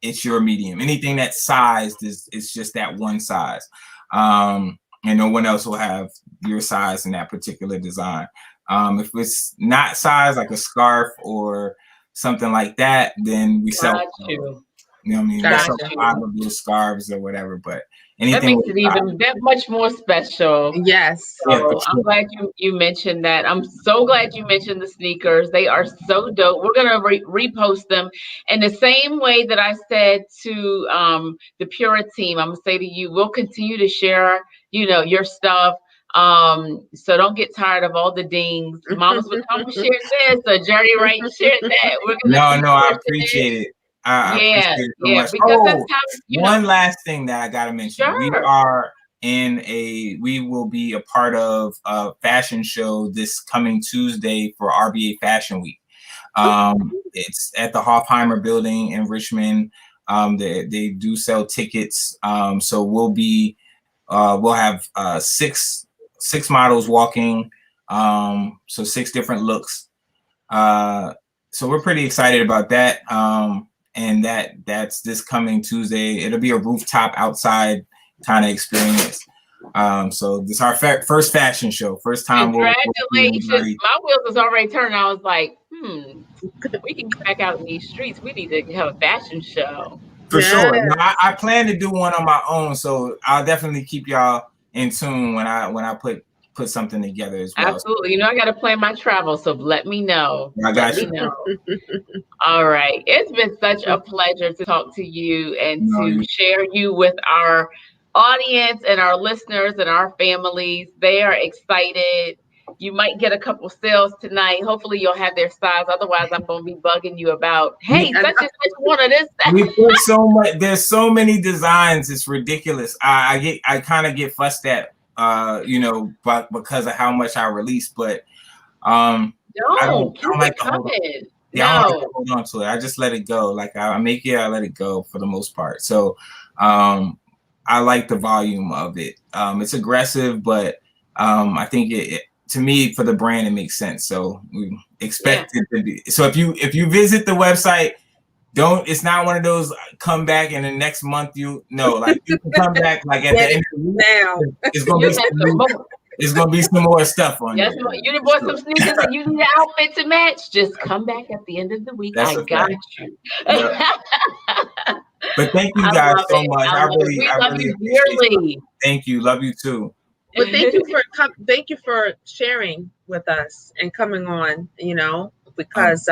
G: it's your medium. Anything that's sized is just that one size. And no one else will have your size in that particular design. If it's not sized, like a scarf or something like that, then we sell. You know what I mean? That's a lot of blue scarves or whatever, but anything
A: that makes it even that much more special.
B: Yes.
A: So
G: yeah, sure.
A: I'm glad you mentioned that. I'm so glad you mentioned the sneakers. They are so dope. We're gonna repost them in the same way that I said to the Pura team. I'm gonna say to you, we'll continue to share, you know, your stuff. So don't get tired of all the dings. Mommas would come share this, or JourneyRight share that. We're gonna
G: No, I appreciate it. I appreciate it so much.
A: Because that's how, you know.
G: One last thing that I gotta mention.
A: Sure.
G: We will be a part of a fashion show this coming Tuesday for RBA Fashion Week. It's at the Hofheimer building in Richmond. They do sell tickets. So we'll have six models walking. So 6 different looks. So we're pretty excited about that. And that's this coming Tuesday. It'll be a rooftop outside kind of experience. So this is our first fashion show. First time.
A: Congratulations. My wheels was already turning. I was like, we can get back out in these streets. We need to have a fashion show.
G: For sure. Now, I plan to do one on my own. So I'll definitely keep y'all in tune when I put something together as well.
A: Absolutely. You know, I got to plan my travel, so let me know.
G: I got you.
A: All right. It's been such a pleasure to talk to you and to share you with our audience and our listeners and our families. They are excited. You might get a couple sales tonight. Hopefully you'll have their size. Otherwise, I'm going to be bugging you about, hey, such and such one of this.
G: We put so much. There's so many designs. It's ridiculous. I kind of get fussed at, you know, but because of how much I release. But I don't like to hold on. Yeah, I don't like to hold on to it. I just let it go. Like I make it, I let it go for the most part. So I like the volume of it. It's aggressive, but I think it to me, for the brand, it makes sense. So we expect it to be. So if you visit the website, it's not one of those come back and the next month you can come back like at the end of the week. Now it's gonna be some more stuff on there.
A: You bought some sneakers and you need an outfit to match. Just come back at the end of the week. I got you.
G: Yep. But thank you guys so much. I really appreciate it. Thank you. Love you too.
B: Well, thank you for sharing with us and coming on, you know, because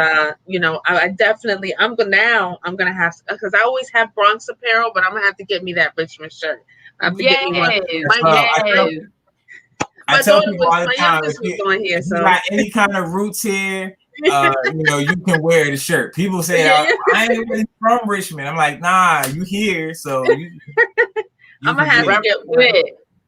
B: you know, I'm gonna have, because I always have Bronx apparel, but I'm gonna have to get me that Richmond shirt. I have to get me one.
G: I tell people all the time,
B: if you
G: got any kind of roots here, you know, you can wear the shirt. People say, I ain't really from Richmond. I'm like, nah, you here, so you
B: I'm gonna have to get one.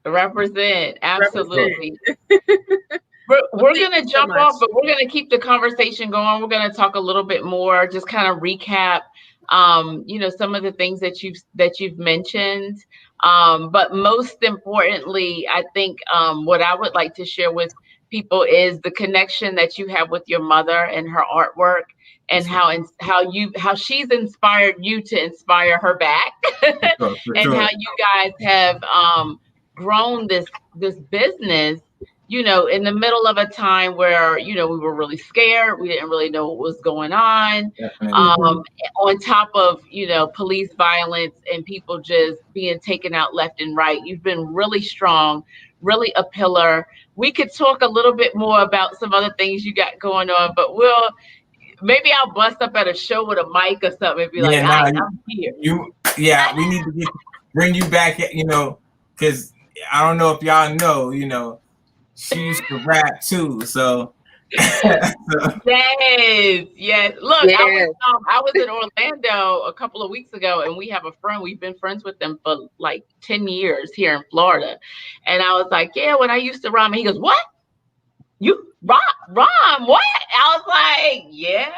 A: Represent. Absolutely. We're gonna jump off, but we're gonna keep the conversation going. We're gonna talk a little bit more, just kind of recap you know, some of the things that you've mentioned. But most importantly, I think what I would like to share with people is the connection that you have with your mother and her artwork, and how she's inspired you to inspire her back. And how you guys have grown this business, you know, in the middle of a time where, you know, we were really scared. We didn't really know what was going on. On top of, you know, police violence and people just being taken out left and right. You've been really strong, really a pillar. We could talk a little bit more about some other things you got going on, but maybe I'll bust up at a show with a mic or something and be like,
G: Yeah,
A: "Hi,
G: no,
A: I'm here."
G: we need to bring you back, because I don't know if y'all know, she used to rap too, so.
A: Yes. Look,
B: Yes.
A: I was in Orlando a couple of weeks ago, and we have a friend. We've been friends with them for like 10 years here in Florida. And I was like, yeah, when I used to rhyme, and he goes, "What? You rhyme? What?" I was like, yeah.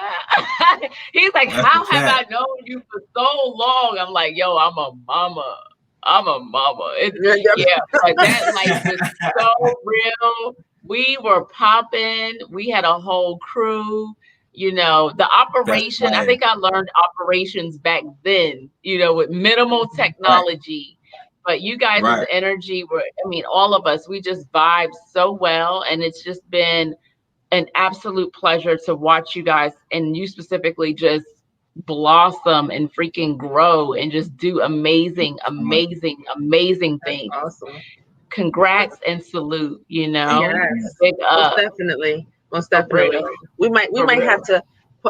A: He's like,
G: That's
A: "How
G: a
A: have I
G: fact.
A: known you for so long?" I'm like, yo, I'm a mama. Yeah, but that life was so real. We were popping. We had a whole crew. The
G: That's
A: operation. I
G: fire.
A: think I learned operations back then. With minimal
G: Right,
A: technology. But you guys'
G: right.
A: energy all of us, we just vibe so well. And it's just been an absolute pleasure to watch you guys, and you specifically, just blossom and freaking grow and just do amazing,
G: So much.
A: amazing, amazing
B: That's
A: things.
B: awesome.
A: Congrats and salute,
G: Thank you.
B: Yes,
A: big
B: most
A: up
B: definitely, most
A: for
B: definitely.
A: real.
B: We
A: For
B: might
A: real.
B: have to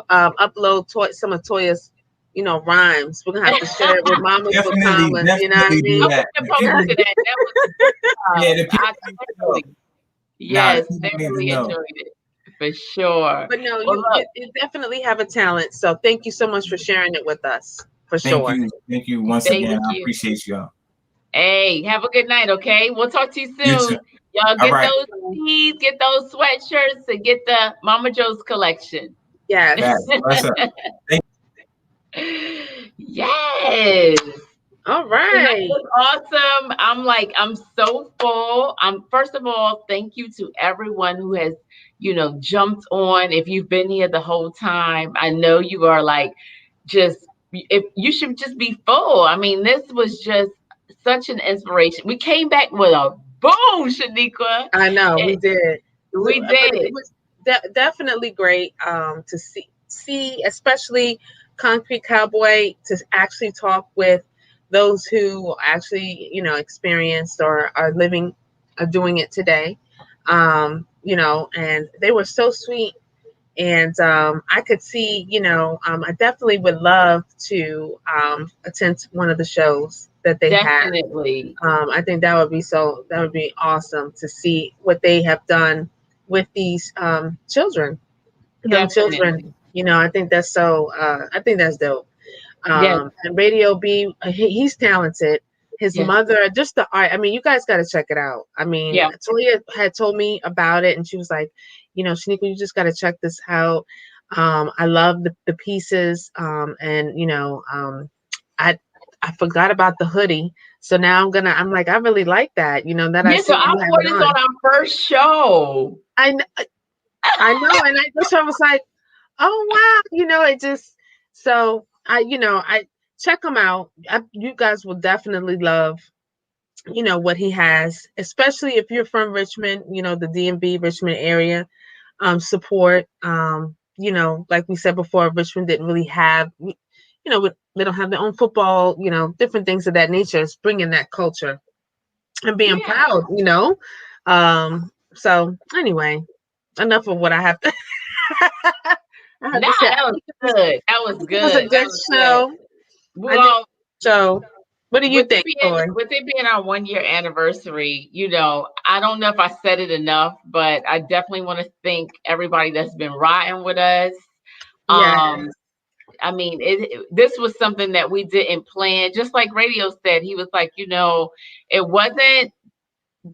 B: upload some of Toya's, rhymes. We're gonna have to share it with Mamas with
G: Definitely,
B: Commas. You know what I
G: definitely do
B: mean?
A: I'm
G: that.
A: looking
G: The
A: forward
G: people,
A: to that. That was a good
G: yeah,
A: time.
G: the people
A: I
G: need to know.
A: definitely,
G: Nah, the
A: yes,
G: people need to
A: definitely
G: know.
A: enjoyed it for sure.
B: But no,
A: Well, look,
B: you definitely have a talent. So thank you so much for sharing it with us. For sure.
G: Thank you once
A: thank
G: again. I
A: you.
G: appreciate y'all.
A: Hey, have a good night, okay? We'll talk to you
G: You too.
A: soon. Y'all
G: All
A: get
G: right.
A: those tees, get those sweatshirts, and get the Mama Joe's collection.
B: Yes.
G: Facts. What's up? Thank
B: All
A: Yes. Tonight
B: right.
A: was awesome. I'm so full. First of all, thank you to everyone who has, jumped on. If you've been here the whole time, I know you are like, if you should just be full. This was just such an inspiration. We came back with a boom, Shaniqua.
B: I know we did.
A: We
B: But it
A: did.
B: was definitely great to see, especially Concrete Cowboy, to actually talk with those who actually experienced or are living, are doing it today. And they were so sweet. And I could see, I definitely would love to attend one of the shows that they have.
A: Definitely.
B: I think that would be awesome to see what they have done with these children, young
A: Definitely.
B: children. I think that's I think that's dope.
A: Yes.
B: And Radio B, he's talented. His
A: Yes.
B: mother, just the art. You guys got to check it out.
A: Yeah.
B: Toya had told me about it, and she was like, Shaniqua, you just got to check this out. I love the pieces, and I forgot about the hoodie, so now I'm like, I really like that. That I
A: Yeah,
B: see
A: so I
B: you have
A: wore
B: it
A: this
B: on.
A: on our first show.
B: I know, and I was like, oh wow, it just so I check him out. You guys will definitely love what he has, especially if you're from Richmond, the DMV Richmond area. Support, like we said before, Richmond didn't really have, they don't have their own football, different things of that nature. It's bringing that culture and being
A: Yeah.
B: proud. So anyway, enough of what I have to I have
A: Nah,
B: to say.
A: that was good. That was
B: It was a
A: good. That
B: good
A: was
B: show.
A: good.
B: I think
A: Well,
B: so. What do you think, Tori?
A: with it being our 1 year anniversary, I don't know if I said it enough, but I definitely want to thank everybody that's been riding with us.
B: Yeah.
A: This was something that we didn't plan. Just like Radio said, he was like, it wasn't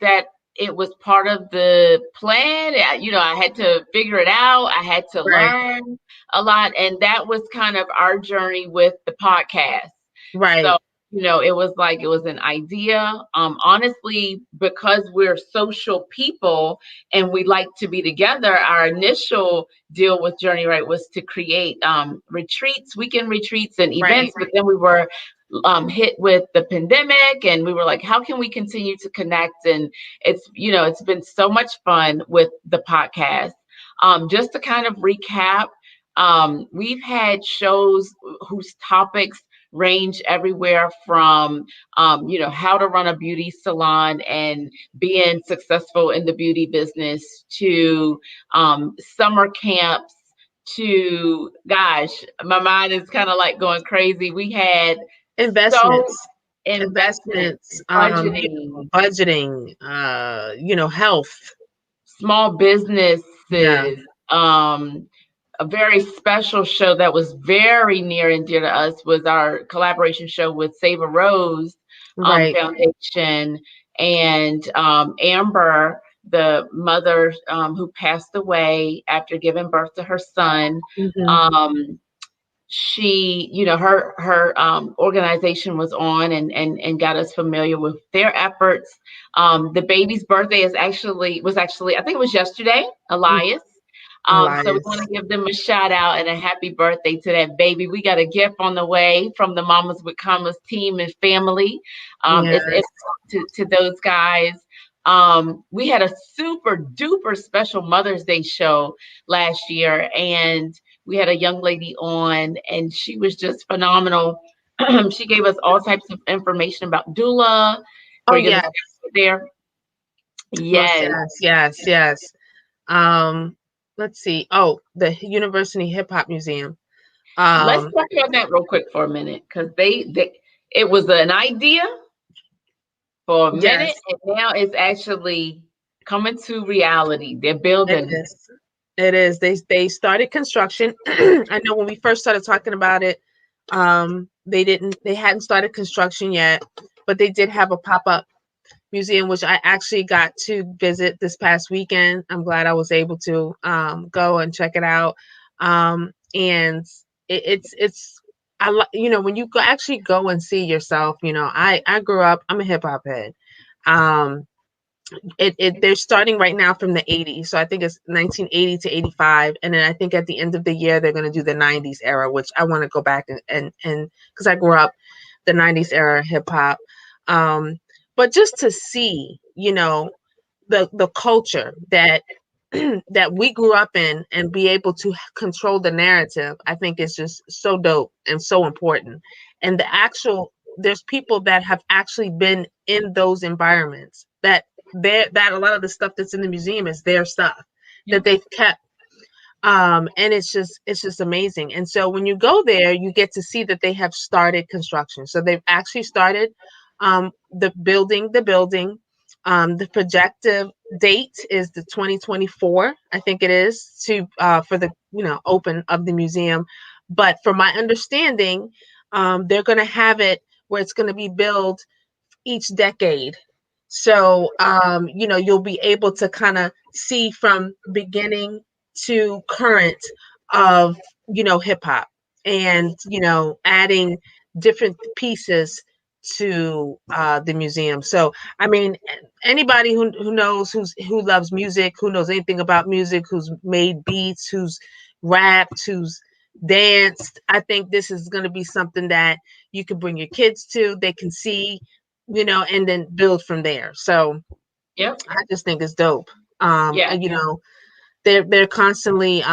A: that it was part of the plan. I had to figure it out. I had to
B: Right.
A: learn a lot. And that was kind of our journey with the podcast.
B: Right.
A: So, it was an idea. Honestly, because we're social people and we like to be together, our initial deal with JourneyRight was to create retreats, weekend retreats and events.
B: Right.
A: But then we were hit with the pandemic, and we were like, how can we continue to connect? And it's been so much fun with the podcast. Just to kind of recap, we've had shows whose topics range everywhere from how to run a beauty salon and being successful in the beauty business, to summer camps, to, gosh, my mind is kind of like going crazy. We had so
B: Investments,
A: investment,
B: investments,
A: budgeting,
B: health.
A: small
B: Yeah.
A: businesses, a very special show that was very near and dear to us was our collaboration show with Save a Rose
B: Right.
A: Foundation, and Amber, the mother who passed away after giving birth to her son.
B: Mhm.
A: She, her organization was on and got us familiar with their efforts. The baby's birthday was actually, I think it was yesterday, Elias. So we want
B: Elias.
A: to give them a shout out and a happy birthday to that baby. We got a gift on the way from the Mamas with Commas team and family.
B: Yes.
A: To those guys. We had a super duper special Mother's Day show last year, and we had a young lady on, and she was just phenomenal. She gave us all types of information about doula.
B: Oh
A: Were you going
B: yes.
A: to there?
B: Most
A: Yes.
B: yes. Um, let's see. Oh, the University Hip Hop Museum.
A: Let's
B: Um,
A: touch on that real quick for a minute, because it was an idea for a
B: yes,
A: minute, and now it's actually coming to reality. They're
B: it
A: building.
B: is. It is. They started construction. I know when we first started talking about it, they hadn't started construction yet, but they did have a pop-up museum, which I actually got to visit this past weekend. I'm glad I was able to go and check it out. And it's when you actually go and see yourself. I grew up. I'm a hip hop head. Um, they're starting right now from the 80s, so I think it's 1980 to 85, and then I think at the end of the year they're going to do the 90s era, which I want to go back and because I grew up the 90s era hip hop. But just to see, the culture that that we grew up in and be able to control the narrative, I think is just so dope and so important. And there's people that have actually been in those environments that a lot of the stuff that's in the museum is their stuff that they've kept. And it's just amazing. And so when you go there, you get to see that they have started construction. So they've actually started the building. The projected date is the 2024, I think it is, to for the open of the museum. But from my understanding, they're going to have it where it's going to be built each decade. So you'll be able to kind of see from beginning to current of hip hop, and adding different pieces to the museum. So I mean, anybody who knows, who loves music, who knows anything about music, who's made beats, who's rapped, who's danced, I think this is going to be something that you can bring your kids to. They can see, and then build from there. So
A: Yep.
B: I just think it's dope.
A: Yeah.
B: And, they're constantly,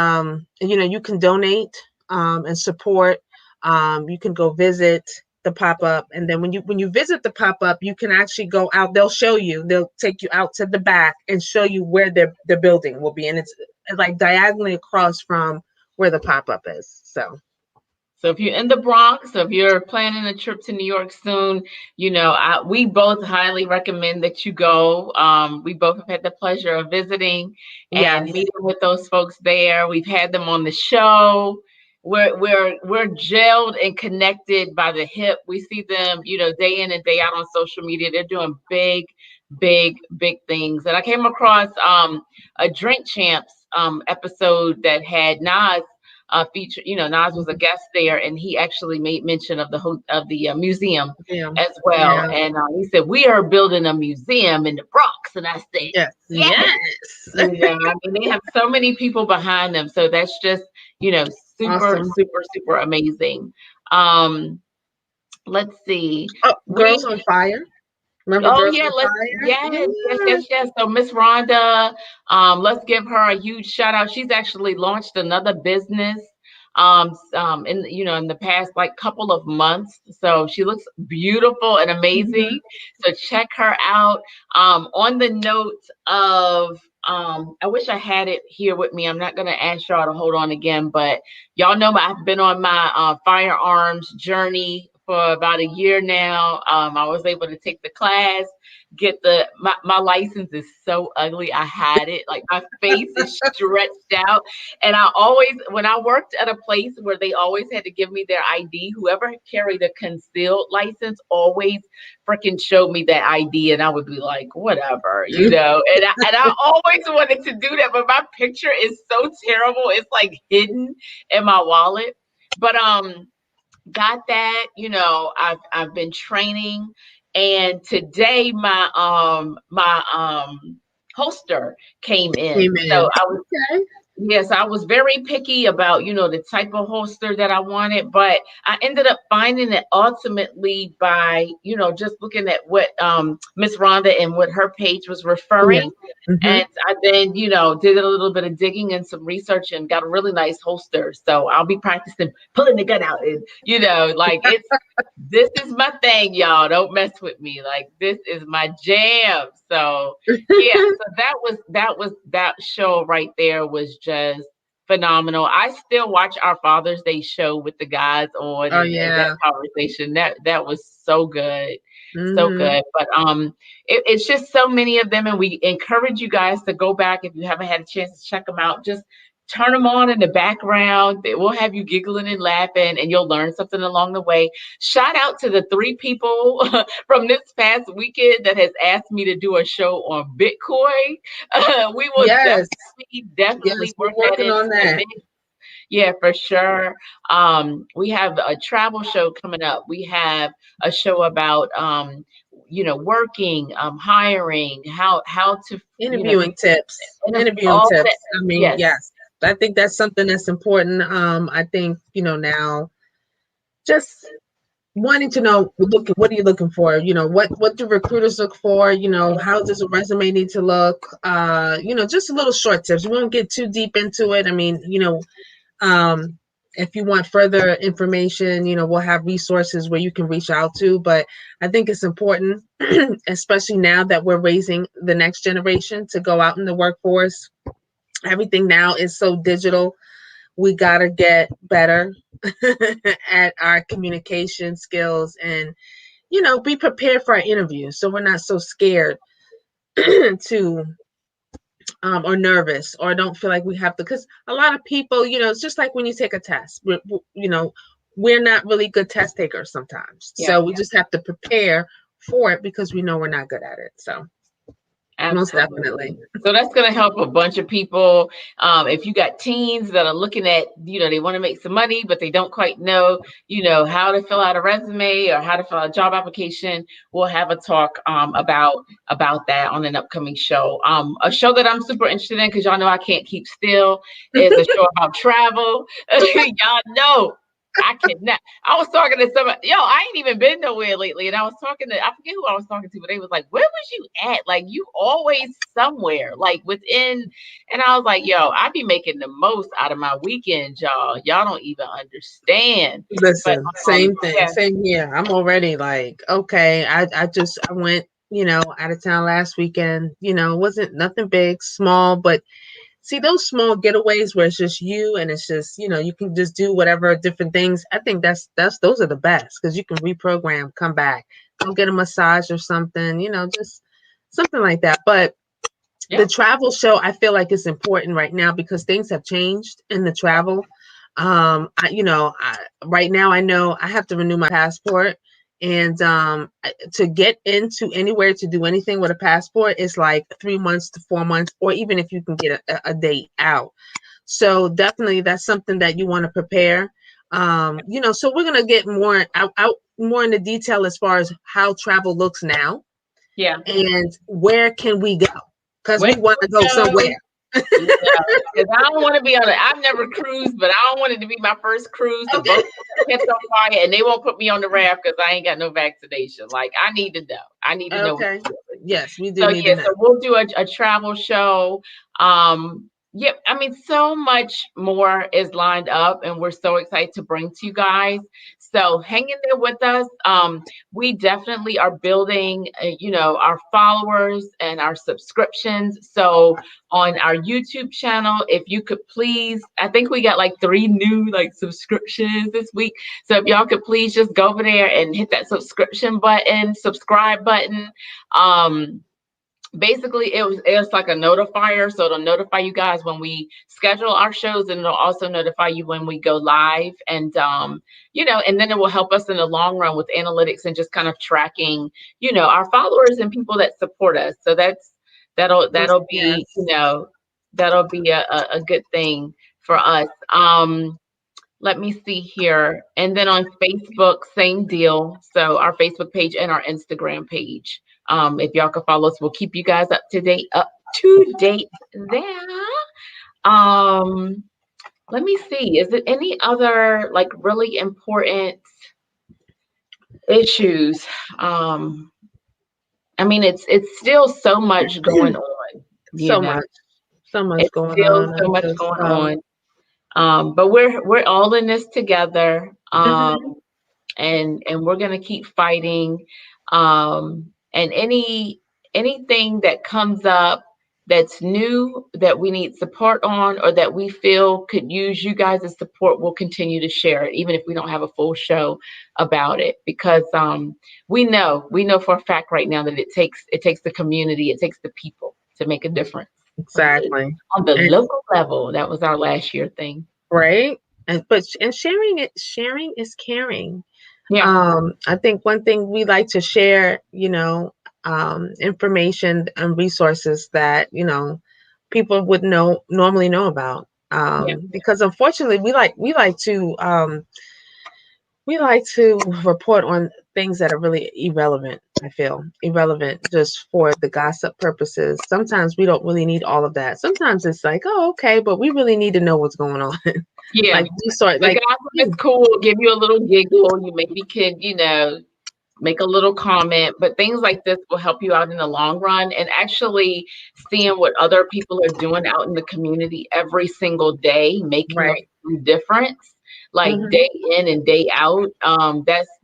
B: you can donate and support. You can go visit the pop-up, and then when you visit the pop-up, you can actually go out. They'll take you out to the back and show you where their building will be, and it's like diagonally across from where the pop-up is.
A: So if you're in the Bronx, so if you're planning a trip to New York soon, we both highly recommend that you go. We both have had the pleasure of visiting and
B: Yes.
A: meeting with those folks there. We've had them on the show. We're gelled and connected by the hip. We see them, day in and day out on social media. They're doing big, big, big things. And I came across a Drink Champs episode that had Nas feature. Nas was a guest there, and he actually made mention of the museum
B: Yeah.
A: as well.
B: Yeah.
A: And he said, "We are building a museum in the Bronx," and I said,
B: Yes.
A: "Yes." I mean, they have so many people behind them, so that's just super,
B: Awesome.
A: super, super amazing. Let's see.
B: Oh, Girls on Fire. Remember
A: Oh
B: Girls
A: yeah,
B: on Fire?
A: yes. So Miss Rhonda, let's give her a huge shout out. She's actually launched another business in the past like couple of months. So she looks beautiful and amazing. So check her out. On the note of I wish I had it here with me. I'm not going to ask y'all to hold on again, but y'all know I've been on my firearms journey for about a year now. I was able to take the class, get my license is so ugly. I had it like my face is stretched out. And I always, when I worked at a place where they always had to give me their ID, whoever carried a concealed license always freaking showed me that ID, and I would be like, whatever, and I always wanted to do that, but my picture is so terrible. It's like hidden in my wallet. But got that, I've been training, and today my holster came in. So I was
B: Okay.
A: Yes, I was very picky about, the type of holster that I wanted, but I ended up finding it ultimately by, just looking at what Miss Rhonda and what her page was referring.
B: Yeah.
A: And I then, did a little bit of digging and some research and got a really nice holster. So I'll be practicing pulling the gun out and, this is my thing, y'all. Don't mess with me. Like, this is my jam. So yeah, so that show right there was just phenomenal. I still watch our Father's Day show with the guys on, and that conversation. That was so good. So good. But it's just so many of them, and we encourage you guys to go back if you haven't had a chance to check them out. Just turn them on in the background. It will have you giggling and laughing, and you'll learn something along the way. Shout out to the 3 people from this past weekend that has asked me to do a show on Bitcoin. We will definitely
B: we're
A: work
B: working
A: that
B: on that.
A: Yeah, for sure. We have a travel show coming up. We have a show about working, hiring, how to
B: Interviewing tips.
A: all
B: tips.
A: that.
B: I mean, yes. I think that's something that's important. I think, now just wanting to know, what are you looking for? What do recruiters look for? How does a resume need to look? Just a little short tips. We won't get too deep into it. I mean, if you want further information, we'll have resources where you can reach out to. But I think it's important, especially now that we're raising the next generation to go out in the workforce. Everything now is so digital. We got to get better at our communication skills and, be prepared for our interviews. So we're not so scared to or nervous or don't feel like we have to, because a lot of people, it's just like when you take a test, we're not really good test takers sometimes. So we just have to prepare for it because we know we're not good at it. So most definitely.
A: So that's going to help a bunch of people. If you got teens that are looking at, they want to make some money, but they don't quite know, how to fill out a resume or how to fill out a job application, we'll have a talk about that on an upcoming show. A show that I'm super interested in, because y'all know I can't keep still, is a show about travel. Y'all know. I cannot. I was talking to somebody. I ain't even been nowhere lately. And I was talking to, I forget who I was talking to, but they was like, where was you at? Like, you always somewhere, like within. And I was like, I be making the most out of my weekends, y'all. Y'all don't even understand.
B: Listen, same thing. Yeah. Same here. I'm already like, okay. I went, out of town last weekend. It wasn't nothing big, small, but see those small getaways where it's just you and it's just, you can just do whatever different things. I think those are the best, because you can reprogram, come back, go get a massage or something, just something like that. But the travel show, I feel like it's important right now because things have changed in the travel. Right now I know I have to renew my passport. And to get into anywhere to do anything with a passport is like 3 months to 4 months, or even if you can get a date out. So definitely that's something that you want to prepare. So we're going to get more out more into detail as far as how travel looks now.
A: Yeah.
B: And where can we go? Because we want to go somewhere.
A: Because I don't want to be on it. I've never cruised, but I don't want it to be my first cruise. The boat catch on fire, and they won't put me on the raft because I ain't got no vaccination. Like, I need to know. I need to know.
B: Yes, we do.
A: So we'll do a travel show. Yep. I mean, so much more is lined up, and we're so excited to bring to you guys. So hang in there with us. We definitely are building, our followers and our subscriptions. So on our YouTube channel, if you could please, I think we got like 3 new like subscriptions this week. So if y'all could please just go over there and hit that subscribe button. Basically it's like a notifier, so it'll notify you guys when we schedule our shows, and it'll also notify you when we go live. And and then it will help us in the long run with analytics and just kind of tracking our followers and people that support us. So that'll be that'll be a good thing for us. Let me see here. And then on Facebook, same deal. So our Facebook page and our Instagram page. If y'all can follow us, we'll keep you guys up to date there. Let me see. Is it any other like really important issues? I mean, it's still so much going on.
B: So much
A: It's
B: going
A: still
B: on.
A: so much going on. But we're all in this together. And we're gonna keep fighting. And anything that comes up that's new that we need support on, or that we feel could use you guys' support, we'll continue to share it, even if we don't have a full show about it, because we know for a fact right now that it takes the community, it takes the people to make a difference.
B: Exactly.
A: On the local level. That was our last year thing.
B: Right. And sharing is caring.
A: Yeah.
B: I think one thing we like to share, information and resources that, people would normally know about. Because unfortunately we like to report on things that are really irrelevant. I feel irrelevant just for the gossip purposes. Sometimes we don't really need all of that. Sometimes it's like, oh, okay, but we really need to know what's going on.
A: Yeah.
B: Like we sort
A: the
B: like
A: gossip is cool, give you a little giggle, you maybe could, make a little comment, but things like this will help you out in the long run. And actually seeing what other people are doing out in the community every single day, making
B: right.
A: a difference, like day in and day out.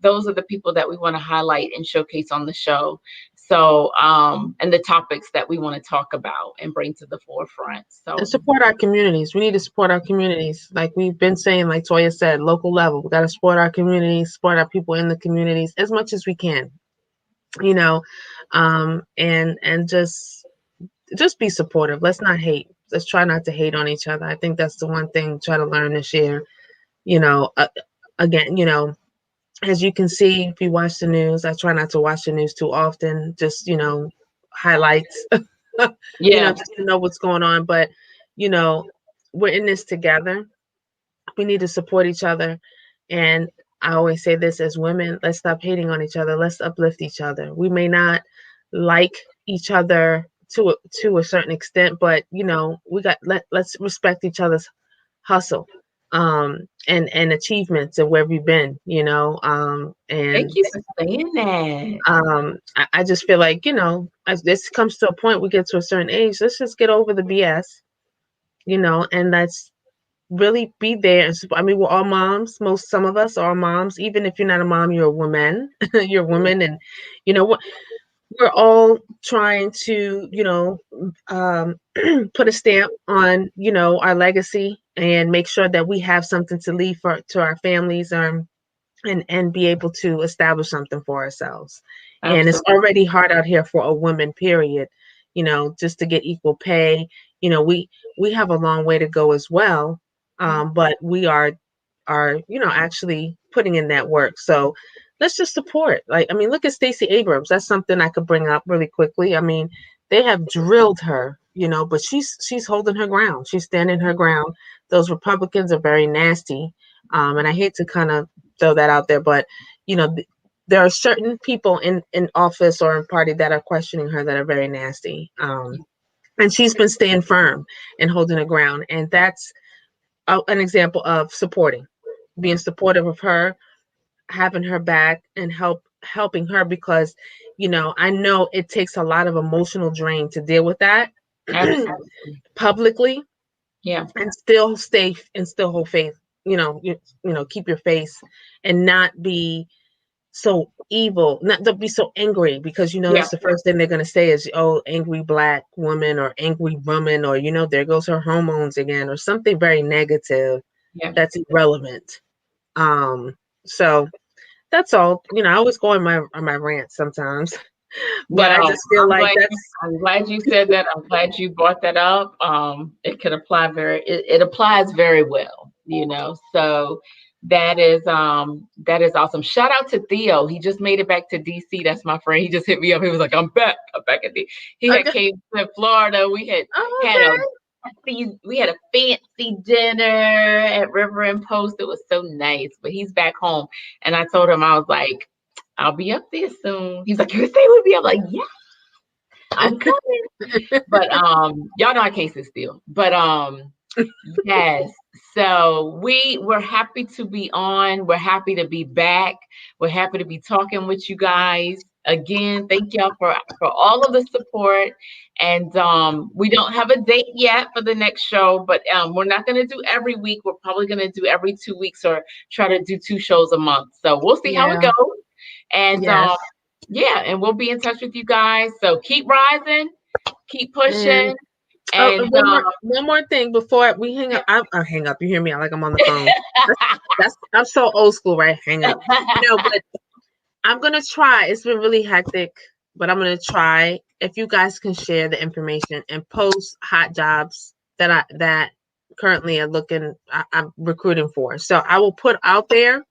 A: Those are the people that we want to highlight and showcase on the show. So, and the topics that we want to talk about and bring to the forefront. So,
B: and support our communities. We need to support our communities. Like we've been saying, like Toya said, local level. We got to support our communities, support our people in the communities as much as we can, and just be supportive. Let's not hate. Let's try not to hate on each other. I think that's the one thing try to learn this year. Again, as you can see, if you watch the news, I try not to watch the news too often. Just highlights. Just to know what's going on. But we're in this together. We need to support each other. And I always say this, as women, let's stop hating on each other. Let's uplift each other. We may not like each other to a certain extent, but let's respect each other's hustle and achievements and where we've been, and
A: thank you for saying that.
B: I just feel like, as this comes to a point, we get to a certain age, let's just get over the BS, and let's really be there. I mean, we're all moms. Some of us are moms. Even if you're not a mom, you're a woman. You're a woman, and what we're all trying to, put a stamp on, our legacy and make sure that we have something to leave to our families, and be able to establish something for ourselves. Absolutely. And it's already hard out here for a woman, period, just to get equal pay. We have a long way to go as well. But we are actually putting in that work. So let's just support. Look at Stacey Abrams. That's something I could bring up really quickly. I mean, they have drilled her, but she's holding her ground. She's standing her ground. Those Republicans are very nasty. And I hate to kind of throw that out there, but there are certain people in office or in party that are questioning her that are very nasty. And she's been staying firm and holding her ground. And that's an example of being supportive of her, having her back, and helping her, because I know it takes a lot of emotional drain to deal with that publicly,
A: and
B: still hold faith keep your face and not be so evil, not to be so angry, because that's the first thing they're going to say is, oh, angry black woman or angry woman, or there goes her hormones again, or something very negative that's irrelevant. So that's all. I always go on my rant sometimes, but I just feel like
A: I'm glad you said that. I'm glad you brought that up. It could apply it applies very well, so that is awesome. Shout out to Theo. He just made it back to DC. That's my friend. He just hit me up. He was like, I'm back at DC. He had came to Florida. We had a fancy dinner at River and Post. It was so nice, but he's back home. And I told him, I was like, I'll be up there soon. He's like, you stay with me? I'm like, yeah, I'm coming. But y'all know I can't sit still. But yes. So we're happy to be on. We're happy to be back. We're happy to be talking with you guys. Again, thank y'all for all of the support. And we don't have a date yet for the next show, but we're not going to do every week. We're probably going to do every 2 weeks or try to do 2 shows a month. So we'll see how it goes. And and we'll be in touch with you guys. So keep rising, keep pushing. And
B: one more thing before we hang up. I'll hang up. You hear me? I'm on the phone. I'm so old school, right? Hang up. But I'm gonna try. It's been really hectic, but I'm gonna try. If you guys can share the information and post hot jobs that currently I'm recruiting for. So I will put out there.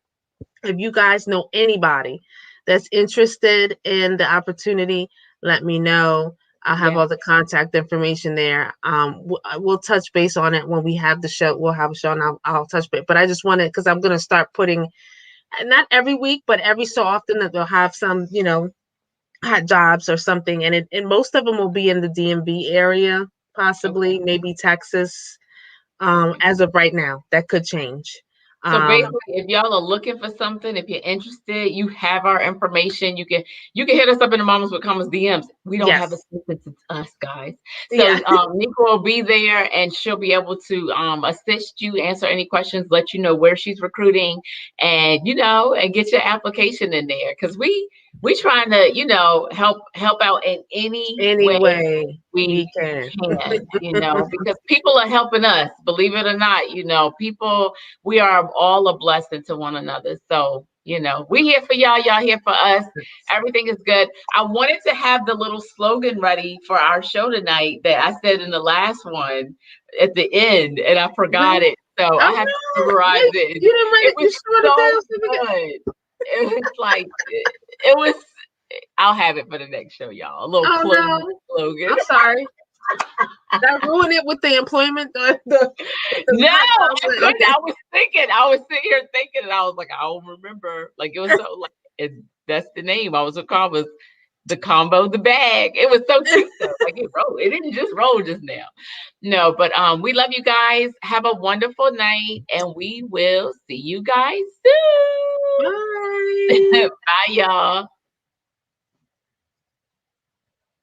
B: If you guys know anybody that's interested in the opportunity, let me know. I'll have all the contact information there. We'll touch base on it when we have the show. We'll have a show, and I'll touch base. But I just wanted, because I'm going to start putting, not every week, but every so often, that they'll have some, hot jobs or something. And most of them will be in the DMV area, possibly, maybe Texas. As of right now, that could change.
A: So basically, if y'all are looking for something, if you're interested, you have our information. You can hit us up in the Mommas with Commas DMs. We don't have a secret to us, guys. So Nika will be there, and she'll be able to assist you, answer any questions, let you know where she's recruiting, and and get your application in there, because we trying to help out in any way we can, because people are helping us, believe it or not. People, we are all a blessing to one another. So we here for y'all here for us. Everything is good. I wanted to have the little slogan ready for our show tonight that I said in the last one at the end, and I forgot it, so I had to memorize it.
B: You didn't write it.
A: Was so good. It was like it was. I'll have it for the next show, y'all. A little slogan.
B: I'm sorry. Did I ruin it with the employment?
A: No, I was sitting here thinking, and I was like, I don't remember. Like, it was so that's the name. I was called was the combo, the bag. It was so cute though. Like, it rolled. It didn't just roll just now. No, but we love you guys. Have a wonderful night, and we will see you guys soon.
B: Bye.
A: Bye, y'all.